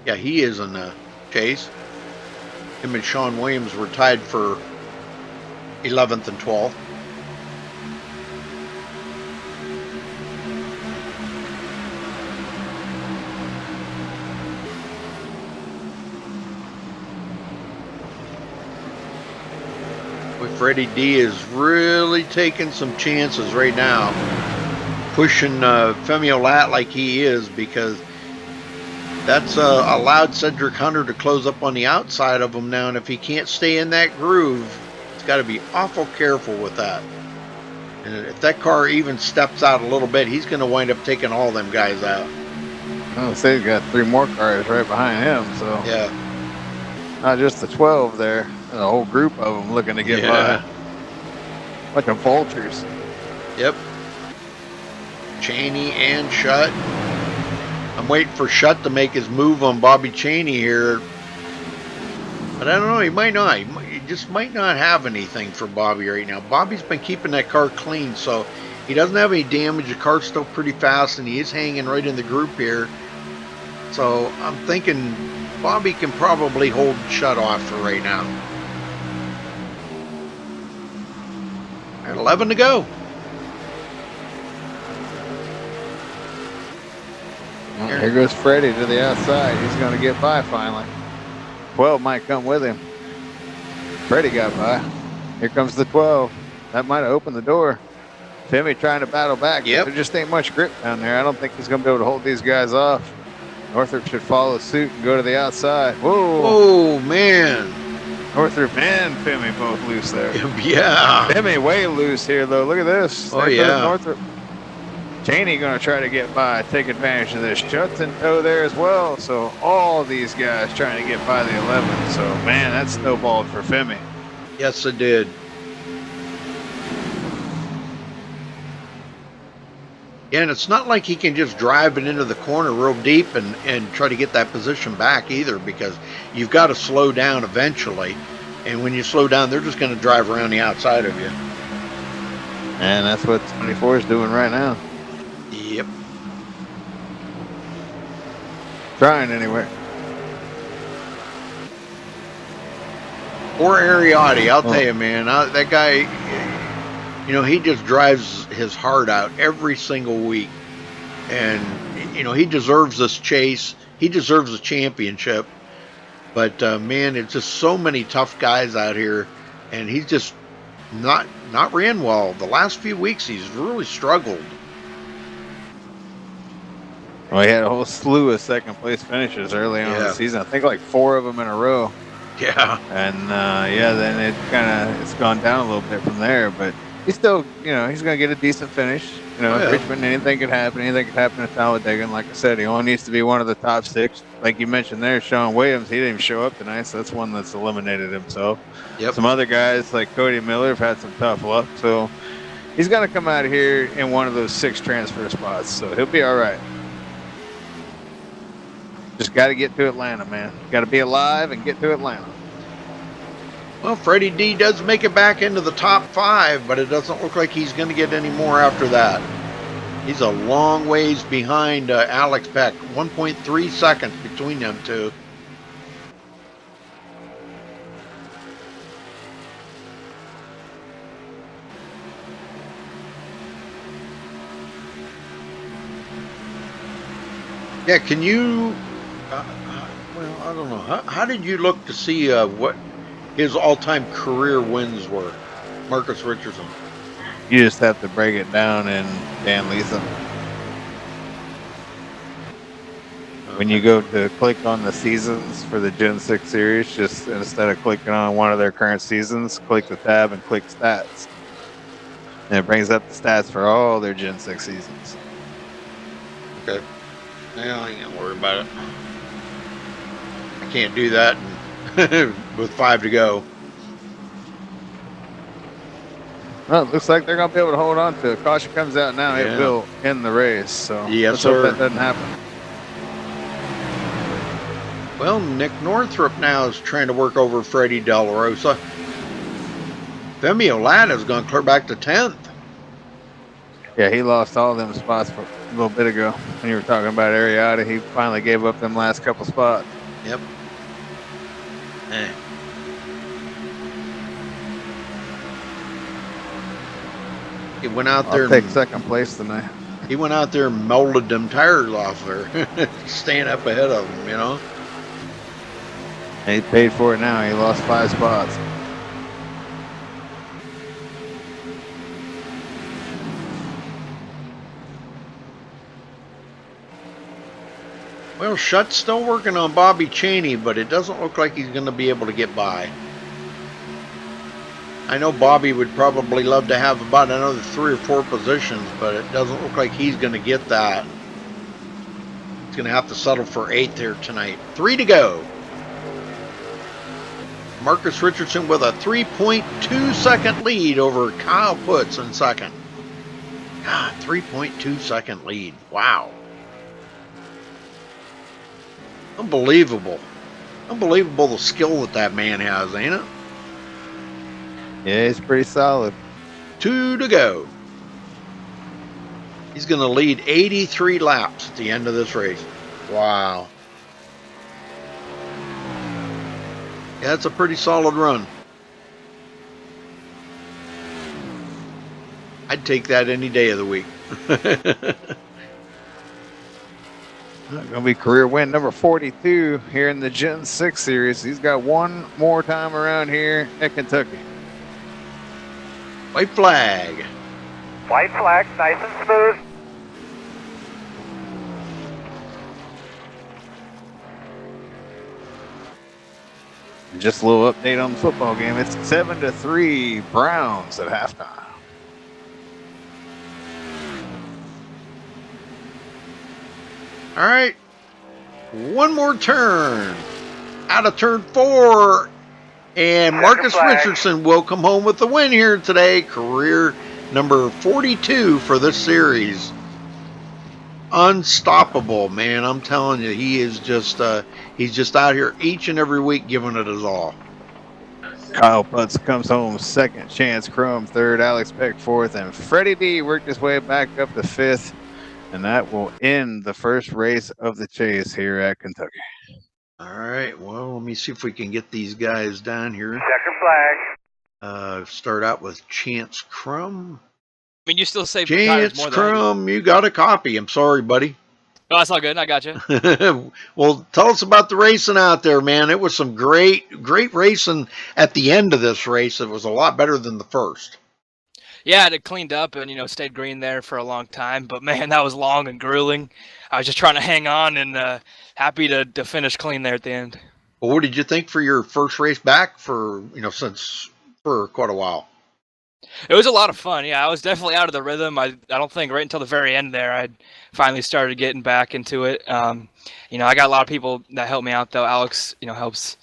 Speaker 1: Yeah, he is in the chase. Him and Sean Williams were tied for 11th and 12th. Freddie D is really taking some chances right now, pushing Femio Lat like he is, because that's allowed Cedric Hunter to close up on the outside of him now, and if he can't stay in that groove, he's got to be awful careful with that. And if that car even steps out a little bit, he's going to wind up taking all them guys out.
Speaker 6: I would say he's got 3 more cars right behind him, so
Speaker 1: yeah,
Speaker 6: not just the 12 there. A whole group of them looking to get by. Like a vultures.
Speaker 1: Yep. Cheney and Shutt. I'm waiting for Shutt to make his move on Bobby Cheney here. But I don't know, he might not. He just might not have anything for Bobby right now. Bobby's been keeping that car clean, so he doesn't have any damage. The car's still pretty fast, and he is hanging right in the group here. So I'm thinking Bobby can probably hold Shutt off for right now. 11 to go.
Speaker 6: Well, here goes Freddie to the outside. He's going to get by finally. 12 might come with him. Freddie got by. Here comes the 12. That might have opened the door. Femi trying to battle back. Yep. There just ain't much grip down there. I don't think he's going to be able to hold these guys off. Northrop should follow suit and go to the outside. Whoa.
Speaker 1: Oh, man.
Speaker 6: Northrop and Femi both loose there.
Speaker 1: Yeah.
Speaker 6: Femi way loose here, though. Look at this.
Speaker 1: Oh, yeah.
Speaker 6: Northrop. Cheney going to try to get by, take advantage of this. Shutt's in tow there as well. So all these guys trying to get by the 11. So, man, that snowballed for Femi.
Speaker 1: Yes, it did. Yeah, and it's not like he can just drive it into the corner real deep and try to get that position back either, because you've got to slow down eventually. And when you slow down, they're just going to drive around the outside of you.
Speaker 6: And that's what 24 is doing right now.
Speaker 1: Yep.
Speaker 6: Trying anyway.
Speaker 1: Poor Ariotti, I'll tell you, man. That guy, you know, he just drives his heart out every single week. And, you know, he deserves this chase. He deserves a championship. But, man, it's just so many tough guys out here. And he's just not ran well. The last few weeks, he's really struggled.
Speaker 6: Well, he had a whole slew of second-place finishes early on in the season. I think like 4 of them in a row.
Speaker 1: Yeah.
Speaker 6: And, then it's gone down a little bit from there. But he's still, you know, he's going to get a decent finish. You know, Richmond, anything could happen. Anything could happen at Talladega. And like I said, he only needs to be one of the top 6. Like you mentioned there, Sean Williams, he didn't even show up tonight, so that's one that's eliminated himself.
Speaker 1: Yep.
Speaker 6: Some other guys like Cody Miller have had some tough luck. So he's going to come out of here in one of those 6 transfer spots. So he'll be all right. Just got to get to Atlanta, man. Got to be alive and get to Atlanta.
Speaker 1: Well, Freddie D does make it back into the top 5, but it doesn't look like he's going to get any more after that. He's a long ways behind Alex Peck, 1.3 seconds between them two. Yeah, can you, well, I don't know. How did you look to see what his all-time career wins were, Marcus Richardson?
Speaker 6: You just have to break it down in Dan Letha. When you go to click on the seasons for the Gen 6 series, just instead of clicking on one of their current seasons, click the tab and click stats. And it brings up the stats for all their Gen 6 seasons.
Speaker 1: Okay. Yeah, I ain't gonna worry about it. I can't do that with 5 to go.
Speaker 6: Well, it looks like they're going to be able to hold on to it. Caution comes out now.
Speaker 1: Yeah.
Speaker 6: It will end the race. So
Speaker 1: Yes,
Speaker 6: let's hope
Speaker 1: sir.
Speaker 6: that doesn't happen.
Speaker 1: Well, Nick Northrup now is trying to work over Freddie De La Rosa. Femio Ladd is going to clear back to 10th.
Speaker 6: Yeah, he lost all them spots for a little bit ago. When you were talking about Ariata, he finally gave up them last couple spots.
Speaker 1: Yep. He went out there.
Speaker 6: I'll take second place tonight.
Speaker 1: He went out there and molded them tires off there, staying up ahead of them, you know.
Speaker 6: And he paid for it now. He lost 5 spots.
Speaker 1: Well, Shutt's still working on Bobby Cheney, but it doesn't look like he's going to be able to get by. I know Bobby would probably love to have about another 3 or 4 positions, but it doesn't look like he's going to get that. He's going to have to settle for 8th here tonight. 3 to go. Marcus Richardson with a 3.2 second lead over Kyle Putz in second. God, 3.2 second lead. Wow. Unbelievable. Unbelievable the skill that man has, ain't it?
Speaker 6: Yeah, he's pretty solid.
Speaker 1: 2 to go. He's going to lead 83 laps at the end of this race. Wow. Yeah, that's a pretty solid run. I'd take that any day of the week.
Speaker 6: Going to be career win number 42 here in the Gen 6 series. He's got one more time around here at Kentucky.
Speaker 1: White flag.
Speaker 8: White flag, nice and smooth.
Speaker 6: Just a little update on the football game. It's 7-3 Browns at halftime.
Speaker 1: All right. One more turn. Out of turn 4. And Marcus Richardson will come home with the win here today. Career number 42 for this series. Unstoppable, man. I'm telling you, he is just he's just out here each and every week giving it his all.
Speaker 6: Kyle Putz comes home second. Chance Crum third. Alex Peck fourth. And Freddie D worked his way back up to 5th. And that will end the first race of the chase here at Kentucky.
Speaker 1: All right. Well, let me see if we can get these guys down here.
Speaker 8: Checker flag.
Speaker 1: Start out with Chance Crum.
Speaker 9: I mean, you still save
Speaker 1: Chance
Speaker 9: more
Speaker 1: Crum, you got a copy. I'm sorry, buddy.
Speaker 9: Oh, that's all good. I got you.
Speaker 1: Well, tell us about the racing out there, man. It was some great racing at the end of this race. It was a lot better than the first.
Speaker 9: Yeah, it cleaned up and, stayed green there for a long time. But, man, that was long and grueling. I was just trying to hang on and happy to finish clean there at the end.
Speaker 1: Well, what did you think for your first race back for quite a while?
Speaker 9: It was a lot of fun. Yeah, I was definitely out of the rhythm. I don't think right until the very end there I finally started getting back into it. I got a lot of people that help me out, though. Alex, helps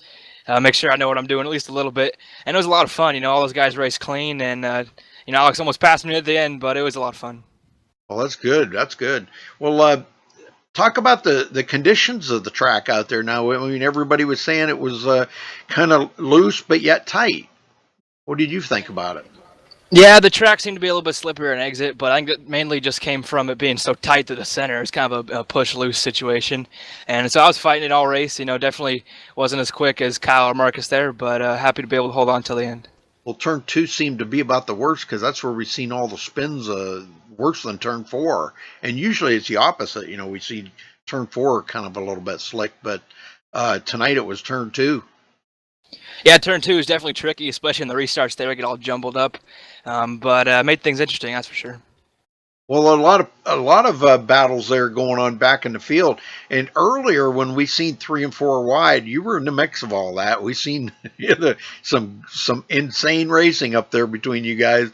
Speaker 9: make sure I know what I'm doing at least a little bit. And it was a lot of fun. All those guys raced clean. And, Alex almost passed me at the end, but it was a lot of fun.
Speaker 1: Well, that's good. That's good. Well, Talk about the conditions of the track out there now. I mean, everybody was saying it was kind of loose but yet tight. What did you think about it?
Speaker 9: Yeah, the track seemed to be a little bit slipperier in exit, but I think it mainly just came from it being so tight to the center. It's kind of a push-loose situation. And so I was fighting it all race. Definitely wasn't as quick as Kyle or Marcus there, but happy to be able to hold on till the end.
Speaker 1: Well, turn 2 seemed to be about the worst because that's where we've seen all the spins worse than turn 4. And usually it's the opposite. We see turn 4 kind of a little bit slick, but tonight it was turn 2.
Speaker 9: Yeah, turn 2 is definitely tricky, especially in the restarts there. I get all jumbled up, but made things interesting, that's for sure.
Speaker 1: Well, a lot of battles there going on back in the field. And earlier, when we seen 3 and 4 wide, you were in the mix of all that. We seen some insane racing up there between you guys.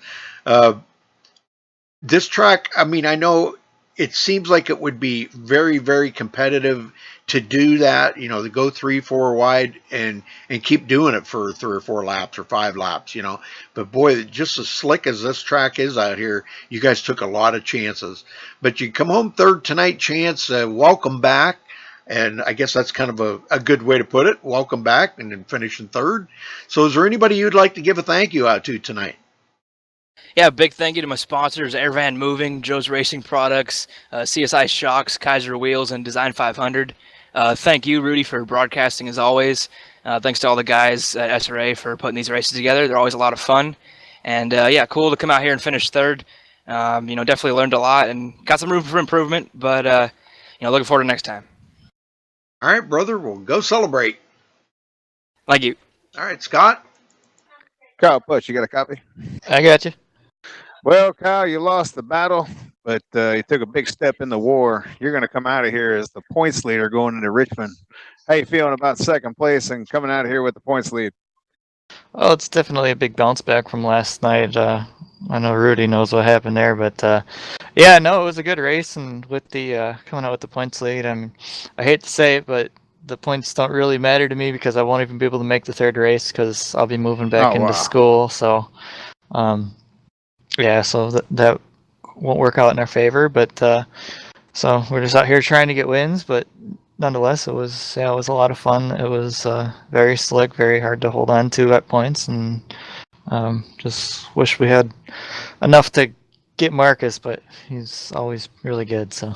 Speaker 1: This track, I mean, I know it seems like it would be very, very competitive to do that. To go 3, 4 wide and keep doing it for 3 or 4 laps or 5 laps. But boy, just as slick as this track is out here, you guys took a lot of chances. But you come home third tonight, Chance. Welcome back. And I guess that's kind of a good way to put it. Welcome back, and then finishing third. So is there anybody you'd like to give a thank you out to tonight?
Speaker 9: Yeah, big thank you to my sponsors, Airvan Moving, Joe's Racing Products, CSI Shocks, Kaiser Wheels, and Design 500. Thank you, Rudy, for broadcasting as always. Thanks to all the guys at SRA for putting these races together. They're always a lot of fun. And yeah, cool to come out here and finish third. Definitely learned a lot and got some room for improvement, but looking forward to next time.
Speaker 1: All right, brother, we'll go celebrate.
Speaker 9: Thank you.
Speaker 1: All right, Scott.
Speaker 6: Kyle Push, you got a copy?
Speaker 13: I got you.
Speaker 6: Well, Kyle, you lost the battle, but you took a big step in the war. You're going to come out of here as the points leader going into Richmond. How you feeling about second place and coming out of here with the points lead?
Speaker 13: Oh, it's definitely a big bounce back from last night. I know Rudy knows what happened there, but yeah, no, it was a good race, and with the coming out with the points lead, I hate to say it, but the points don't really matter to me because I won't even be able to make the third race because I'll be moving back into school. So, yeah, so that won't work out in our favor. But so we're just out here trying to get wins. But nonetheless, it was a lot of fun. It was very slick, very hard to hold on to at points, and just wish we had enough to get Marcus, but he's always really good. So.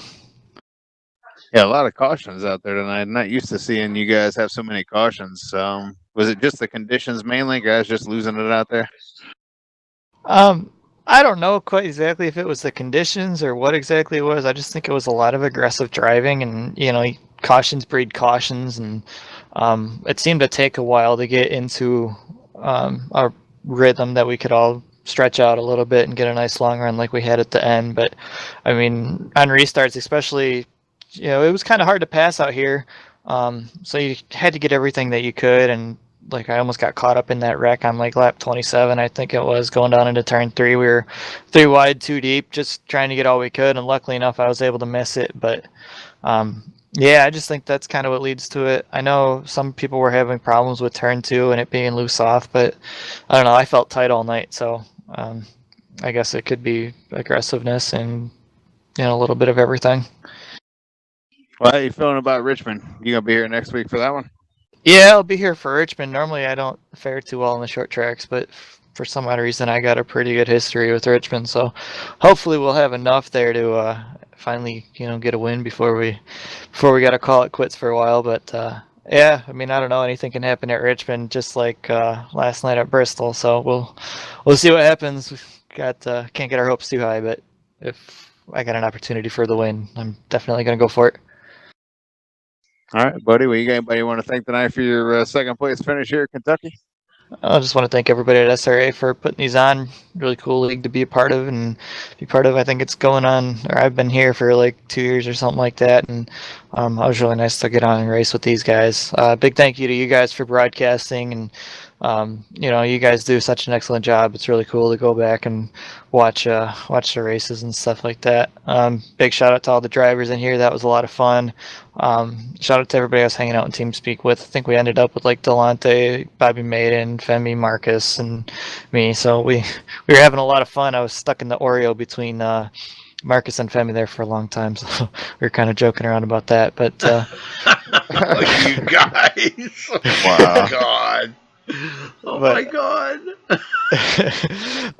Speaker 6: Yeah, a lot of cautions out there tonight. I'm not used to seeing you guys have so many cautions. Was it just the conditions mainly? Guys just losing it out there?
Speaker 13: I don't know quite exactly if it was the conditions or what exactly it was. I just think it was a lot of aggressive driving, and cautions breed cautions, and it seemed to take a while to get into a rhythm that we could all stretch out a little bit and get a nice long run like we had at the end. But I mean, on restarts especially, it was kind of hard to pass out here. So you had to get everything that you could, and I almost got caught up in that wreck on lap 27, I think it was, going down into turn 3. We were 3 wide, 2 deep, just trying to get all we could, and luckily enough I was able to miss it. But yeah, I just think that's kind of what leads to it. I know some people were having problems with turn 2 and it being loose off, but I don't know, I felt tight all night, so I guess it could be aggressiveness and a little bit of everything.
Speaker 6: Well, how you feeling about Richmond? You gonna be here next week for that one?
Speaker 13: Yeah, I'll be here for Richmond. Normally I don't fare too well in the short tracks, but for some odd reason I got a pretty good history with Richmond, so hopefully we'll have enough there to finally get a win before we got to call it quits for a while. But yeah, I mean, I don't know, anything can happen at Richmond, just like last night at Bristol, so we'll see what happens. Can't get our hopes too high, but if I got an opportunity for the win, I'm definitely gonna go for it.
Speaker 6: All right, buddy. Well, you got anybody you want to thank tonight for your second place finish here at Kentucky?
Speaker 13: I just want to thank everybody at SRA for putting these on. Really cool league to be a part of and be part of. I think it's going on, or I've been here for 2 years or something like that, and it was really nice to get on and race with these guys. Big thank you to you guys for broadcasting, and you guys do such an excellent job. It's really cool to go back and watch the races and stuff like that. Big shout out to all the drivers in here. That was a lot of fun. Shout out to everybody I was hanging out in TeamSpeak with. I think we ended up with Delonte, Bobby Maiden, Femi, Marcus, and me. So we were having a lot of fun. I was stuck in the Oreo between Marcus and Femi there for a long time, so we were kind of joking around about that. But
Speaker 1: you guys,
Speaker 6: Wow.
Speaker 1: God. Oh my God.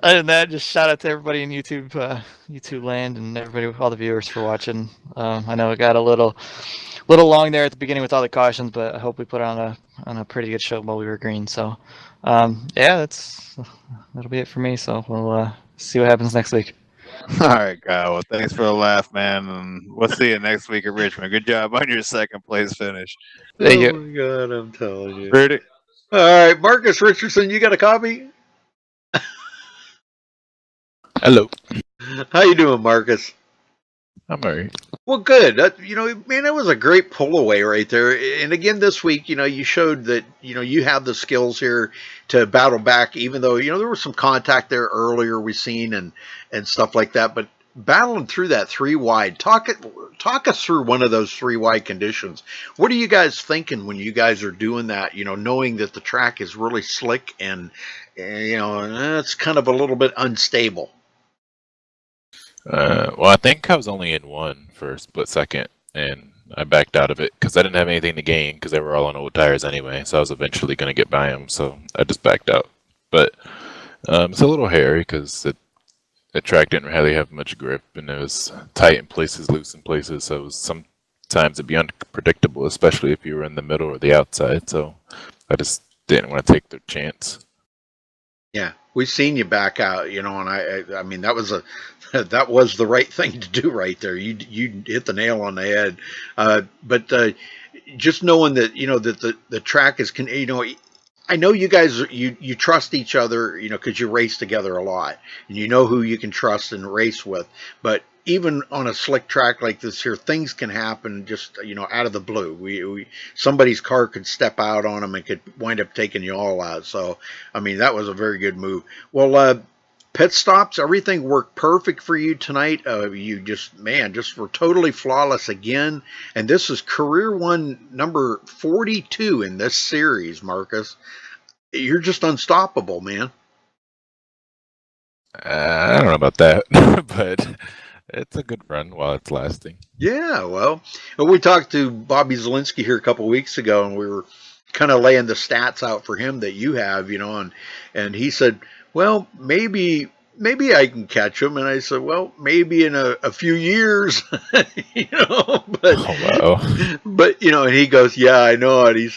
Speaker 13: Other than that, just shout out to everybody in YouTube land, and everybody, all the viewers for watching. I know it got a little long there at the beginning with all the cautions, but I hope we put on a pretty good show while we were green. So, yeah, that'll be it for me. So we'll see what happens next week.
Speaker 6: All right, Kyle. Well, thanks for the laugh, man. And we'll see you next week at Richmond. Good job on your second place finish.
Speaker 13: Thank you.
Speaker 1: Oh my God, I'm telling you.
Speaker 6: Ready?
Speaker 1: All right, Marcus Richardson, you got a copy?
Speaker 14: Hello.
Speaker 1: How you doing, Marcus?
Speaker 14: I'm alright.
Speaker 1: Well, good. Man, that was a great pull away right there. And again, this week, you showed that, you have the skills here to battle back, even though, there was some contact there earlier we seen and stuff like that. But battling through that 3 wide, talk us through one of those 3 wide conditions. What are you guys thinking when you guys are doing that, knowing that the track is really slick and it's kind of a little bit unstable?
Speaker 14: Well, I think I was only in one for a split second, and I backed out of it because I didn't have anything to gain because they were all on old tires anyway. So I was eventually going to get by them, so I just backed out. But it's a little hairy because the track didn't really have much grip, and it was tight in places, loose in places. So it was sometimes it'd be unpredictable, especially if you were in the middle or the outside. So I just didn't want to take the chance.
Speaker 1: Yeah, we've seen you back out, and I mean that was the right thing to do right there. You hit the nail on the head. But just knowing that that the track is I know you guys you trust each other, because you race together a lot, and you know who you can trust and race with. But even on a slick track like this here, things can happen just out of the blue. Somebody's car could step out on them and could wind up taking you all out. So I mean that was a very good move. Well, pit stops, everything worked perfect for you tonight. You just were totally flawless again. And this is career one number 42 in this series, Marcus. You're just unstoppable, man.
Speaker 14: I don't know about that, but it's a good run while it's lasting.
Speaker 1: Yeah, well, we talked to Bobby Zielinski here a couple weeks ago, and we were kind of laying the stats out for him that you have, and he said, well, maybe I can catch him. And I said, well, maybe in a few years, but, but, and he goes, yeah, I know it. He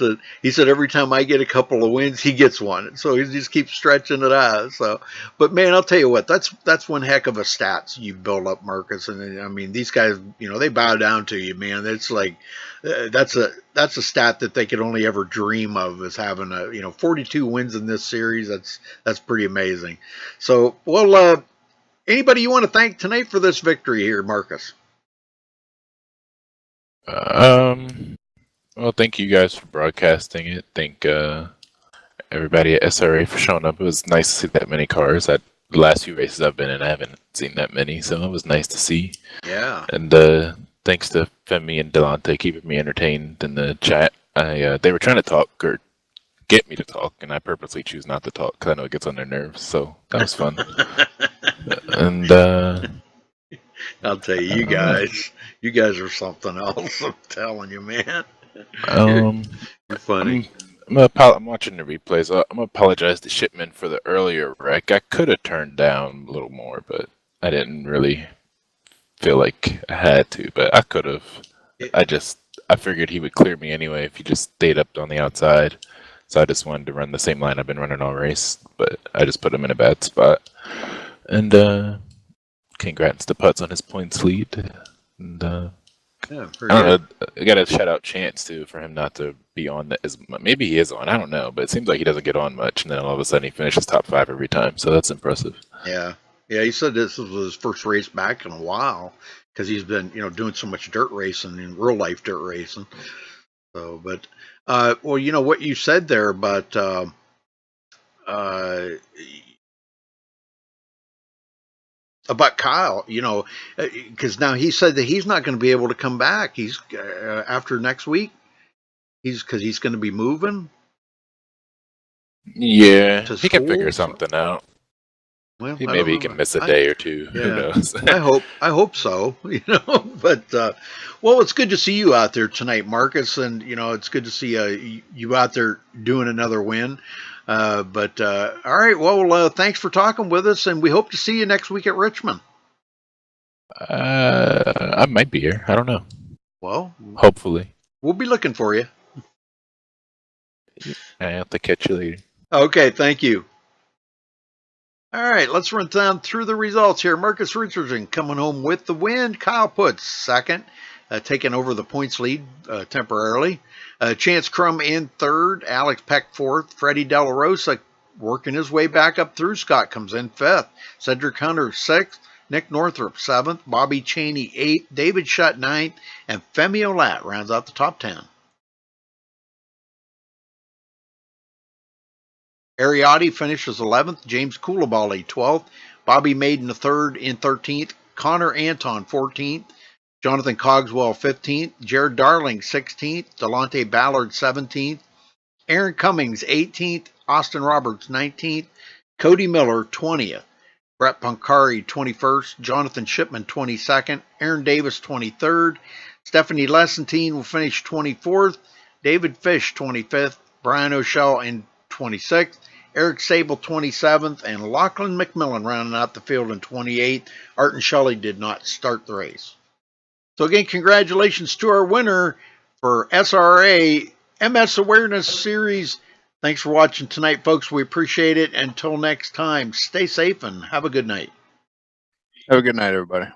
Speaker 1: said, every time I get a couple of wins, he gets one. So he just keeps stretching it out. So, but man, I'll tell you what, that's one heck of a stats you build up, Marcus. And I mean, these guys, they bow down to you, man. It's like, that's a stat that they could only ever dream of, is having 42 wins in this series. That's pretty amazing. So, well, anybody you want to thank tonight for this victory here, Marcus?
Speaker 14: Well, thank you guys for broadcasting it. Thank everybody at SRA for showing up. It was nice to see that many cars. The last few races I've been in, I haven't seen that many, so it was nice to see.
Speaker 1: Yeah.
Speaker 14: And thanks to Femi and Delante keeping me entertained in the chat. They were trying to talk or get me to talk, and I purposely choose not to talk because I know it gets on their nerves. So that was fun. And
Speaker 1: I'll tell you, you guys are something else. I'm telling you, man. You're funny.
Speaker 14: I'm watching the replays. I'm gonna apologize to Shipman for the earlier wreck. I could have turned down a little more, but I didn't really feel like I had to. But I could have. I figured he would clear me anyway if he just stayed up on the outside. So I just wanted to run the same line I've been running all race, but I just put him in a bad spot. And congrats to Putz on his points lead. And
Speaker 1: yeah,
Speaker 14: I don't know. I got to shout out Chance too for him not to be on maybe he is on. I don't know, but it seems like he doesn't get on much, and then all of a sudden he finishes top 5 every time. So that's impressive.
Speaker 1: Yeah. He said this was his first race back in a while because he's been doing so much dirt racing and real life dirt racing. So, but well, what you said there, but about Kyle, because now he said that he's not going to be able to come back. He's after next week. Because he's going to be moving.
Speaker 14: Yeah, he can figure something out.
Speaker 1: Well,
Speaker 14: maybe he can miss a day or two.
Speaker 1: Yeah,
Speaker 14: Who knows?
Speaker 1: I hope so. But well, it's good to see you out there tonight, Marcus, and it's good to see you out there doing another win. But all right, well, thanks for talking with us, and we hope to see you next week at Richmond.
Speaker 14: I might be here. I don't know.
Speaker 1: Well,
Speaker 14: hopefully.
Speaker 1: We'll be looking for you.
Speaker 14: I have to catch you later.
Speaker 1: Okay, thank you. All right, let's run down through the results here. Marcus Richardson coming home with the win. Kyle Putz second, taking over the points lead temporarily. Chance Crum in third. Alex Peck fourth. Freddie De La Rosa working his way back up through. Scott comes in fifth. Cedric Hunter sixth. Nick Northrup seventh. Bobby Cheney eighth. David Shutt ninth. And Femi Olat rounds out the top 10. Ariotti finishes 11th. James Coulibaly 12th. Bobby Maiden 3rd in 13th. Connor Anton 14th. Jonathan Cogswell 15th. Jared Darling 16th. Delonte Ballard 17th. Aaron Cummings 18th. Austin Roberts 19th. Cody Miller 20th. Brett Pancari 21st. Jonathan Shipman 22nd. Aaron Davis 23rd. Stephanie Lessentine will finish 24th. David Fish 25th. Brian O'Shell in 26th. Eric Sable 27th, and Lachlan McMillan rounding out the field in 28th. Art Shelley did not start the race. So again, congratulations to our winner for SRA MS Awareness Series. Thanks for watching tonight, folks. We appreciate it. Until next time, stay safe and have a good night.
Speaker 6: Have a good night, everybody.